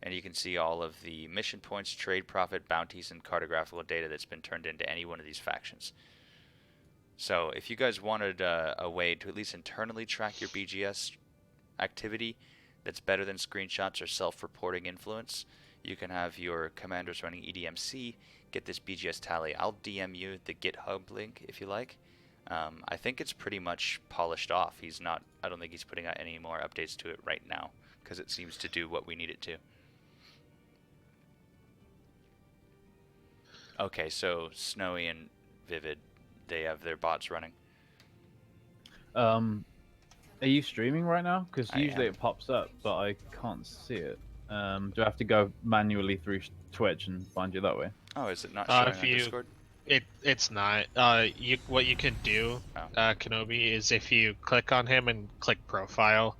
and you can see all of the mission points, trade profit, bounties, and cartographical data that's been turned into any one of these factions. So if you guys wanted a way to at least internally track your BGS activity that's better than screenshots or self-reporting influence, you can have your commanders running EDMC get this BGS Tally. I'll DM you the GitHub link if you like. I think it's pretty much polished off. I don't think he's putting out any more updates to it right now because it seems to do what we need it to. Okay, so Snowy and Vivid, they have their bots running. Are you streaming right now? Because I usually am. it pops up, but I can't see it. Do I have to go manually through Twitch and find you that way? Oh, is it not showing If on you, Discord? It's not. What you can do, Kenobi, is if you click on him and click profile,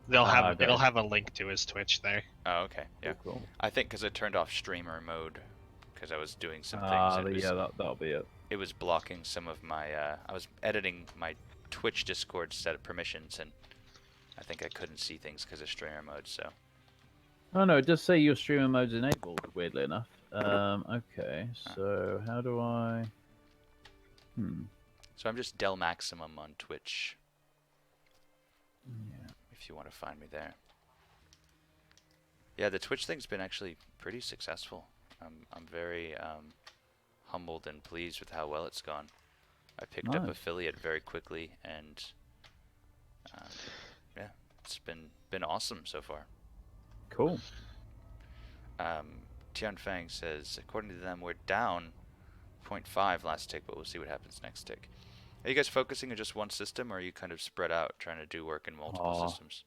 it'll have a link to his Twitch there. Oh, okay. Yeah. Cool. I think because I turned off streamer mode because I was doing some things. Yeah, that'll be it. It was blocking some of my. I was editing my Twitch Discord set of permissions, and I think I couldn't see things because of streamer mode. So. Oh no, it does say your streamer mode's enabled. Weirdly enough. Okay, so how do I? So I'm just Del Maximum on Twitch. Yeah. If you want to find me there. Yeah, the Twitch thing's been actually pretty successful. I'm very humbled and pleased with how well it's gone. I picked up Nice. affiliate very quickly, and yeah, it's been awesome so far. Cool. Tianfeng says, according to them, we're down 0.5 last tick, but we'll see what happens next tick. Are you guys focusing on just one system, or are you kind of spread out, trying to do work in multiple systems?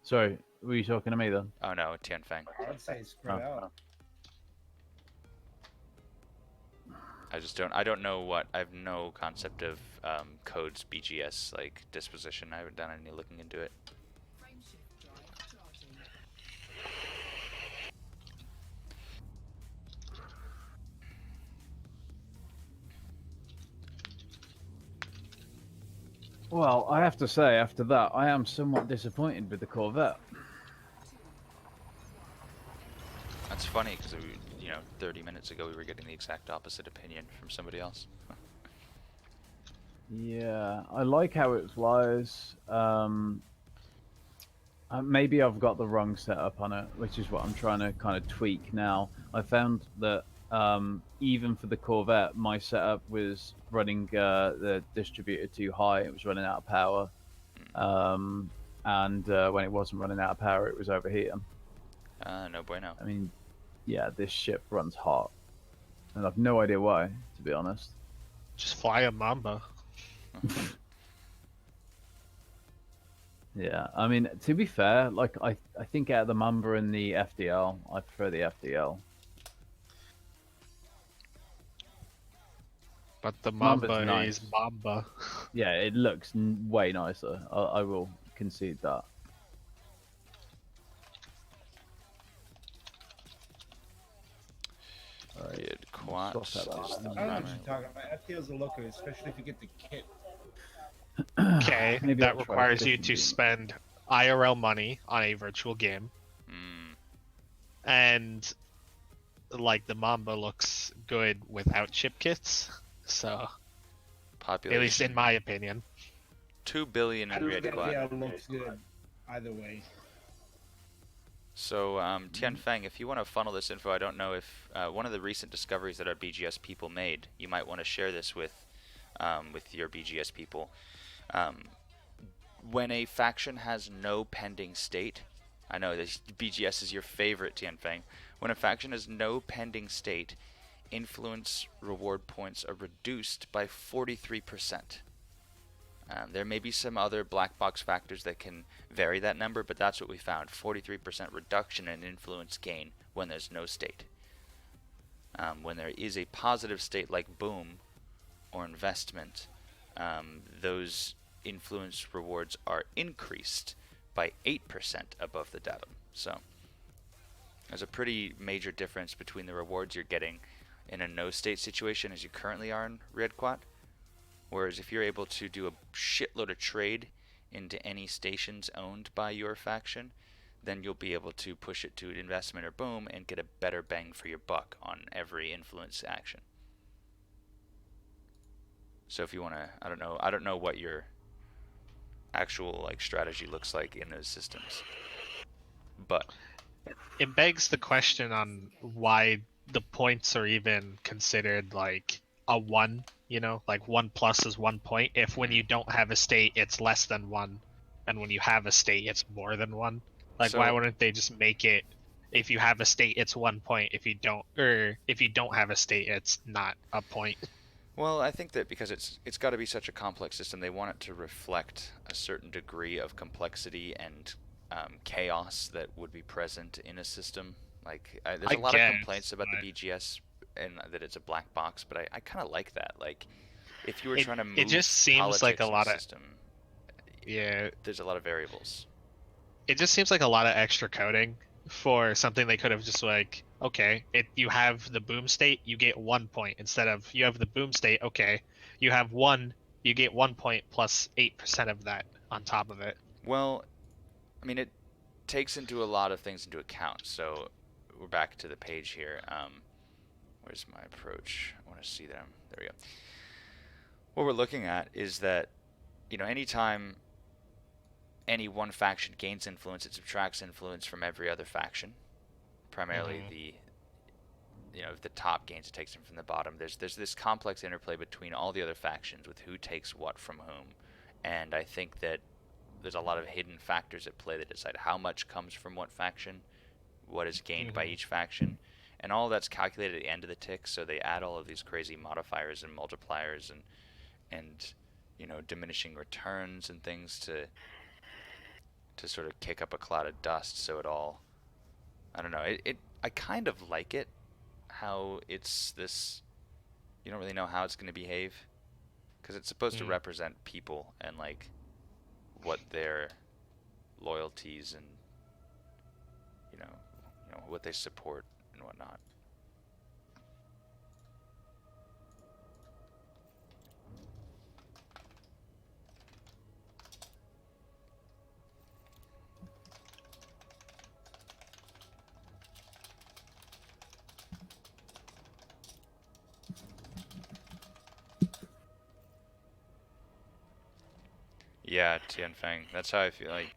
Sorry, were you talking to me then? Oh no, Tianfeng. I'd say spread out. I don't know what, I have no concept of Code's BGS like disposition. I haven't done any looking into it. Well, I have to say, after that, I am somewhat disappointed with the Corvette. That's funny because 30 minutes ago we were getting the exact opposite opinion from somebody else. Yeah, I like how it flies. Maybe I've got the wrong setup on it, which is what I'm trying to kind of tweak now. I found that even for the Corvette, my setup was running the distributor too high. It was running out of power. And when it wasn't running out of power, it was overheating. No bueno. I mean, yeah, this ship runs hot. And I've no idea why, to be honest. Just fly a Mamba. Yeah, I mean, to be fair, like I think out of the Mamba and the FDL, I prefer the FDL. But the Mamba's Mamba nice. is Mamba. Yeah, it looks way nicer. I will concede that. Red Quat swap is that out. the I don't know what primary. you're talking about. FTL's a looker, especially if you get the kit. Okay, Maybe I'll that try requires you different to game. spend IRL money on a virtual game. And like the Mamba looks good without chip kits, so Population. at least in my opinion. 2 billion I in don't Red think Quat. FTL looks good either way. So, Tianfeng, if you want to funnel this info, I don't know if one of the recent discoveries that our BGS people made, you might want to share this with your BGS people. When a faction has no pending state, I know this BGS is your favorite, Tianfeng. When a faction has no pending state, influence reward points are reduced by 43%. There may be some other black box factors that can vary that number, but that's what we found. 43% reduction in influence gain when there's no state. When there is a positive state like boom or investment, those influence rewards are increased by 8% above the datum. So there's a pretty major difference between the rewards you're getting in a no state situation as you currently are in Red Quat. Whereas if you're able to do a shitload of trade into any stations owned by your faction, then you'll be able to push it to investment or boom and get a better bang for your buck on every influence action. So if you want to, I don't know what your actual like strategy looks like in those systems, but It begs the question on why the points are even considered like a 1, like 1 plus is 1 point. If when you don't have a state, it's less than 1, and when you have a state, it's more than 1. Like, why wouldn't they just make it, if you have a state, it's 1 point. If you don't have a state, it's not a point. Well, I think that because it's got to be such a complex system, they want it to reflect a certain degree of complexity and chaos that would be present in a system. Like, there's a lot of complaints about the BGS and that it's a black box, but I kind of like that. Like, if you were trying to move it just seems like a lot of system, there's a lot of variables. It just seems like a lot of extra coding for something they could have just like, okay, you have the boom state, you get 1 point, instead of you have the boom state, okay, you have 1, you get 1 point plus 8% of that on top of it. Well, I mean, it takes into a lot of things into account. So we're back to the page here. Where's my approach? I want to see them. There we go. What we're looking at is that, anytime any one faction gains influence, it subtracts influence from every other faction. Primarily if the top gains, it takes them from the bottom. There's this complex interplay between all the other factions with who takes what from whom. And I think that there's a lot of hidden factors at play that decide how much comes from what faction, what is gained by each faction, and all that's calculated at the end of the tick. So they add all of these crazy modifiers and multipliers and diminishing returns and things to sort of kick up a cloud of dust. So it all, I don't know. I kind of like it how it's this. You don't really know how it's going to behave because it's supposed to represent people and like what their loyalties and what they support and whatnot. Yeah, Tianfeng. That's how I feel like.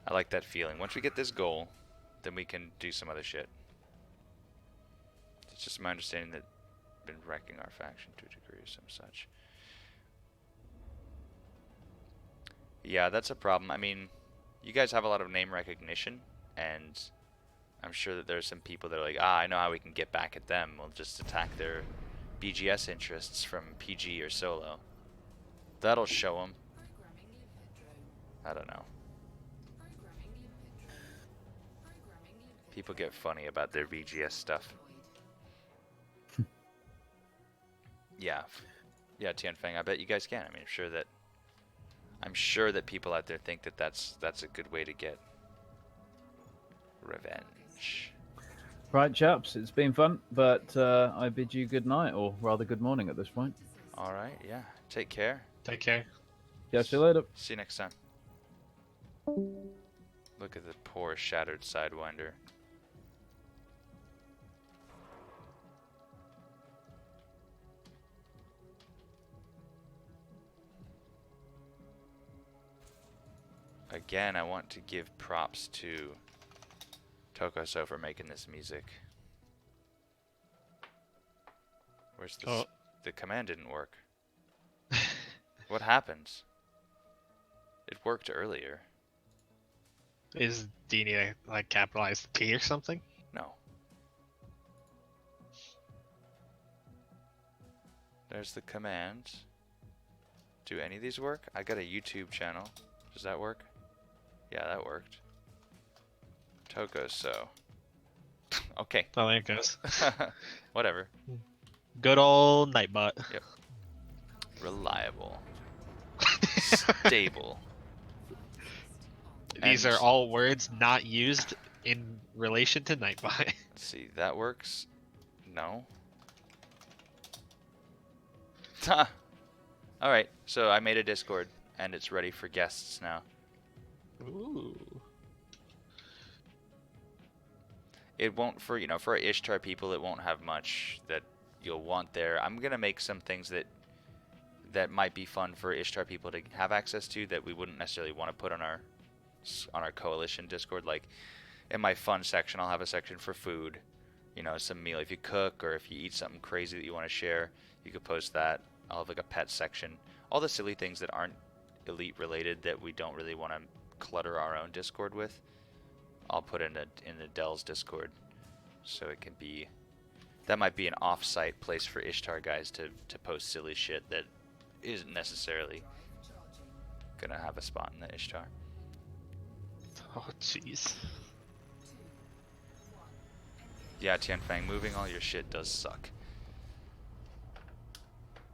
I like that feeling. Once we get this goal, then we can do some other shit. It's just my understanding that been wrecking our faction to a degree or some such. Yeah, that's a problem. I mean, you guys have a lot of name recognition, and I'm sure that there's some people that are like, I know how we can get back at them. We'll just attack their BGS interests from PG or solo. That'll show them. I don't know. People get funny about their VGS stuff. Yeah. Yeah, Tianfeng, I bet you guys can. I mean, I'm sure that people out there think that that's a good way to get revenge. Right, chaps, it's been fun, but I bid you good night, or rather good morning at this point. All right, yeah. Take care. Take care. Yeah, see you later. See you next time. Look at the poor shattered Sidewinder. Again, I want to give props to Tokoso for making this music. Where's this? Oh. The command didn't work. What happens? It worked earlier. Do you need a like capitalized T or something? No. There's the command. Do any of these work? I got a YouTube channel. Does that work? Yeah, that worked. Tokoso. Okay. Oh, there it goes. Whatever. Good old Nightbot. Yep. Reliable. Stable. These And- are all words not used in relation to Nightbot. Let's see, that works? No. Alright, so I made a Discord, and it's ready for guests now. Ooh. It won't, for for Ishtar people, it won't have much that you'll want there. I'm gonna make some things that might be fun for Ishtar people to have access to that we wouldn't necessarily want to put on our coalition Discord. Like in my fun section, I'll have a section for food, some meal. If you cook or if you eat something crazy that you want to share, you could post that. I'll have like a pet section. All the silly things that aren't elite related that we don't really want to clutter our own Discord with, I'll put in the Dell's Discord, so it can be. That might be an off-site place for Ishtar guys to post silly shit that isn't necessarily gonna have a spot in the Ishtar. Oh, jeez. Yeah, Tianfeng, moving all your shit does suck.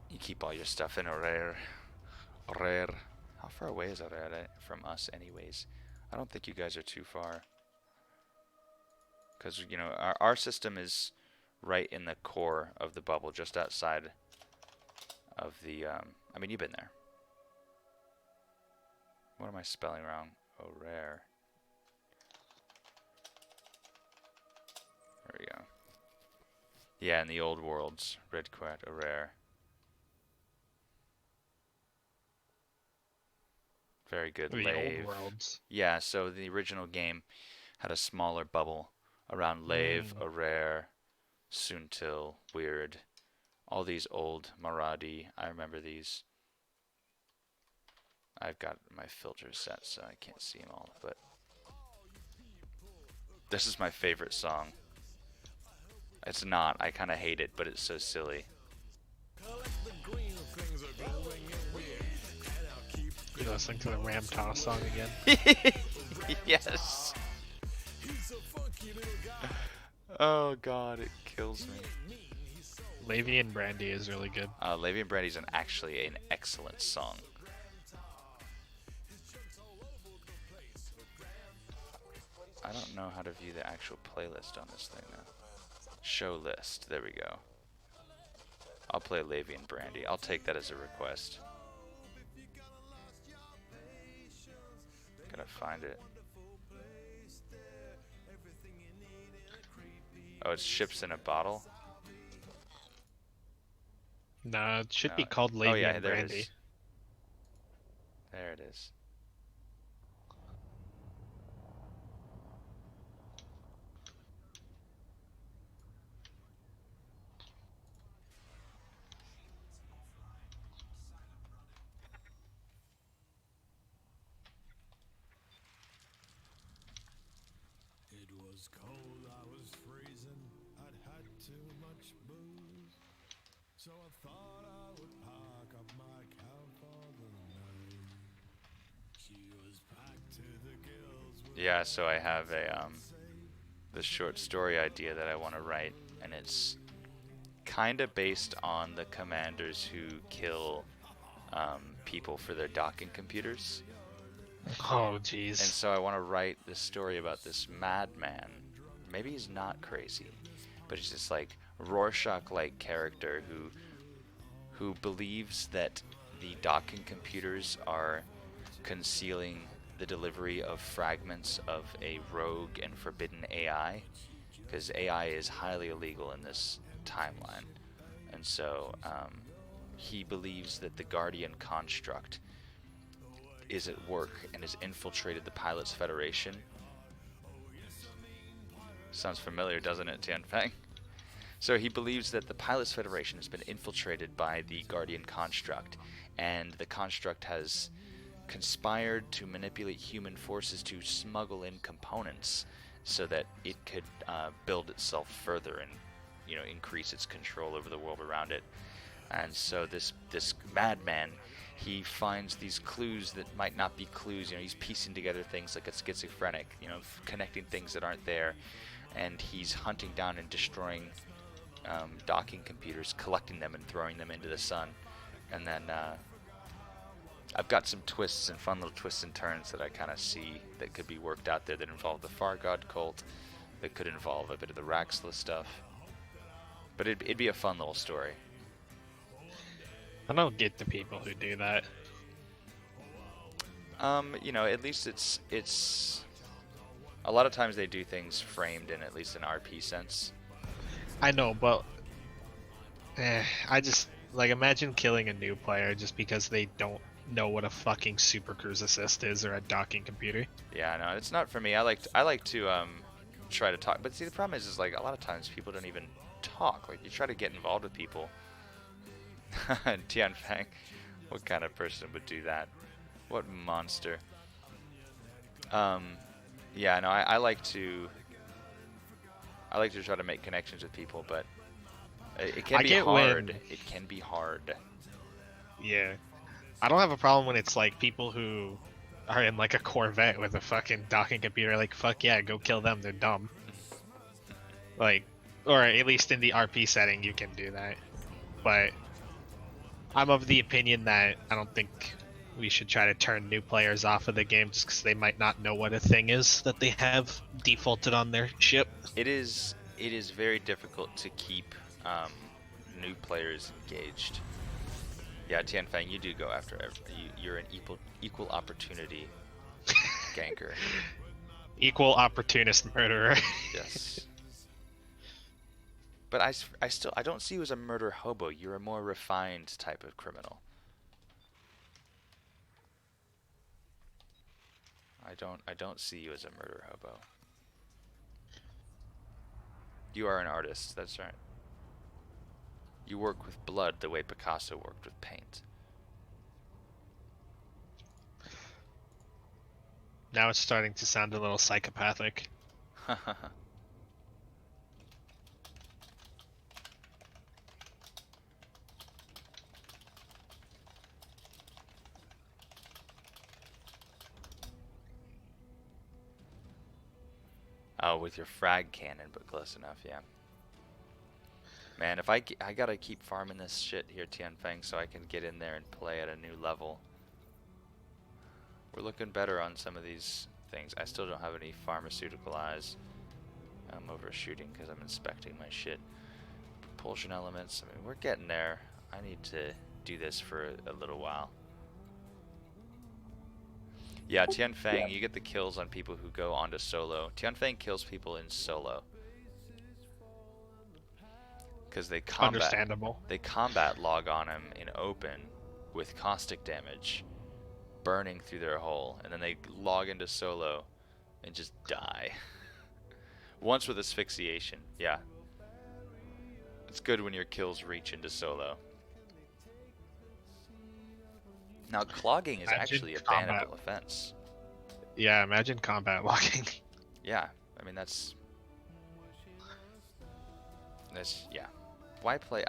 You keep all your stuff in Aurere. Aurere. How far away is Aurere from us anyways? I don't think you guys are too far. Because, our system is right in the core of the bubble, just outside of the, I mean, you've been there. What am I spelling wrong? Aurere. There we go. Yeah, in the old worlds, Red Quat, Aurere. Very good. The Lave. old worlds. Yeah, so the original game had a smaller bubble around Lave, Aurere, Suntil, Weird. All these old Maradi. I remember these. I've got my filters set so I can't see them all, but this is my favorite song. It's not. I kind of hate it, but it's so silly. You listening to the Ram Toss song again? Yes. Oh god, it kills me. Levy and Brandy is really good. Levy and Brandy's actually an excellent song. I don't know how to view the actual playlist on this thing now. Show list. There we go. I'll play Levy and Brandy. I'll take that as a request. Gotta find it. Oh, it's Ships in a Bottle? No, it should be No. called Levy Oh yeah, and there it Brandy. is. There it is. It was cold, I was freezing, I'd had too much booze. So I thought I would pack up my camp for the night. She was packed to the gills with Yeah, so I have a the short story idea that I want to write, and it's kind of based on the commanders who kill people for their docking computers. Oh, jeez. And so I want to write this story about this madman. Maybe he's not crazy, but he's just like Rorschach-like character who believes that the docking computers are concealing the delivery of fragments of a rogue and forbidden AI, because AI is highly illegal in this timeline. And so he believes that the Guardian construct is at work and has infiltrated the Pilots Federation. Sounds familiar, doesn't it, Tianfeng? So he believes that the Pilots Federation has been infiltrated by the Guardian construct, and the construct has conspired to manipulate human forces to smuggle in components so that it could build itself further and, you know, increase its control over the world around it. And so this madman, he finds these clues that might not be clues. You know, he's piecing together things like a schizophrenic, you know, connecting things that aren't there, and he's hunting down and destroying docking computers, collecting them and throwing them into the sun. And then I've got some twists and fun little twists and turns that I kind of see that could be worked out there that involve the Far God cult, that could involve a bit of the Raxla stuff. But it'd be a fun little story. I don't get the people who do that. You know, at least it's a lot of times they do things framed in at least an RP sense. I know, but I just like imagine killing a new player just because they don't know what a fucking Super Cruise Assist is or a docking computer. Yeah, no, it's not for me. I like to try to talk, but see, the problem is like a lot of times people don't even talk. Like, you try to get involved with people. Tianfeng, what kind of person would do that? What monster? Yeah, no, I like to try to make connections with people, but it can be hard. It can be hard. Yeah. I don't have a problem when it's like people who are in like a Corvette with a fucking docking computer, like, fuck yeah, go kill them, they're dumb. Like, or at least in the RP setting you can do that. But I'm of the opinion that I don't think we should try to turn new players off of the game just because they might not know what a thing is that they have defaulted on their ship. It is very difficult to keep new players engaged. Yeah, Tianfeng, you do go after you're an equal opportunity ganker. Equal opportunist murderer. Yes. But I don't see you as a murder hobo. You're a more refined type of criminal. I don't see you as a murder hobo. You are an artist, that's right. You work with blood the way Picasso worked with paint. Now it's starting to sound a little psychopathic. Oh, with your frag cannon, but close enough, yeah. Man, if I gotta keep farming this shit here, Tianfeng, so I can get in there and play at a new level. We're looking better on some of these things. I still don't have any pharmaceutical eyes. I'm overshooting because I'm inspecting my shit. Propulsion elements, I mean, we're getting there. I need to do this for a little while. Yeah, Tianfeng, you get the kills on people who go onto solo. Tianfeng kills people in solo. Because they Understandable. combat log on him in open with caustic damage. burning through their hole, and then they log into solo and just die. Once with asphyxiation, yeah. It's good when your kills reach into solo. Now, clogging is Imagine actually a combat. bannable offense. Yeah, imagine combat logging. Yeah, I mean that's yeah. Why play?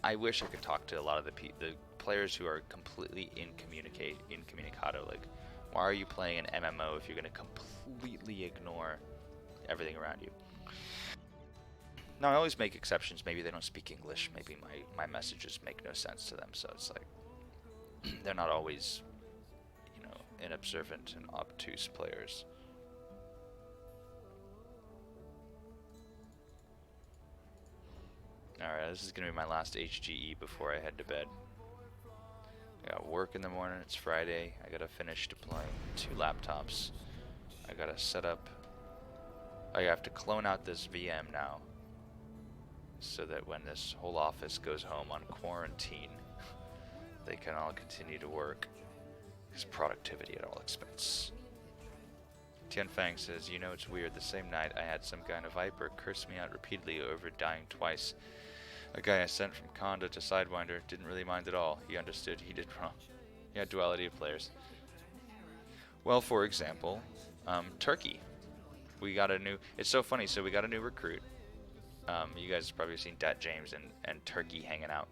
I wish I could talk to a lot of the players who are completely incommunicado. Like, why are you playing an MMO if you're gonna completely ignore everything around you? Now, I always make exceptions. Maybe they don't speak English. Maybe my messages make no sense to them. So it's like they're not always, you know, inobservant and obtuse players. Alright, this is going to be my last HGE before I head to bed. I got work in the morning, it's Friday. I got to finish deploying 2 laptops. I got to set up... I have to clone out this VM now, so that when this whole office goes home on quarantine, they can all continue to work. Because productivity at all expense. Tianfang says, you know, it's weird. The same night I had some kind of viper curse me out repeatedly over dying twice. A guy I sent from Conda to Sidewinder didn't really mind at all. He understood he did wrong. Yeah, duality of players. Well, for example, Turkey. We got a new... It's so funny. So we got a new recruit. You guys have probably seen Dat James and Turkey hanging out.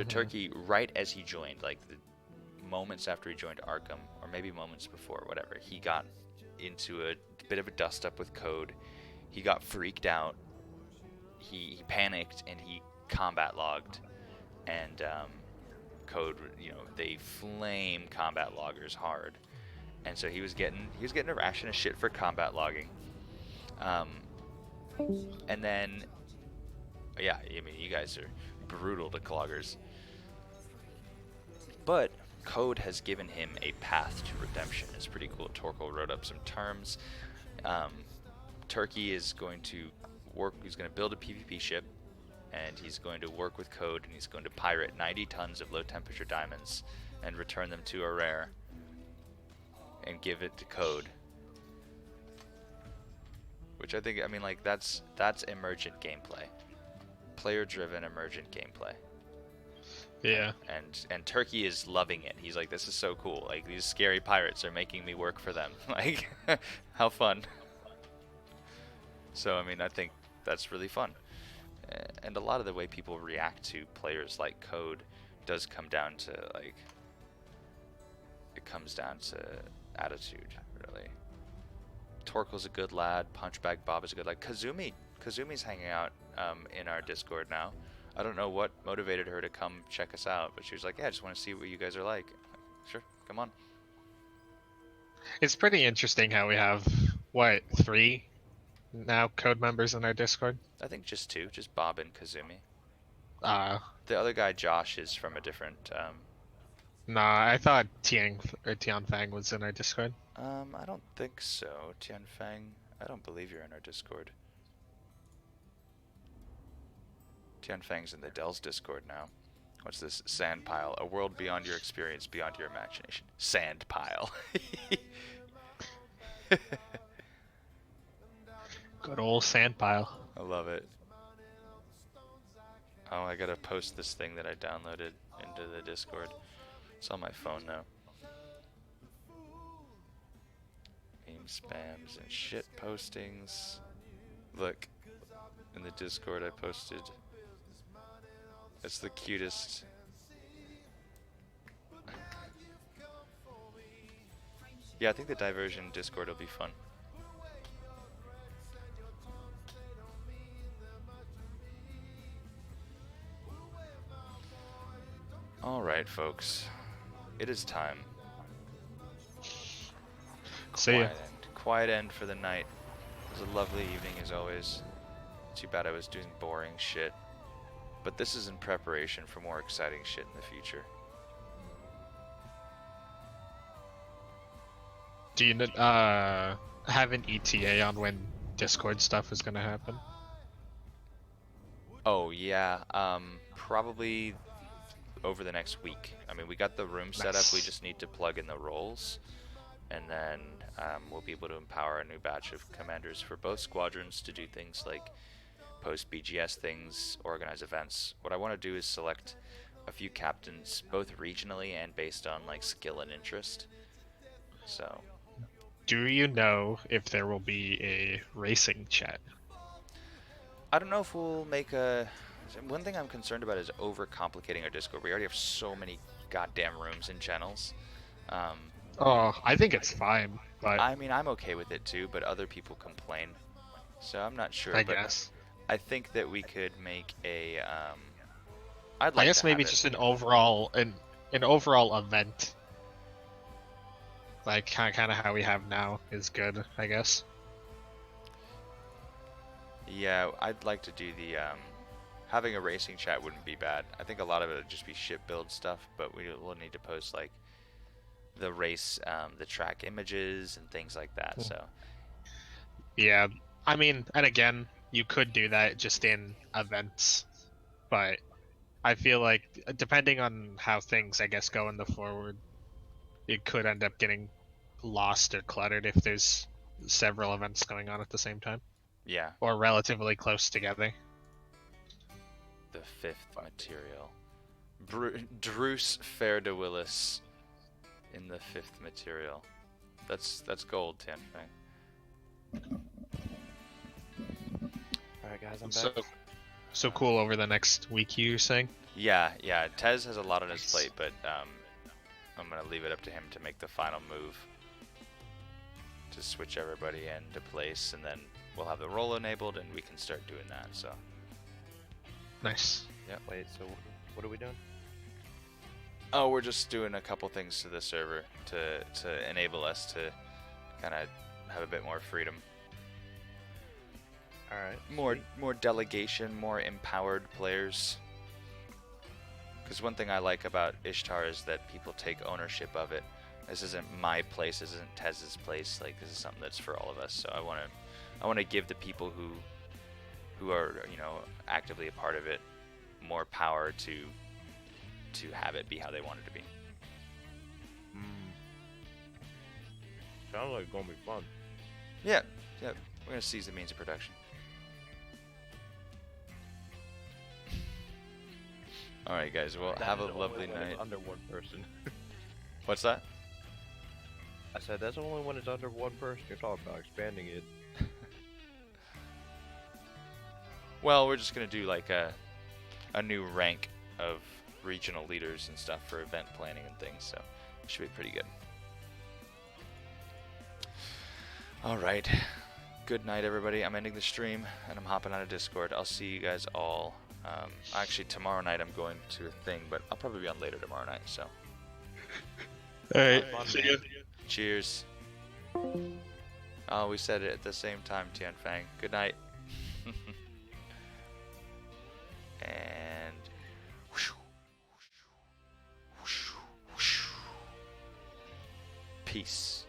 Turkey, right as he joined, like the moments after he joined Arkham, or maybe moments before, whatever, he got into a bit of a dust-up with Code. He got freaked out. He panicked and he combat logged, and Code, you know, they flame combat loggers hard, and so he was getting a ration of shit for combat logging. And then, yeah, I mean, you guys are brutal to cloggers, but Code has given him a path to redemption. It's pretty cool. Torkel wrote up some terms. Turkey is going to work. He's going to build a PvP ship, and he's going to work with Code, and he's going to pirate 90 tons of low-temperature diamonds and return them to a rare and give it to Code. Which I think, I mean, like, that's emergent gameplay, player-driven emergent gameplay. Yeah. And Turkey is loving it. He's like, this is so cool. Like, these scary pirates are making me work for them. Like, how fun. So, I mean, I think that's really fun. And a lot of the way people react to players like Code does come down to, like, it comes down to attitude, really. Torkel's a good lad. Punchbag Bob is a good lad. Kazumi's hanging out in our Discord now. I don't know what motivated her to come check us out, but she was like, yeah, I just want to see what you guys are like. Sure, come on. It's pretty interesting how we have, what, 3 now Code members in our Discord? I think just 2, just Bob and Kazumi. The other guy, Josh, is from a different... Nah, I thought Tianfang was in our Discord. I don't think so. Tianfang, I don't believe you're in our Discord. Tianfang's in the Dell's Discord now. What's this? Sand pile. A world beyond your experience, beyond your imagination. Sand pile. Good old sand pile. I love it. Oh, I gotta post this thing that I downloaded into the Discord. It's on my phone now. Meme spams and shit postings. Look, in the Discord I posted. It's the cutest. Yeah, I think the Diversion Discord will be fun. Alright, folks. It is time. See ya. Quiet end for the night. It was a lovely evening as always. Too bad I was doing boring shit. But this is in preparation for more exciting shit in the future. Do you have an ETA on when Discord stuff is gonna happen? Oh yeah, probably over the next week. I mean, we got the room set up. We just need to plug in the roles, and then we'll be able to empower a new batch of commanders for both squadrons to do things like post BGS things, organize events. What I want to do is select a few captains, both regionally and based on like skill and interest. So, Do you know if there will be a racing chat? I don't know if we'll make a. One thing I'm concerned about is overcomplicating our Discord. We already have so many goddamn rooms and channels. Oh, I think it's fine, but I mean, I'm okay with it too, but other people complain, so I'm not sure. I but guess. I think that we could make a. I I'd like guess to maybe have just it. an overall event, like kind of how we have now is good, I guess. Yeah, I'd like to do the. Having a racing chat wouldn't be bad. I think a lot of it would just be ship build stuff, but we'll need to post like the race, the track images and things like that. So. Yeah, I mean, and again, you could do that just in events, but I feel like depending on how things, I guess, go in the forward, it could end up getting lost or cluttered if there's several events going on at the same time. Yeah. Or relatively close together. The fifth material. Druce Fair de Willis in the fifth material. That's gold, Tianfeng. Alright guys, I'm back. So cool over the next week, you're saying? Yeah. Tez has a lot on his plate, but I'm gonna leave it up to him to make the final move to switch everybody into place, and then we'll have the role enabled, and we can start doing that. So. Nice. Yep. Wait, so what are we doing? Oh, we're just doing a couple things to the server to enable us to kind of have a bit more freedom. Alright. More delegation, more empowered players. Because one thing I like about Ishtar is that people take ownership of it. This isn't my place. This isn't Tez's place. Like, this is something that's for all of us. So I want to give the people who are, you know, actively a part of it more power to have it be how they want it to be. Sounds like it's gonna be fun. Yeah. We're gonna seize the means of production. All right, guys. Well, have a lovely night. Under one person. What's that? I said that's only when it's under one person. You're talking about expanding it. Well, we're just gonna do like a new rank of regional leaders and stuff for event planning and things, so it should be pretty good. All right. Good night, everybody. I'm ending the stream and I'm hopping out of Discord. I'll see you guys all. Actually, tomorrow night I'm going to a thing, but I'll probably be on later tomorrow night. So. All right. See ya. Cheers. Oh, we said it at the same time, Tianfeng. Good night. And peace.